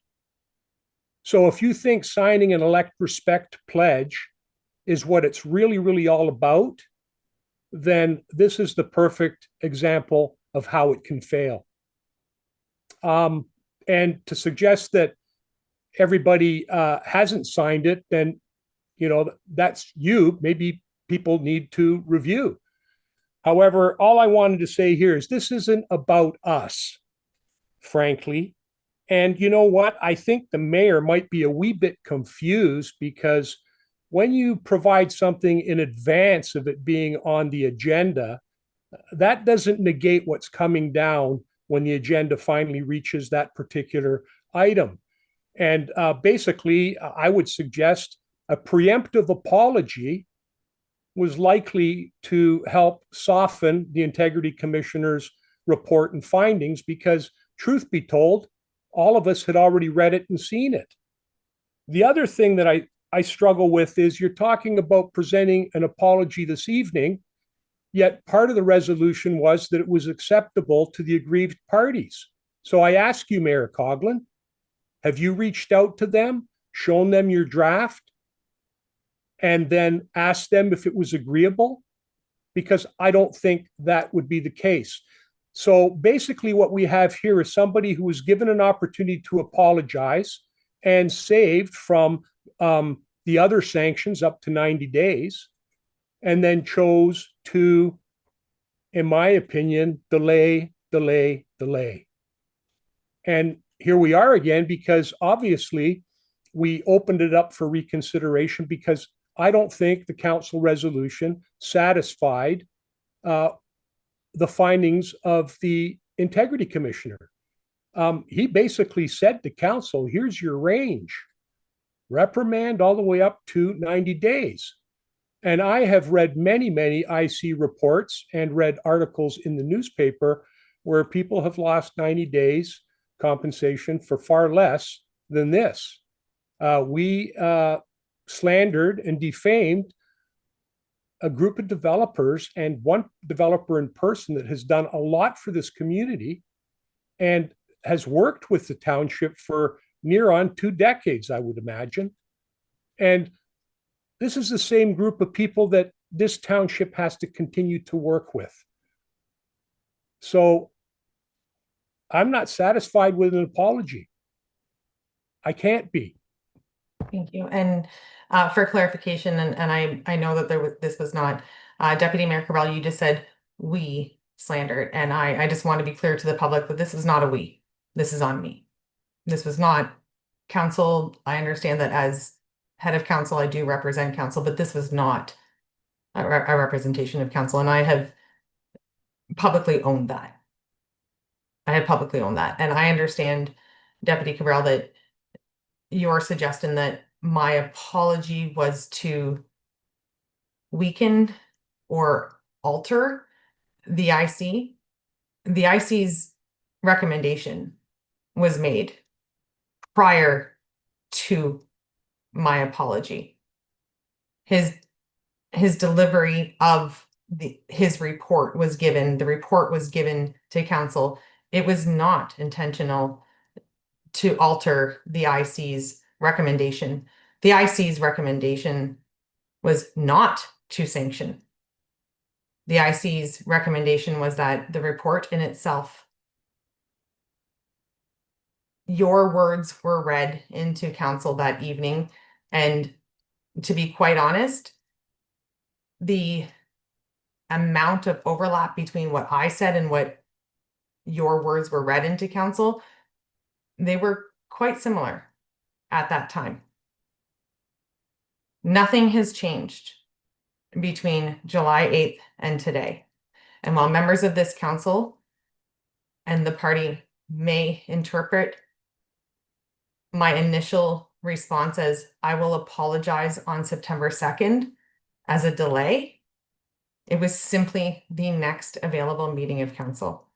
So if you think signing an elect respect pledge is what it's really, really all about, then this is the perfect example of how it can fail. And to suggest that everybody hasn't signed it, then, you know, that's you. Maybe people need to review. However, all I wanted to say here is this isn't about us, frankly. And you know what? I think the mayor might be a wee bit confused because when you provide something in advance of it being on the agenda, that doesn't negate what's coming down when the agenda finally reaches that particular item. And basically, I would suggest a preemptive apology was likely to help soften the Integrity Commissioner's report and findings because, truth be told, all of us had already read it and seen it. The other thing that I struggle with is you're talking about presenting an apology this evening, yet part of the resolution was that it was acceptable to the aggrieved parties. So I ask you, Mayor Coughlin, have you reached out to them, shown them your draft, and then asked them if it was agreeable? Because I don't think that would be the case. So basically what we have here is somebody who was given an opportunity to apologize and saved from the other sanctions up to 90 days, and then chose to, in my opinion, delay. And here we are again, because obviously we opened it up for reconsideration because I don't think the council resolution satisfied the findings of the Integrity Commissioner. He basically said to council, here's your range, reprimand all the way up to 90 days. And I have read many, many IC reports and read articles in the newspaper where people have lost 90 days compensation for far less than this. We slandered and defamed a group of developers, and one developer in person that has done a lot for this community and has worked with the township for near on 2 decades, I would imagine. And this is the same group of people that this township has to continue to work with. So I'm not satisfied with an apology. I can't be. Thank you. And for clarification, and I know that this was not Deputy Mayor Cabral, you just said we slandered, and I just want to be clear to the public that this is not a we. This is on me. This was not council. I understand that as head of council, I do represent council, but this was not a representation of council, and I have publicly owned that. I have publicly owned that, and I understand, Deputy Cabral, that you're suggesting that my apology was to weaken or alter the IC. The IC's recommendation was made prior to my apology. His delivery of his report was given, the report was given to council. It was not intentional to alter the IC's recommendation. The IC's recommendation was not to sanction. The IC's recommendation was that the report in itself, your words were read into council that evening, and to be quite honest, the amount of overlap between what I said and what your words were read into council, they were quite similar at that time. Nothing has changed between July 8th and today. And while members of this council and the party may interpret my initial response as I will apologize on September 2nd as a delay, it was simply the next available meeting of council.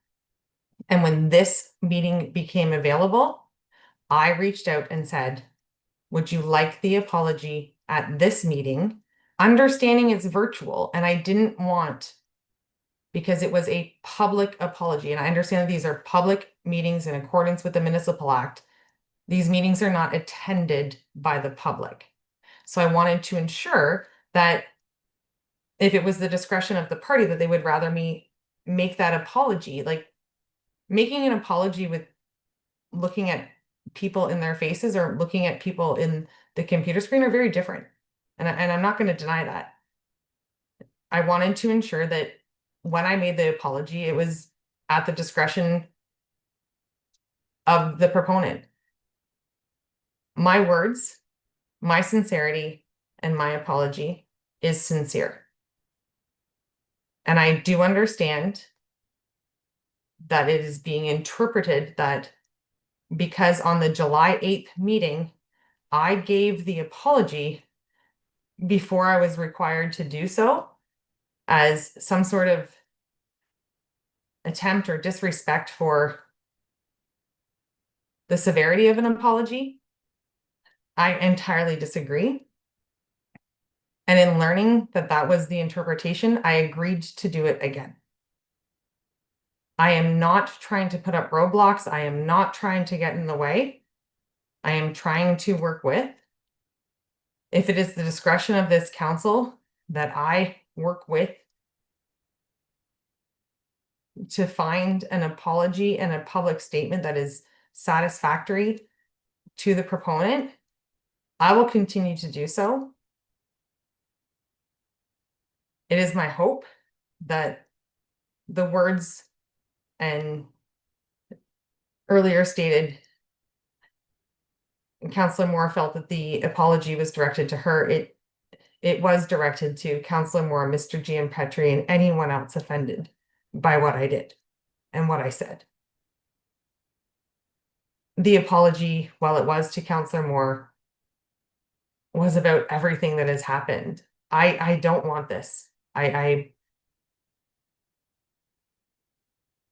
And when this meeting became available, I reached out and said, would you like the apology at this meeting? Understanding it's virtual, and I didn't want, because it was a public apology, and I understand that these are public meetings in accordance with the Municipal Act. These meetings are not attended by the public. So I wanted to ensure that if it was the discretion of the party that they would rather me make that apology, like making an apology with looking at people in their faces or looking at people in the computer screen are very different. And I'm not going to deny that. I wanted to ensure that when I made the apology, it was at the discretion of the proponent. My words, my sincerity, and my apology is sincere. And I do understand that it is being interpreted that because on the July 8th meeting, I gave the apology before I was required to do so as some sort of attempt or disrespect for the severity of an apology. I entirely disagree. And in learning that that was the interpretation, I agreed to do it again. I am not trying to put up roadblocks. I am not trying to get in the way. I am trying to work with. If it is the discretion of this council that I work with to find an apology and a public statement that is satisfactory to the proponent, I will continue to do so. It is my hope that the words and earlier stated, Councillor Moore felt that the apology was directed to her. It was directed to Councillor Moore, Mr. Gianpetri, and anyone else offended by what I did and what I said. The apology, while it was to Councillor Moore, was about everything that has happened. I don't want this. I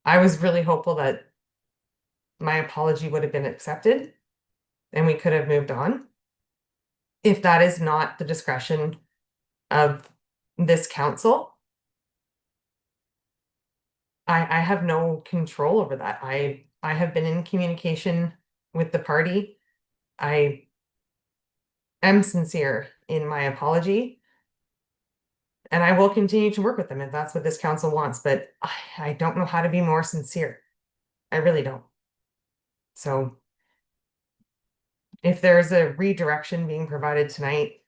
was really hopeful that my apology would have been accepted and we could have moved on. If that is not the discretion of this council, I have no control over that. I have been in communication with the party. I am sincere in my apology. And I will continue to work with them if that's what this council wants, but I don't know how to be more sincere. I really don't. So if there's a redirection being provided tonight,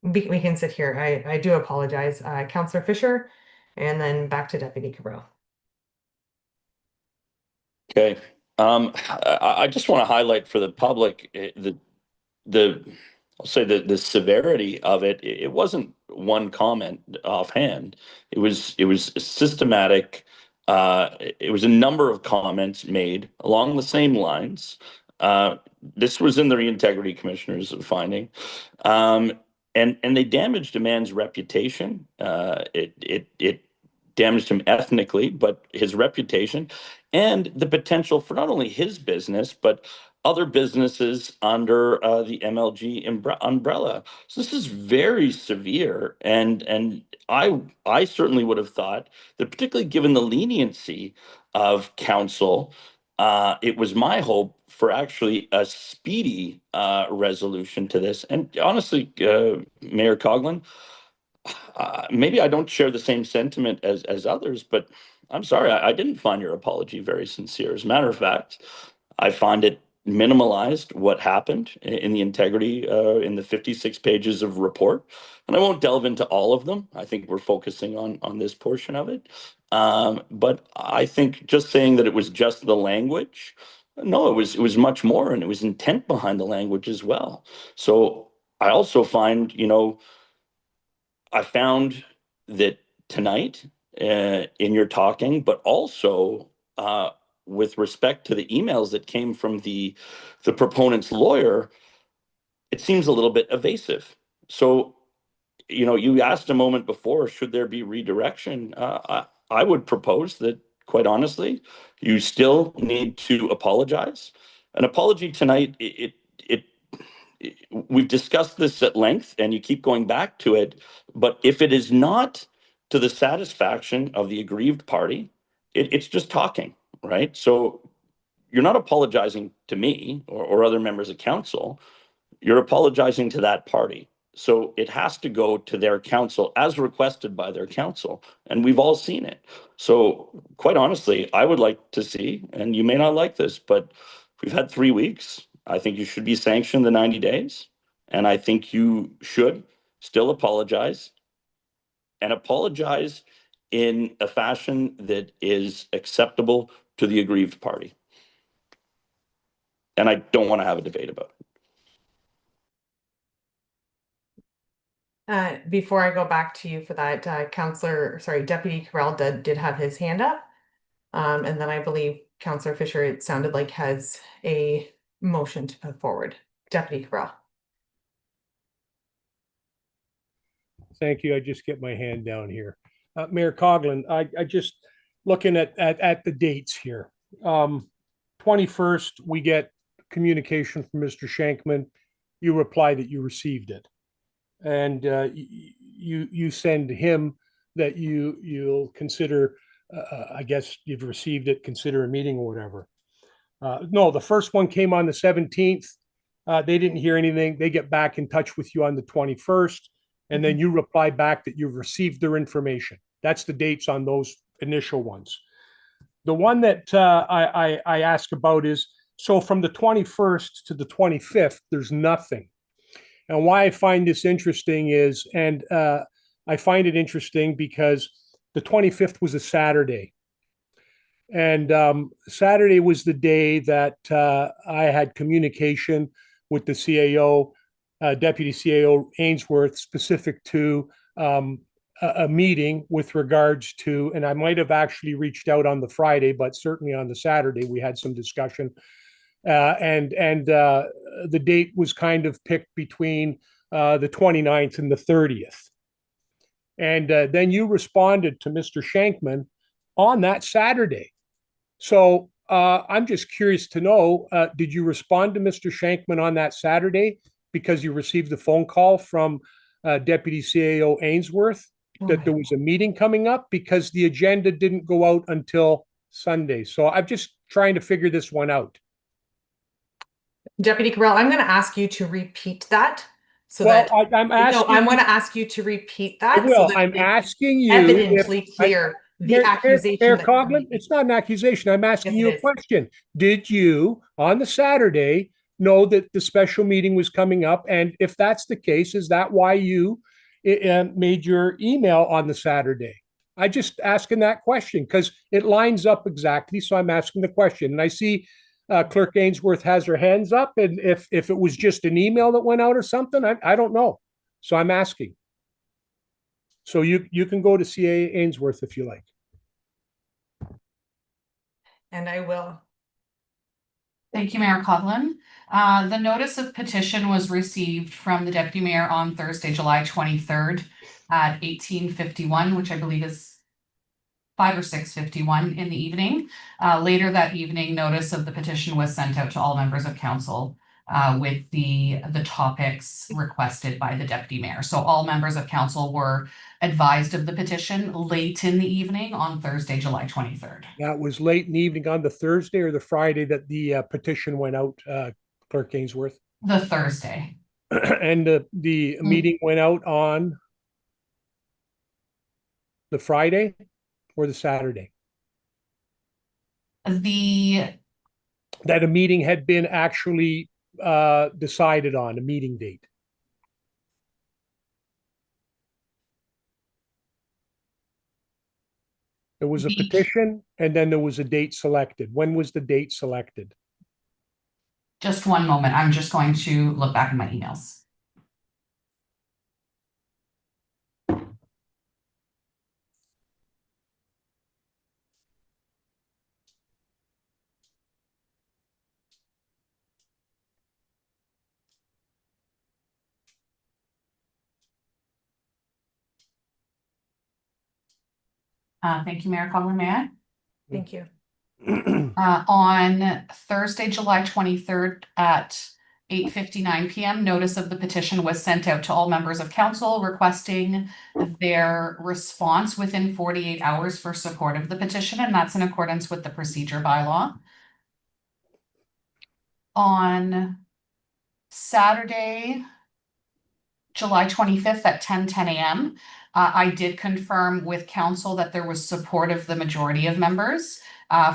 we can sit here. I do apologize. Councillor Fisher, and then back to Deputy Cabral. Okay. I just want to highlight for the public I'll say the severity of it. It wasn't one comment offhand. It was systematic. It was a number of comments made along the same lines. This was in the Integrity Commissioner's finding, and they damaged a man's reputation. It damaged him ethnically, but his reputation and the potential for not only his business, but other businesses under the MLG umbrella. So this is very severe. And I certainly would have thought that, particularly given the leniency of council, it was my hope for actually a speedy resolution to this. And honestly, Mayor Coughlin, maybe I don't share the same sentiment as others, but I'm sorry, I didn't find your apology very sincere. As a matter of fact, I find it minimalized what happened in the integrity in the 56 pages of report. And I won't delve into all of them. I think we're focusing on this portion of it. But I think just saying that it was just the language, no, it was much more, and it was intent behind the language as well. So I also find, I found that tonight in your talking, but also with respect to the emails that came from the proponent's lawyer, it seems a little bit evasive. So, you asked a moment before, should there be redirection? I would propose that, quite honestly, you still need to apologize. An apology tonight, we've discussed this at length, and you keep going back to it. But if it is not to the satisfaction of the aggrieved party, it's just talking, right? So you're not apologizing to me or other members of council. You're apologizing to that party. So it has to go to their council as requested by their council. And we've all seen it. So quite honestly, I would like to see, and you may not like this, but we've had 3 weeks. I think you should be sanctioned the 90 days. And I think you should still apologize, and apologize in a fashion that is acceptable to the aggrieved party. And I don't want to have a debate about it. Before I go back to you for that, Deputy Cabral did have his hand up. And then I believe Councillor Fisher, it sounded like, has a motion to put forward. Deputy Cabral. Thank you. I just get my hand down here. Mayor Coughlin, I just looking at the dates here. 21st, we get communication from Mr. Shankman. You reply that you received it. And you send him that you'll consider, I guess you've received it, consider a meeting or whatever. No, the first one came on the 17th. They didn't hear anything. They get back in touch with you on the 21st. And then you reply back that you've received their information. That's the dates on those initial ones. The one that I ask about is, so from the 21st to the 25th, there's nothing. And why I find this interesting is, I find it interesting because the 25th was a Saturday. And Saturday was the day that I had communication with the CAO, Deputy CAO Ainsworth, specific to a meeting with regards to, and I might have actually reached out on the Friday, but certainly on the Saturday, we had some discussion. And the date was kind of picked between the 29th and the 30th. And then you responded to Mr. Shankman on that Saturday. So I'm just curious to know, did you respond to Mr. Shankman on that Saturday because you received a phone call from Deputy CAO Ainsworth that there was a meeting coming up? Because the agenda didn't go out until Sunday. So I'm just trying to figure this one out. Deputy Cabral, I'm going to ask you to repeat that so Well, that, I'm no, asking. I want to ask you to repeat I that. so will. that I'm it's asking you. Evidently if I- clear, the accusation. Mayor that you're Coughlin, making. it's not an accusation. I'm asking Yes, you it a is. question. Did you, on the Saturday, know that the special meeting was coming up? And if that's the case, is that why you made your email on the Saturday? I just asking that question because it lines up exactly. So I'm asking the question. And I see Clerk Ainsworth has her hands up. And if it was just an email that went out or something, I don't know. So I'm asking. So you can go to CA Ainsworth if you like. And I will. Thank you, Mayor Coughlin. The notice of petition was received from the deputy mayor on Thursday, July 23rd at 18:51, which I believe is 5 or 6:51 in the evening. Later that evening, notice of the petition was sent out to all members of council with the topics requested by the deputy mayor. So all members of council were advised of the petition late in the evening on Thursday, July 23rd. That was late in the evening on the Thursday or the Friday that the petition went out, Clerk Ainsworth. The Thursday. And the meeting went out on the Friday or the Saturday? That a meeting had been actually decided on, a meeting date. There was a petition and then there was a date selected. When was the date selected? Just one moment. I'm just going to look back in my emails. Thank you, Mayor Coughlin. May I? Thank you. On Thursday, July 23rd at 8:59 p.m., notice of the petition was sent out to all members of council requesting their response within 48 hours for support of the petition, and that's in accordance with the procedure bylaw. On Saturday, July 25th at 10:10 a.m., I did confirm with council that there was support of the majority of members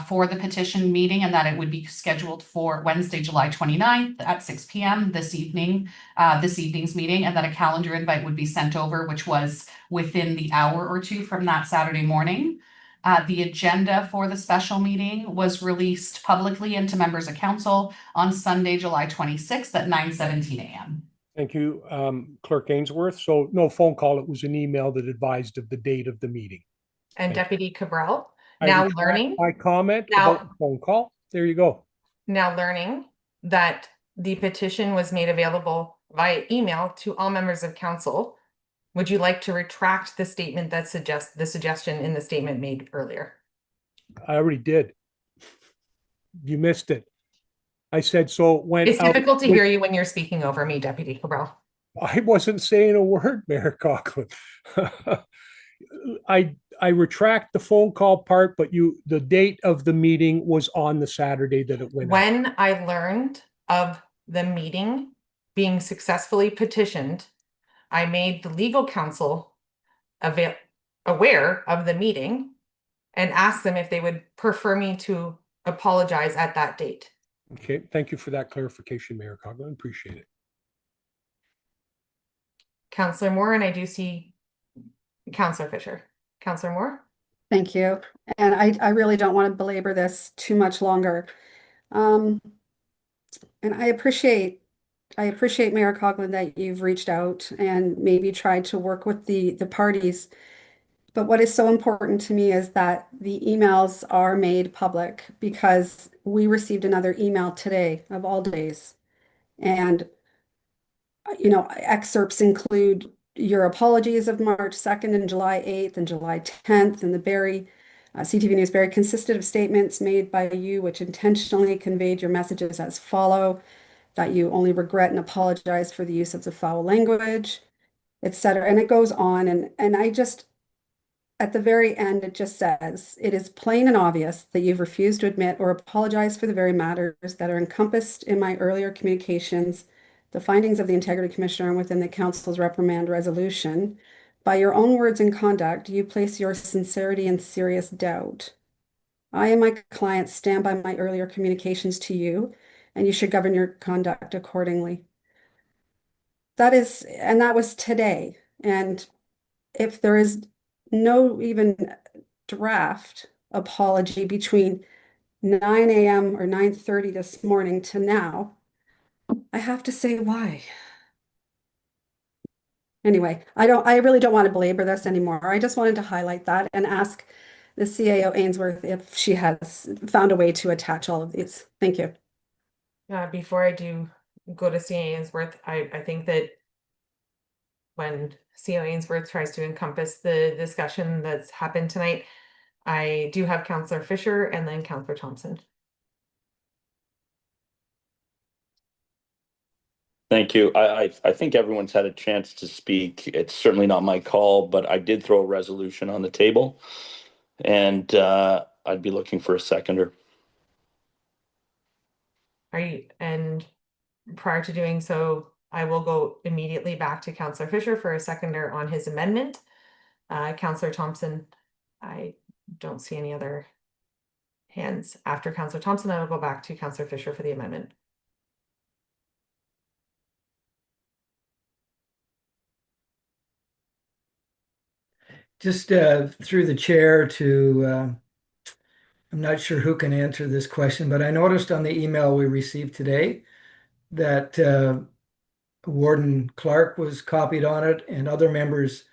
for the petition meeting and that it would be scheduled for Wednesday, July 29th at 6 p.m. this evening's meeting, and that a calendar invite would be sent over, which was within the hour or two from that Saturday morning. The agenda for the special meeting was released publicly into members of council on Sunday, July 26th at 9:17 a.m. Thank you, Clerk Ainsworth. So no phone call, it was an email that advised of the date of the meeting. And Deputy Cabral, I now retract learning, my comment Now- about the phone call. There you go. now learning that the petition was made available via email to all members of council. Would you like to retract the statement that suggests the suggestion in the statement made earlier? I already did. You missed it. I said, so when It's difficult to hear you when you're speaking over me, Deputy Cabral. I wasn't saying a word, Mayor Coughlin. I retract the phone call part, but the date of the meeting was on the Saturday that it went out. When I learned of the meeting being successfully petitioned, I made the legal counsel aware of the meeting and asked them if they would prefer me to apologize at that date. Okay, thank you for that clarification, Mayor Coughlin. Appreciate it. Councillor Moore, and I do see Councillor Fisher. Councillor Moore? Thank you. And I really don't want to belabor this too much longer. And I appreciate Mayor Coughlin that you've reached out and maybe tried to work with the parties. But what is so important to me is that the emails are made public, because we received another email today of all days. And, excerpts include your apologies of March 2nd and July 8th and July 10th, and the Barrie, CTV News Barrie consisted of statements made by you which intentionally conveyed your messages as follow, that you only regret and apologize for the use of the foul language, etc. And it goes on. And I just, at the very end, it just says, it is plain and obvious that you've refused to admit or apologize for the very matters that are encompassed in my earlier communications the findings of the Integrity Commissioner within the Council's reprimand resolution. By your own words and conduct, you place your sincerity in serious doubt. I and my clients stand by my earlier communications to you, and you should govern your conduct accordingly. That was today. And if there is no even draft apology between 9 a.m. or 9:30 this morning to now, I have to say why. Anyway, I really don't want to belabor this anymore. I just wanted to highlight that and ask the CAO Ainsworth if she has found a way to attach all of these. Thank you. Before I do go to CA Ainsworth, I think that when CA Ainsworth tries to encompass the discussion that's happened tonight, I do have Councillor Fisher and then Councillor Thompson. Thank you. I think everyone's had a chance to speak. It's certainly not my call, but I did throw a resolution on the table, and I'd be looking for a seconder. And prior to doing so, I will go immediately back to Councillor Fisher for a seconder on his amendment. Councillor Thompson, I don't see any other hands. After Councillor Thompson, I will go back to Councillor Fisher for the amendment. Just through the chair to, I'm not sure who can answer this question, but I noticed on the email we received today that Warden Clark was copied on it and other members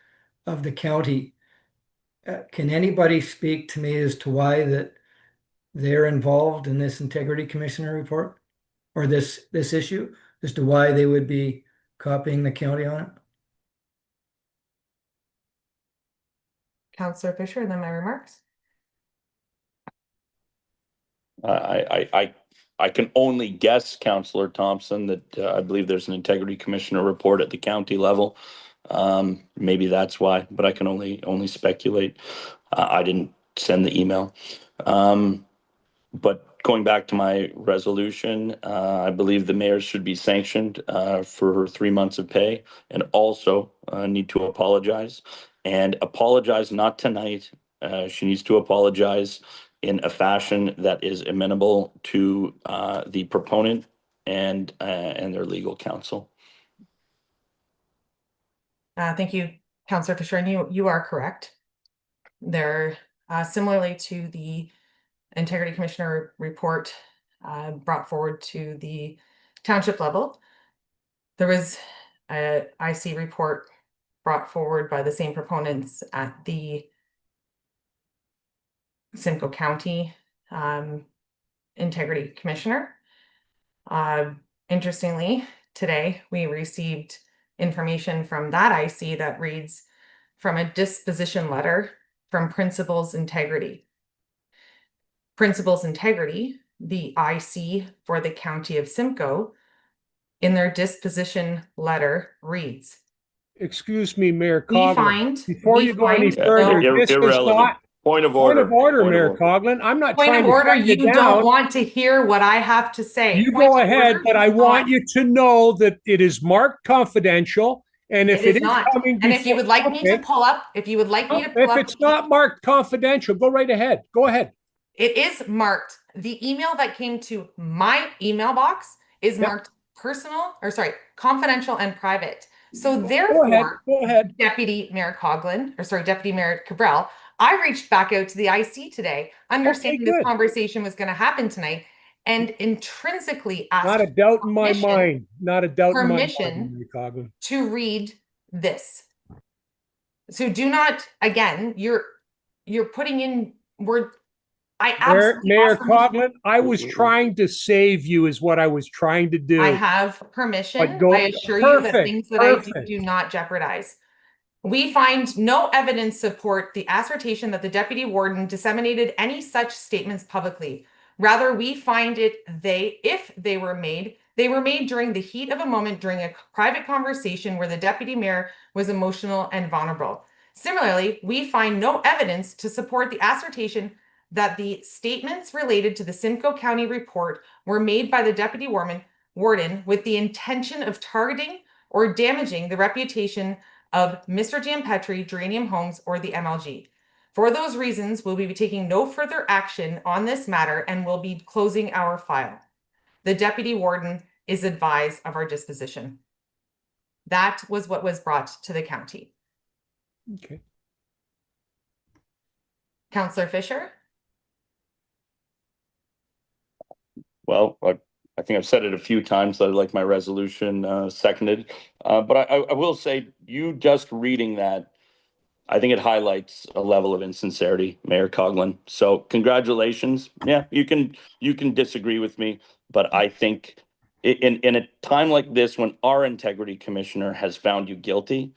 of the county. Can anybody speak to me as to why that they're involved in this Integrity Commissioner report or this issue, as to why they would be copying the county on it? Councillor Fisher, and then my remarks. I can only guess, Councillor Thompson, that I believe there's an Integrity Commissioner report at the county level. Maybe that's why, but I can only speculate. I didn't send the email. But going back to my resolution, I believe the mayor should be sanctioned for her 3 months of pay, and also need to apologize. And apologize not tonight. She needs to apologize in a fashion that is amenable to the proponent and their legal counsel. Thank you, Councillor Fisher, and you are correct. There, similarly to the Integrity Commissioner report brought forward to the township level, there was a IC report brought forward by the same proponents at the Simcoe County Integrity Commissioner. Interestingly, today we received information from that IC that reads from a disposition letter from Principals Integrity. Principals Integrity, the IC for the County of Simcoe, in their disposition letter reads, Excuse me, Mayor we Coughlin. find Before you go any further, this is Irrelevant. not Point of point order. of order, Point of Mayor order. Coughlin. I'm not point trying of to order, cut you you don't down. want to hear what I have to say. You Point go of ahead, order but is I want not- you to know that it is marked confidential. And if It it is is not. coming And if you before- would like me to Okay. pull up, if you would like me to pull If up. it's not marked confidential, go right ahead. Go ahead. It is marked. The email that came to my email box is Yep. marked personal, or sorry, confidential and private. So Go ahead. therefore, Go ahead. Deputy Mayor Coughlin, or sorry, Deputy Mayor Cabral, I reached back out to the IC today, understanding this good. conversation was going to happen tonight, and intrinsically asked Not a doubt in my permission mind. Not a doubt in my permission mind, Mayor Coughlin. to read this. So do not, again, you're putting in word. I absolutely Mayor asked permission. Coughlin, I was trying to save you is what I was trying to do. I have permission. But go- I assure you that perfect, things that I perfect. do not jeopardize. We find no evidence support the assertion that the deputy warden disseminated any such statements publicly. Rather, we find if they were made during the heat of a moment during a private conversation where the deputy mayor was emotional and vulnerable. Similarly, we find no evidence to support the assertion that the statements related to the Simcoe County report were made by the deputy warden with the intention of targeting or damaging the reputation of Mr. Giampetri, Geranium Homes, or the MLG. For those reasons, we'll be taking no further action on this matter and will be closing our file. The deputy warden is advised of our disposition. That was what was brought to the county. Okay. Councillor Fisher? Well, I think I've said it a few times that I'd like my resolution seconded. But I will say, you just reading that, I think it highlights a level of insincerity, Mayor Coughlin. So congratulations. Yeah, you can disagree with me, but I think in a time like this, when our integrity commissioner has found you guilty,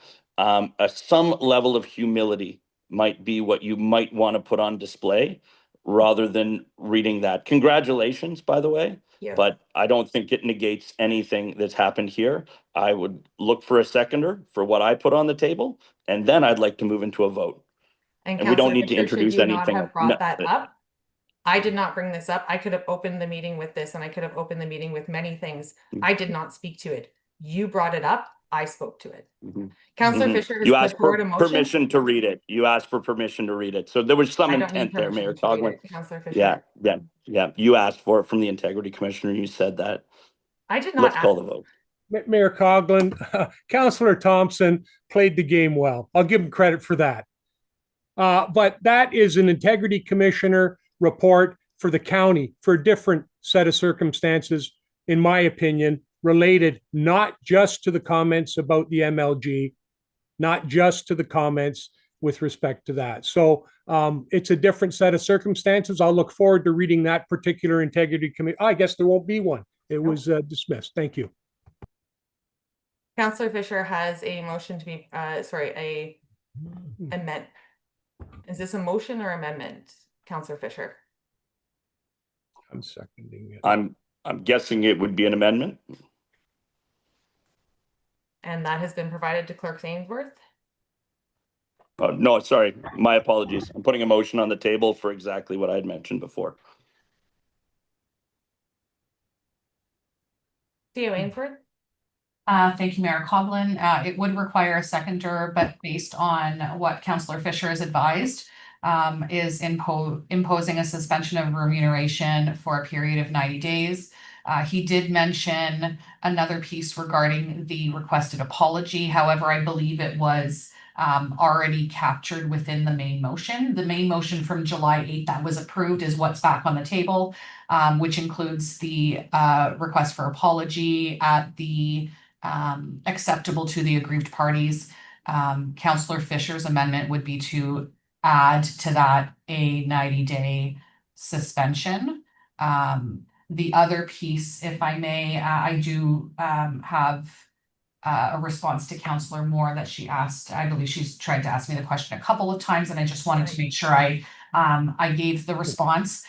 some level of humility might be what you might want to put on display rather than reading that. Congratulations, by the way. Yeah. But I don't think it negates anything that's happened here. I would look for a seconder for what I put on the table, and then I'd like to move into a vote. And we don't Councillor need to Fisher, should introduce you not anything. have brought that up? I did not bring this up. I could have opened the meeting with this, and I could have opened the meeting with many things. I did not speak to it. You brought it up. I spoke to it. Mhm. Councillor Mhm. Fisher has You put asked forward for a motion. permission to read it. You asked for permission to read it. So there was some I don't need intent there, permission Mayor to read Coughlin. it, Councillor Fisher. Yeah. You asked for it from the integrity commissioner. You said that. I did not Let's call ask. the vote. Mayor Coughlin, Councillor Thompson played the game well. I'll give him credit for that. But that is an integrity commissioner report for the county for a different set of circumstances, in my opinion, related not just to the comments about the MLG, not just to the comments with respect to that. So it's a different set of circumstances. I'll look forward to reading that particular integrity committee. I guess there won't be one. It was dismissed. Thank you. Councillor Fisher has a motion to be, amendment. Is this a motion or amendment, Councillor Fisher? I'm seconding it. I'm guessing it would be an amendment. And that has been provided to Clerk Ainsworth. No, sorry. My apologies. I'm putting a motion on the table for exactly what I had mentioned before. CEO Ainsworth? Thank you, Mayor Coughlin. It would require a seconder, but based on what Councillor Fisher has advised, is imposing a suspension of remuneration for a period of 90 days. He did mention another piece regarding the requested apology. However, I believe it was already captured within the main motion. The main motion from July 8th that was approved is what's back on the table, which includes the request for apology at the acceptable to the aggrieved parties. Councillor Fisher's amendment would be to add to that a 90-day suspension. The other piece, if I may, I do have a response to Councillor Moore that she asked. I believe she's tried to ask me the question a couple of times, and I just wanted to make sure I gave the response.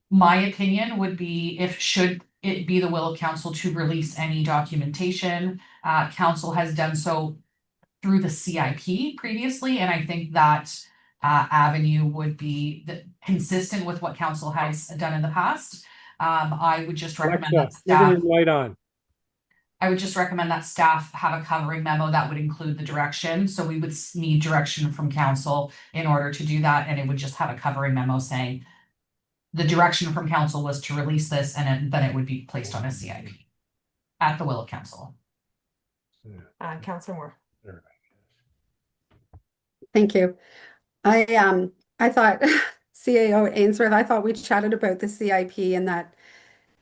My opinion would be, if should it be the will of council to release any documentation, council has done so through the CIP previously, and I think that avenue would be consistent with what council has done in the past. I would just recommend that Alexa, give staff. it a light on. I would just recommend that staff have a covering memo that would include the direction. So we would need direction from council in order to do that, and it would just have a covering memo saying the direction from council was to release this, and then it would be placed on a CIP at the will of council. Councillor Moore. Thank you. I thought CAO Ainsworth, I thought we chatted about the CIP and that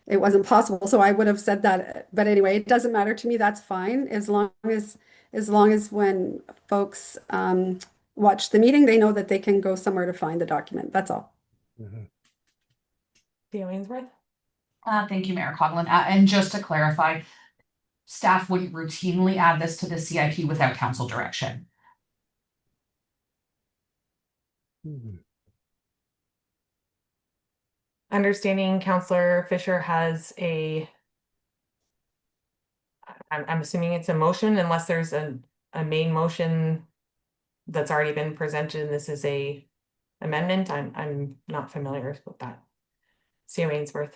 it wasn't possible, so I would have said that. But anyway, it doesn't matter to me. That's fine as long as when folks watch the meeting, they know that they can go somewhere to find the document. That's all. CEO Ainsworth? Thank you, Mayor Coughlin. And just to clarify, staff wouldn't routinely add this to the CIP without council direction. Understanding Councillor Fisher has I'm assuming it's a motion unless there's a main motion that's already been presented and this is a amendment. I'm not familiar with that. CEO Ainsworth.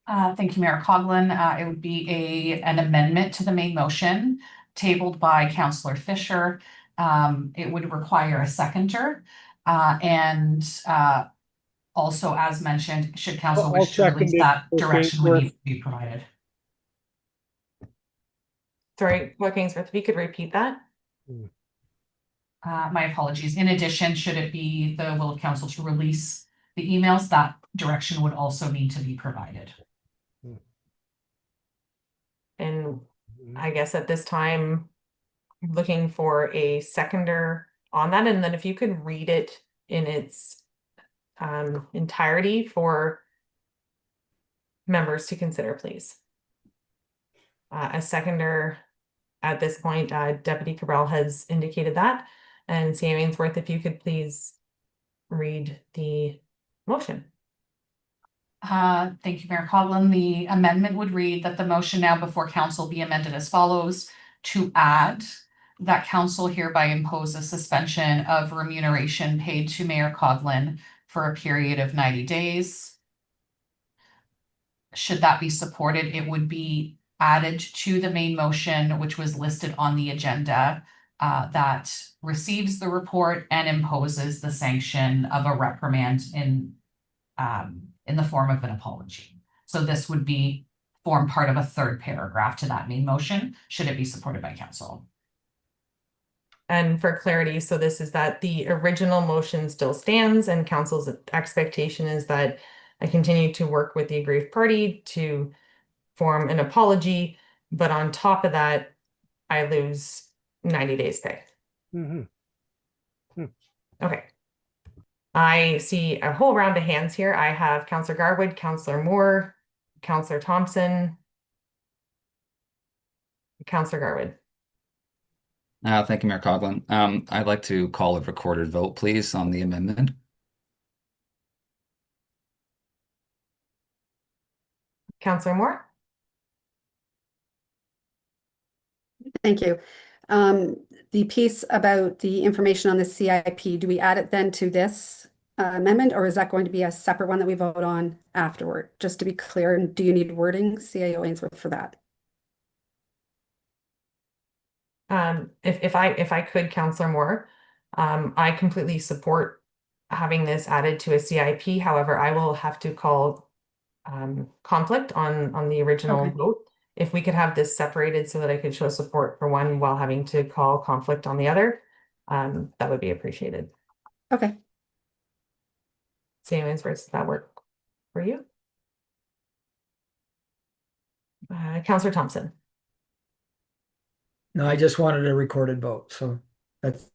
Thank you, Mayor Coughlin. It would be an amendment to the main motion tabled by Councillor Fisher. It would require a seconder. Also, as mentioned, should council I'll wish to release second it. that Okay, direction would Worth. need to be provided. Sorry, Kingsworth, if you could repeat that. My apologies. In addition, should it be the will of council to release the emails, that direction would also need to be provided. And I guess at this time, looking for a seconder on that, and then if you could read it in its entirety for members to consider, please. A seconder at this point, Deputy Cabral has indicated that. And CA Ainsworth, if you could please read the motion. Thank you, Mayor Coughlin. The amendment would read that the motion now before council be amended as follows: to add that council hereby impose a suspension of remuneration paid to Mayor Coughlin for a period of 90 days. Should that be supported, it would be added to the main motion, which was listed on the agenda, that receives the report and imposes the sanction of a reprimand in the form of an apology. So this would form part of a third paragraph to that main motion, should it be supported by council. And for clarity, so this is that the original motion still stands and council's expectation is that I continue to work with the aggrieved party to form an apology, but on top of that, I lose 90 days pay. Okay. I see a whole round of hands here. I have Councillor Garwood, Councillor Moore, Councillor Thompson, Councillor Garwood. Thank you, Mayor Coughlin. I'd like to call a recorded vote, please, on the amendment. Councillor Moore? Thank you. The piece about the information on the CIP, do we add it then to this amendment, or is that going to be a separate one that we vote on afterward? Just to be clear, and do you need wording, CAO Ainsworth, for that? If I could, Councillor Moore, I completely support having this added to a CIP. However, I will have to call conflict on the original Okay. vote. If we could have this separated so that I could show support for one while having to call conflict on the other, that would be appreciated. Okay. Same answer, does that work for you? Councillor Thompson. No, I just wanted a recorded vote, so that's.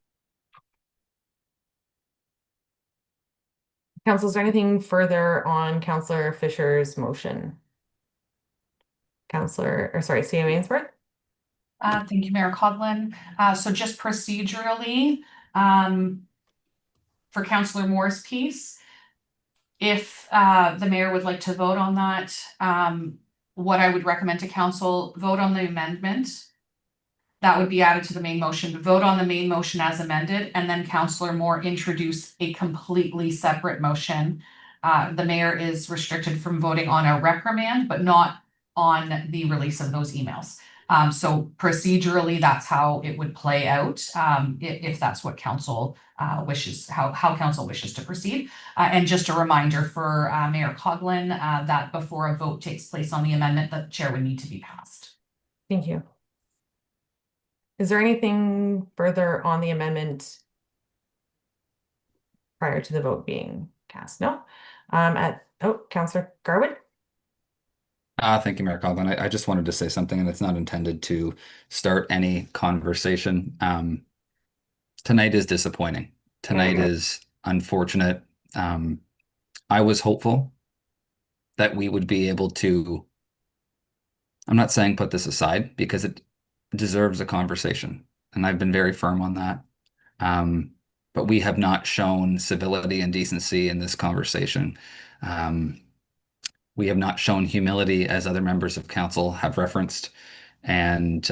Council, is there anything further on Councillor Fisher's motion? CAO Ainsworth? Thank you, Mayor Coughlin. So just procedurally, for Councillor Moore's piece, if the mayor would like to vote on that, what I would recommend to council, vote on the amendment. That would be added to the main motion, vote on the main motion as amended, and then Councillor Moore introduce a completely separate motion. The mayor is restricted from voting on a reprimand, but not on the release of those emails. So procedurally, that's how it would play out, if that's what council wishes, how council wishes to proceed. And just a reminder for Mayor Coughlin, that before a vote takes place on the amendment, the chair would need to be passed. Thank you. Is there anything further on the amendment prior to the vote being cast? No. Councillor Garwood? Thank you, Mayor Coughlin. I just wanted to say something, and it's not intended to start any conversation. Tonight is disappointing. Tonight is unfortunate. I was hopeful that we would be able to, I'm not saying put this aside, because it deserves a conversation, and I've been very firm on that. But we have not shown civility and decency in this conversation. We have not shown humility, as other members of council have referenced, and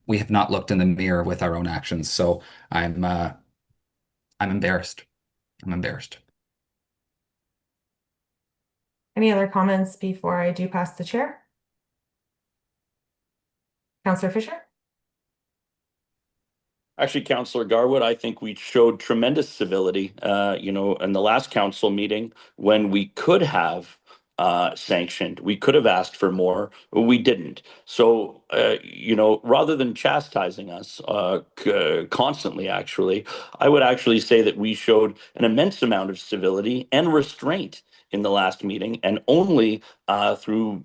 we have not looked in the mirror with our own actions. So I'm embarrassed. I'm embarrassed. Any other comments before I do pass the chair? Councillor Fisher? Actually, Councillor Garwood, I think we showed tremendous civility, in the last council meeting when we could have sanctioned, we could have asked for more, but we didn't. So, rather than chastising us constantly, actually, I would actually say that we showed an immense amount of civility and restraint in the last meeting, and only through,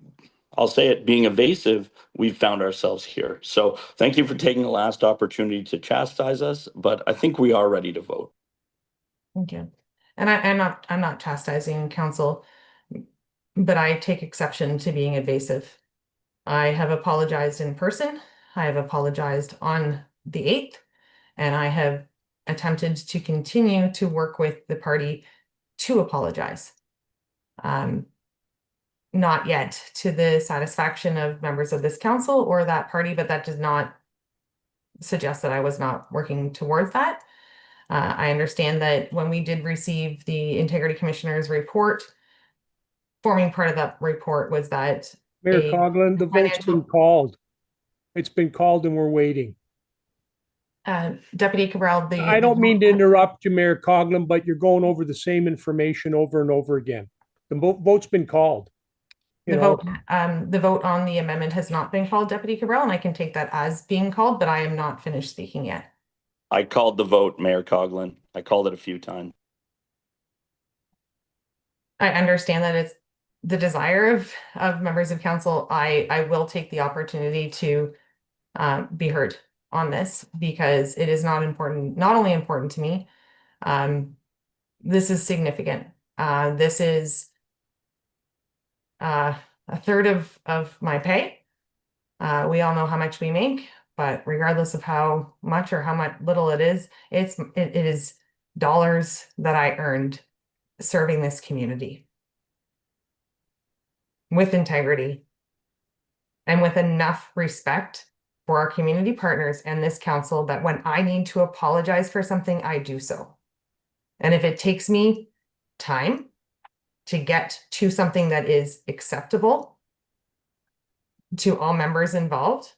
I'll say it, being evasive, we've found ourselves here. So thank you for taking the last opportunity to chastise us, but I think we are ready to vote. Thank you. And I'm not chastising council, but I take exception to being evasive. I have apologized in person. I have apologized on the 8th, and I have attempted to continue to work with the party to apologize. Not yet to the satisfaction of members of this council or that party, but that does not suggest that I was not working towards that. I understand that when we did receive the Integrity Commissioner's report, forming part of that report was that Mayor a Coughlin, the vote's financial- been called. It's been called and we're waiting. Deputy Cabral, I don't mean to interrupt you, Mayor Coughlin, but you're going over the same information over and over again. The vote's been called. The vote on the amendment has not been called, Deputy Cabral, and I can take that as being called, but I am not finished speaking yet. I called the vote, Mayor Coughlin. I called it a few times. I understand that it's the desire of members of council. I will take the opportunity to be heard on this because it is not only important to me. This is significant. This is a third of my pay. We all know how much we make, but regardless of how much or how much little it is, it is dollars that I earned serving this community with integrity and with enough respect for our community partners and this council that when I need to apologize for something, I do so. And if it takes me time to get to something that is acceptable to all members involved,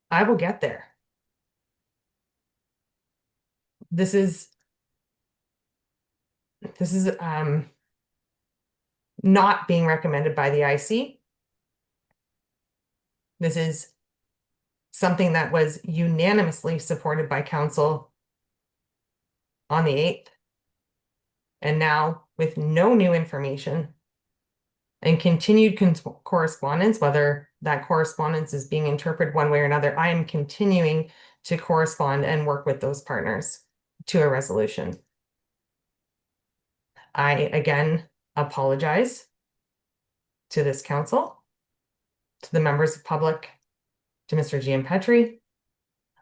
I will get there. This is not being recommended by the IC. This is something that was unanimously supported by council on the 8th. And now with no new information and continued correspondence, whether that correspondence is being interpreted one way or another, I am continuing to correspond and work with those partners to a resolution. I again apologize to this council, to the members of public, to Mr. Giampetri.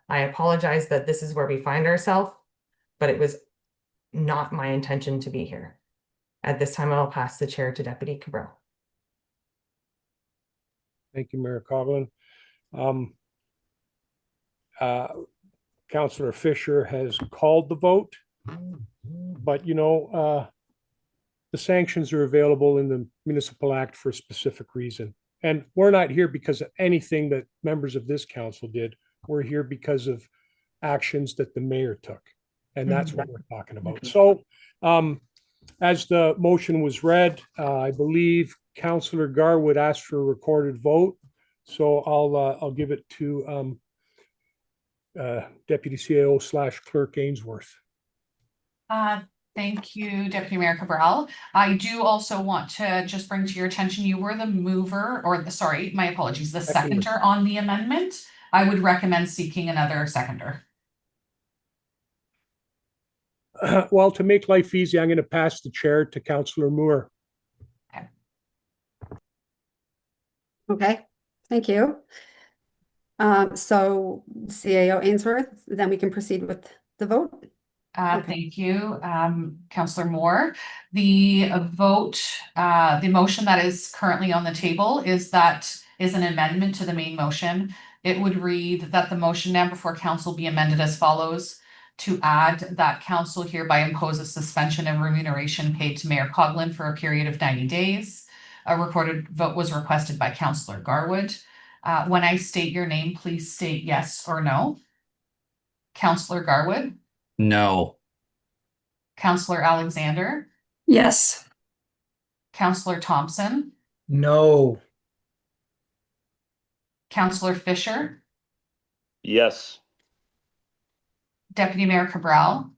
I apologize that this is where we find ourselves, but it was not my intention to be here. At this time, I'll pass the chair to Deputy Cabral. Thank you, Mayor Coughlin. Councillor Fisher has called the vote, but the sanctions are available in the Municipal Act for a specific reason. And we're not here because of anything that members of this council did. We're here because of actions that the mayor took. And that's what we're talking about. So as the motion was read, I believe Councillor Garwood asked for a recorded vote. So I'll give it to Deputy CAO / Clerk Ainsworth. Thank you, Deputy Mayor Cabral. I do also want to just bring to your attention, you were the mover, or my apologies, the seconder on the amendment. I would recommend seeking another seconder. Well, to make life easy, I'm going to pass the chair to Councillor Moore. Okay, thank you. So CAO Ainsworth, then we can proceed with the vote. Thank you, Councillor Moore. The vote, the motion that is currently on the table is an amendment to the main motion. It would read that the motion now before council be amended as follows. to add that council hereby imposes suspension of remuneration paid to Mayor Coughlin for a period of 90 days. A recorded vote was requested by Councillor Garwood. When I state your name, please state yes or no. Councillor Garwood, No. Councillor Alexander, Yes. Councillor Thompson, No. Councillor Fisher, Yes. Deputy Mayor Cabral,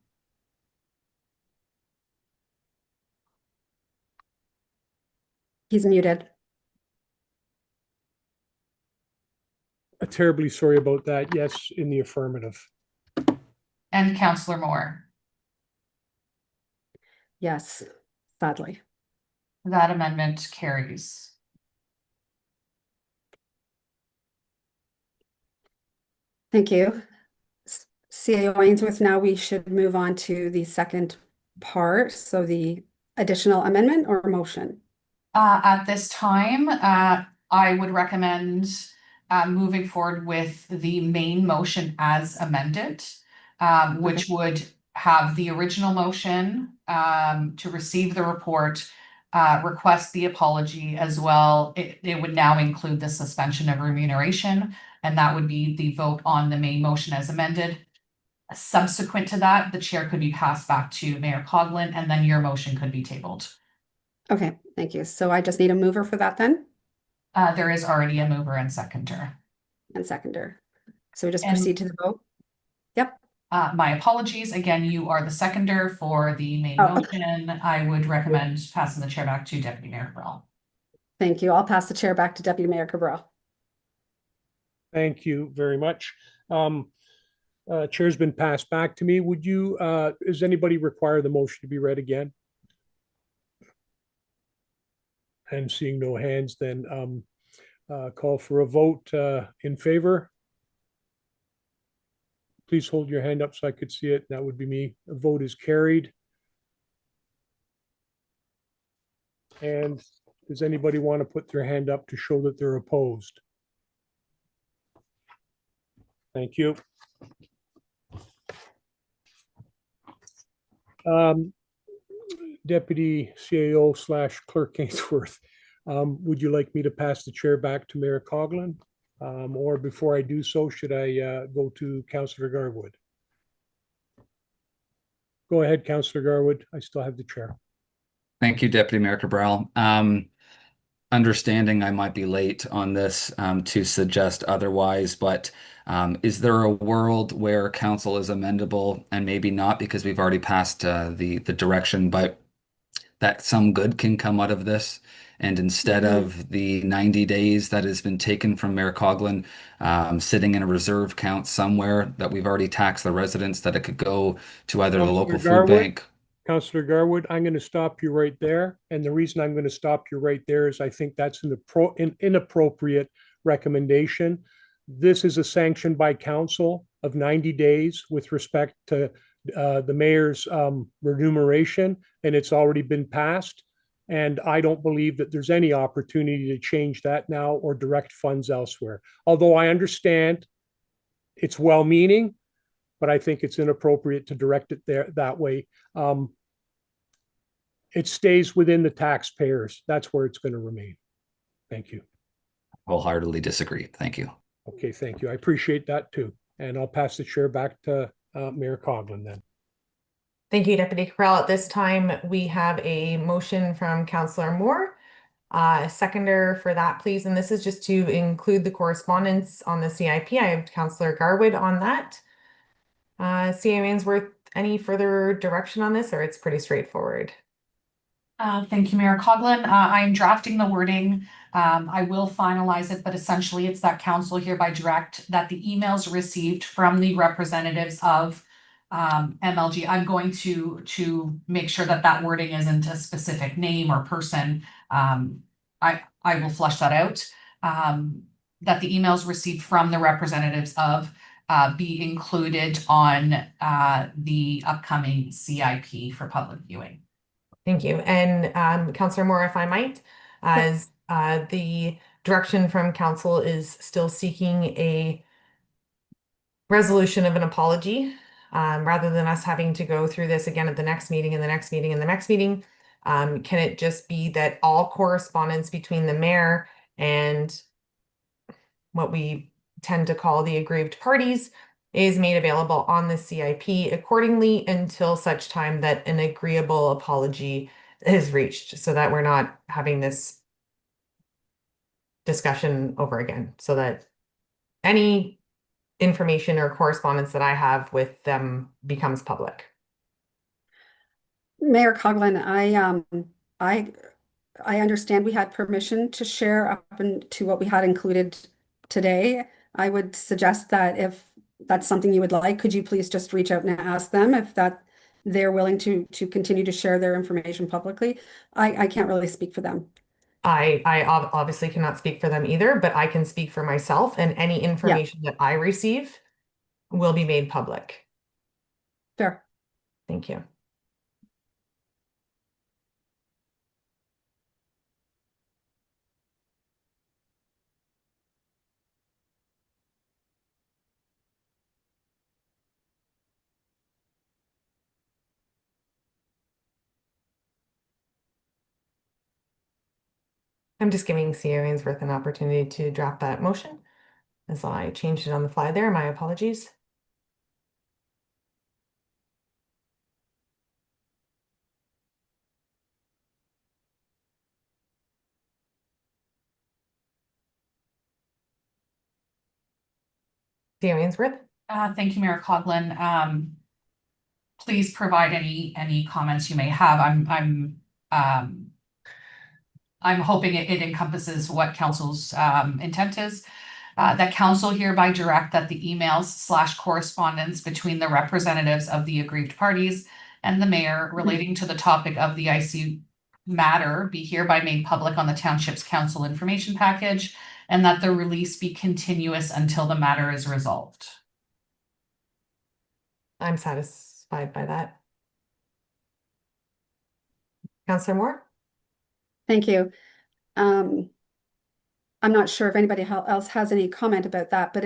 He's muted. Terribly sorry about that. Yes, in the affirmative. and Councillor Moore. Yes, sadly. That amendment carries. Thank you. CAO Ainsworth, now we should move on to the second part. So the additional amendment or motion? At this time, I would recommend moving forward with the main motion as amended, which would have the original motion to receive the report, request the apology as well. It would now include the suspension of remuneration, and that would be the vote on the main motion as amended. Subsequent to that, the chair could be passed back to Mayor Coughlin, and then your motion could be tabled. Okay, thank you. So I just need a mover for that then, There is already a mover and seconder. and seconder. So we just And- proceed to the vote? Yep. My apologies. Again, you are the seconder for the main Oh. motion. I would recommend passing the chair back to Deputy Mayor Cabral. Thank you. I'll pass the chair back to Deputy Mayor Cabral. Thank you very much. Chair's been passed back to me. Would you, does anybody require the motion to be read again? And seeing no hands, then call for a vote in favor. Please hold your hand up so I could see it. That would be me. The vote is carried. And does anybody want to put their hand up to show that they're opposed? Thank you. Deputy CAO / Clerk Ainsworth, would you like me to pass the chair back to Mayor Coughlin? Or before I do so, should I go to Councillor Garwood? Go ahead, Councillor Garwood. I still have the chair. Thank you, Deputy Mayor Cabral. Understanding I might be late on this to suggest otherwise, but is there a world where council is amendable and maybe not because we've already passed the direction, but that some good can come out of this? And instead of the 90 days that has been taken from Mayor Coughlin, sitting in a reserve count somewhere that we've already taxed the residents, that it could go to either the local Councillor food Garwood? bank. Councillor Garwood, I'm going to stop you right there. And the reason I'm going to stop you right there is I think that's an inappropriate recommendation. This is a sanction by council of 90 days with respect to the mayor's remuneration, and it's already been passed. And I don't believe that there's any opportunity to change that now or direct funds elsewhere. Although I understand it's well-meaning, but I think it's inappropriate to direct it there that way. It stays within the taxpayers. That's where it's going to remain. Thank you. Wholeheartedly disagree. Thank you. Okay, thank you. I appreciate that too. And I'll pass the chair back to Mayor Coughlin then. Thank you, Deputy Cabral. At this time, we have a motion from Councillor Moore. A seconder for that, please. And this is just to include the correspondence on the CIP. I have Councillor Garwood on that. CAO Ainsworth, any further direction on this, or it's pretty straightforward? Thank you, Mayor Coughlin. I'm drafting the wording. I will finalize it, but essentially it's that council hereby direct that the emails received from the representatives of MLG. I'm going to make sure that that wording isn't a specific name or person. I will flush that out. That the emails received from the representatives of be included on the upcoming CIP for public viewing. Thank you. And Councillor Moore, if I might, as the direction from council is still seeking a resolution of an apology Rather than us having to go through this again at the next meeting and the next meeting and the next meeting, can it just be that all correspondence between the mayor and what we tend to call the aggrieved parties is made available on the CIP accordingly until such time that an agreeable apology is reached, so that we're not having this discussion over again, so that any information or correspondence that I have with them becomes public. Mayor Coughlin, I understand we had permission to share up into what we had included today. I would suggest that if that's something you would like, could you please just reach out and ask them if they're willing to continue to share their information publicly? I can't really speak for them. I obviously cannot speak for them either, but I can speak for myself, and any information that I receive will be made public. Fair. Thank you. I'm just giving CEO Ainsworth an opportunity to draft that motion, as I changed it on the fly there. My apologies. CEO Ainsworth? Thank you, Mayor Coughlin. Please provide any comments you may have. I'm hoping it encompasses what council's intent is. That council hereby direct that the emails / correspondence between the representatives of the aggrieved parties and the mayor relating to the topic of the IC matter be hereby made public on the township's council information package, and that the release be continuous until the matter is resolved. I'm satisfied by that. Councillor Moore? Thank you. I'm not sure if anybody else has any comment about that, but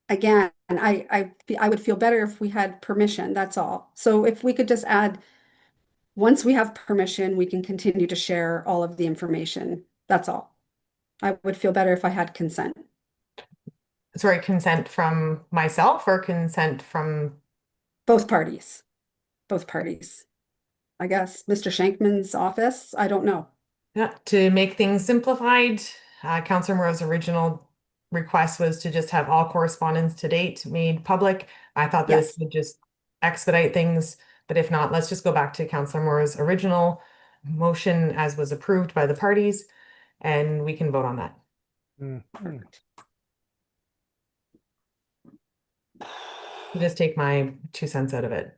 again, I would feel better if we had permission, that's all. So if we could just add, once we have permission, we can continue to share all of the information. That's all. I would feel better if I had consent. Sorry, consent from myself or consent from? Both parties. Both parties. I guess Mr. Shankman's office, I don't know. Yeah, to make things simplified, Councillor Moreau's original request was to just have all correspondence to date made public. I thought this would just expedite things, but if not, let's just go back to Councillor Moreau's original motion as was approved by the parties, and we can vote on that. Just take my 2 cents out of it.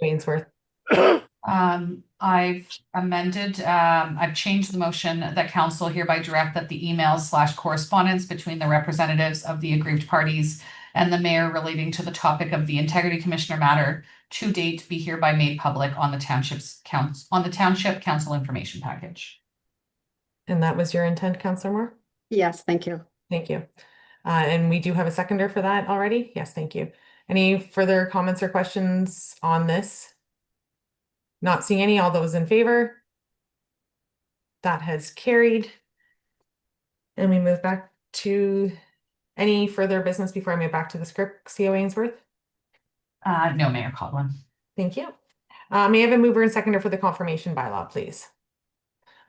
Ainsworth. I've amended, I've changed the motion that council hereby direct that the emails / correspondence between the representatives of the aggrieved parties and the mayor relating to the topic of the integrity commissioner matter to date be hereby made public on the township council information package. And that was your intent, Councillor Moore? Yes, thank you. Thank you. And we do have a seconder for that already? Yes, thank you. Any further comments or questions on this? Not seeing any. All those in favor? That has carried. And we move back to any further business before I move back to the script, CEO Ainsworth? No, Mayor Coughlin. Thank you. May I have a mover and seconder for the confirmation bylaw, please?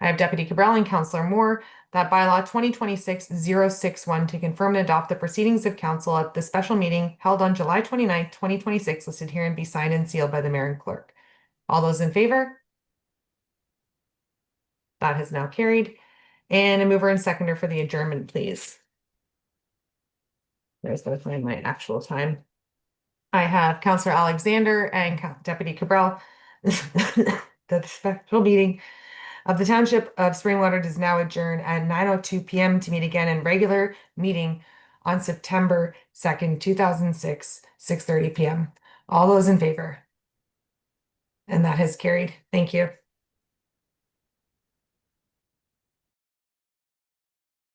I have Deputy Cabral and Councillor Moore that bylaw 2026-061 to confirm and adopt the proceedings of council at the special meeting held on July 29th, 2026, listed here and be signed and sealed by the mayor and clerk. All those in favor? That has now carried. And a mover and seconder for the adjournment, please. There's going to find my actual time. I have Councillor Alexander and Deputy Cabral. The special meeting of the Township of Springwater does now adjourn at 9:02 p.m. to meet again in regular meeting on September 2nd, 2006, 6:30 p.m. All those in favor? And that has carried. Thank you.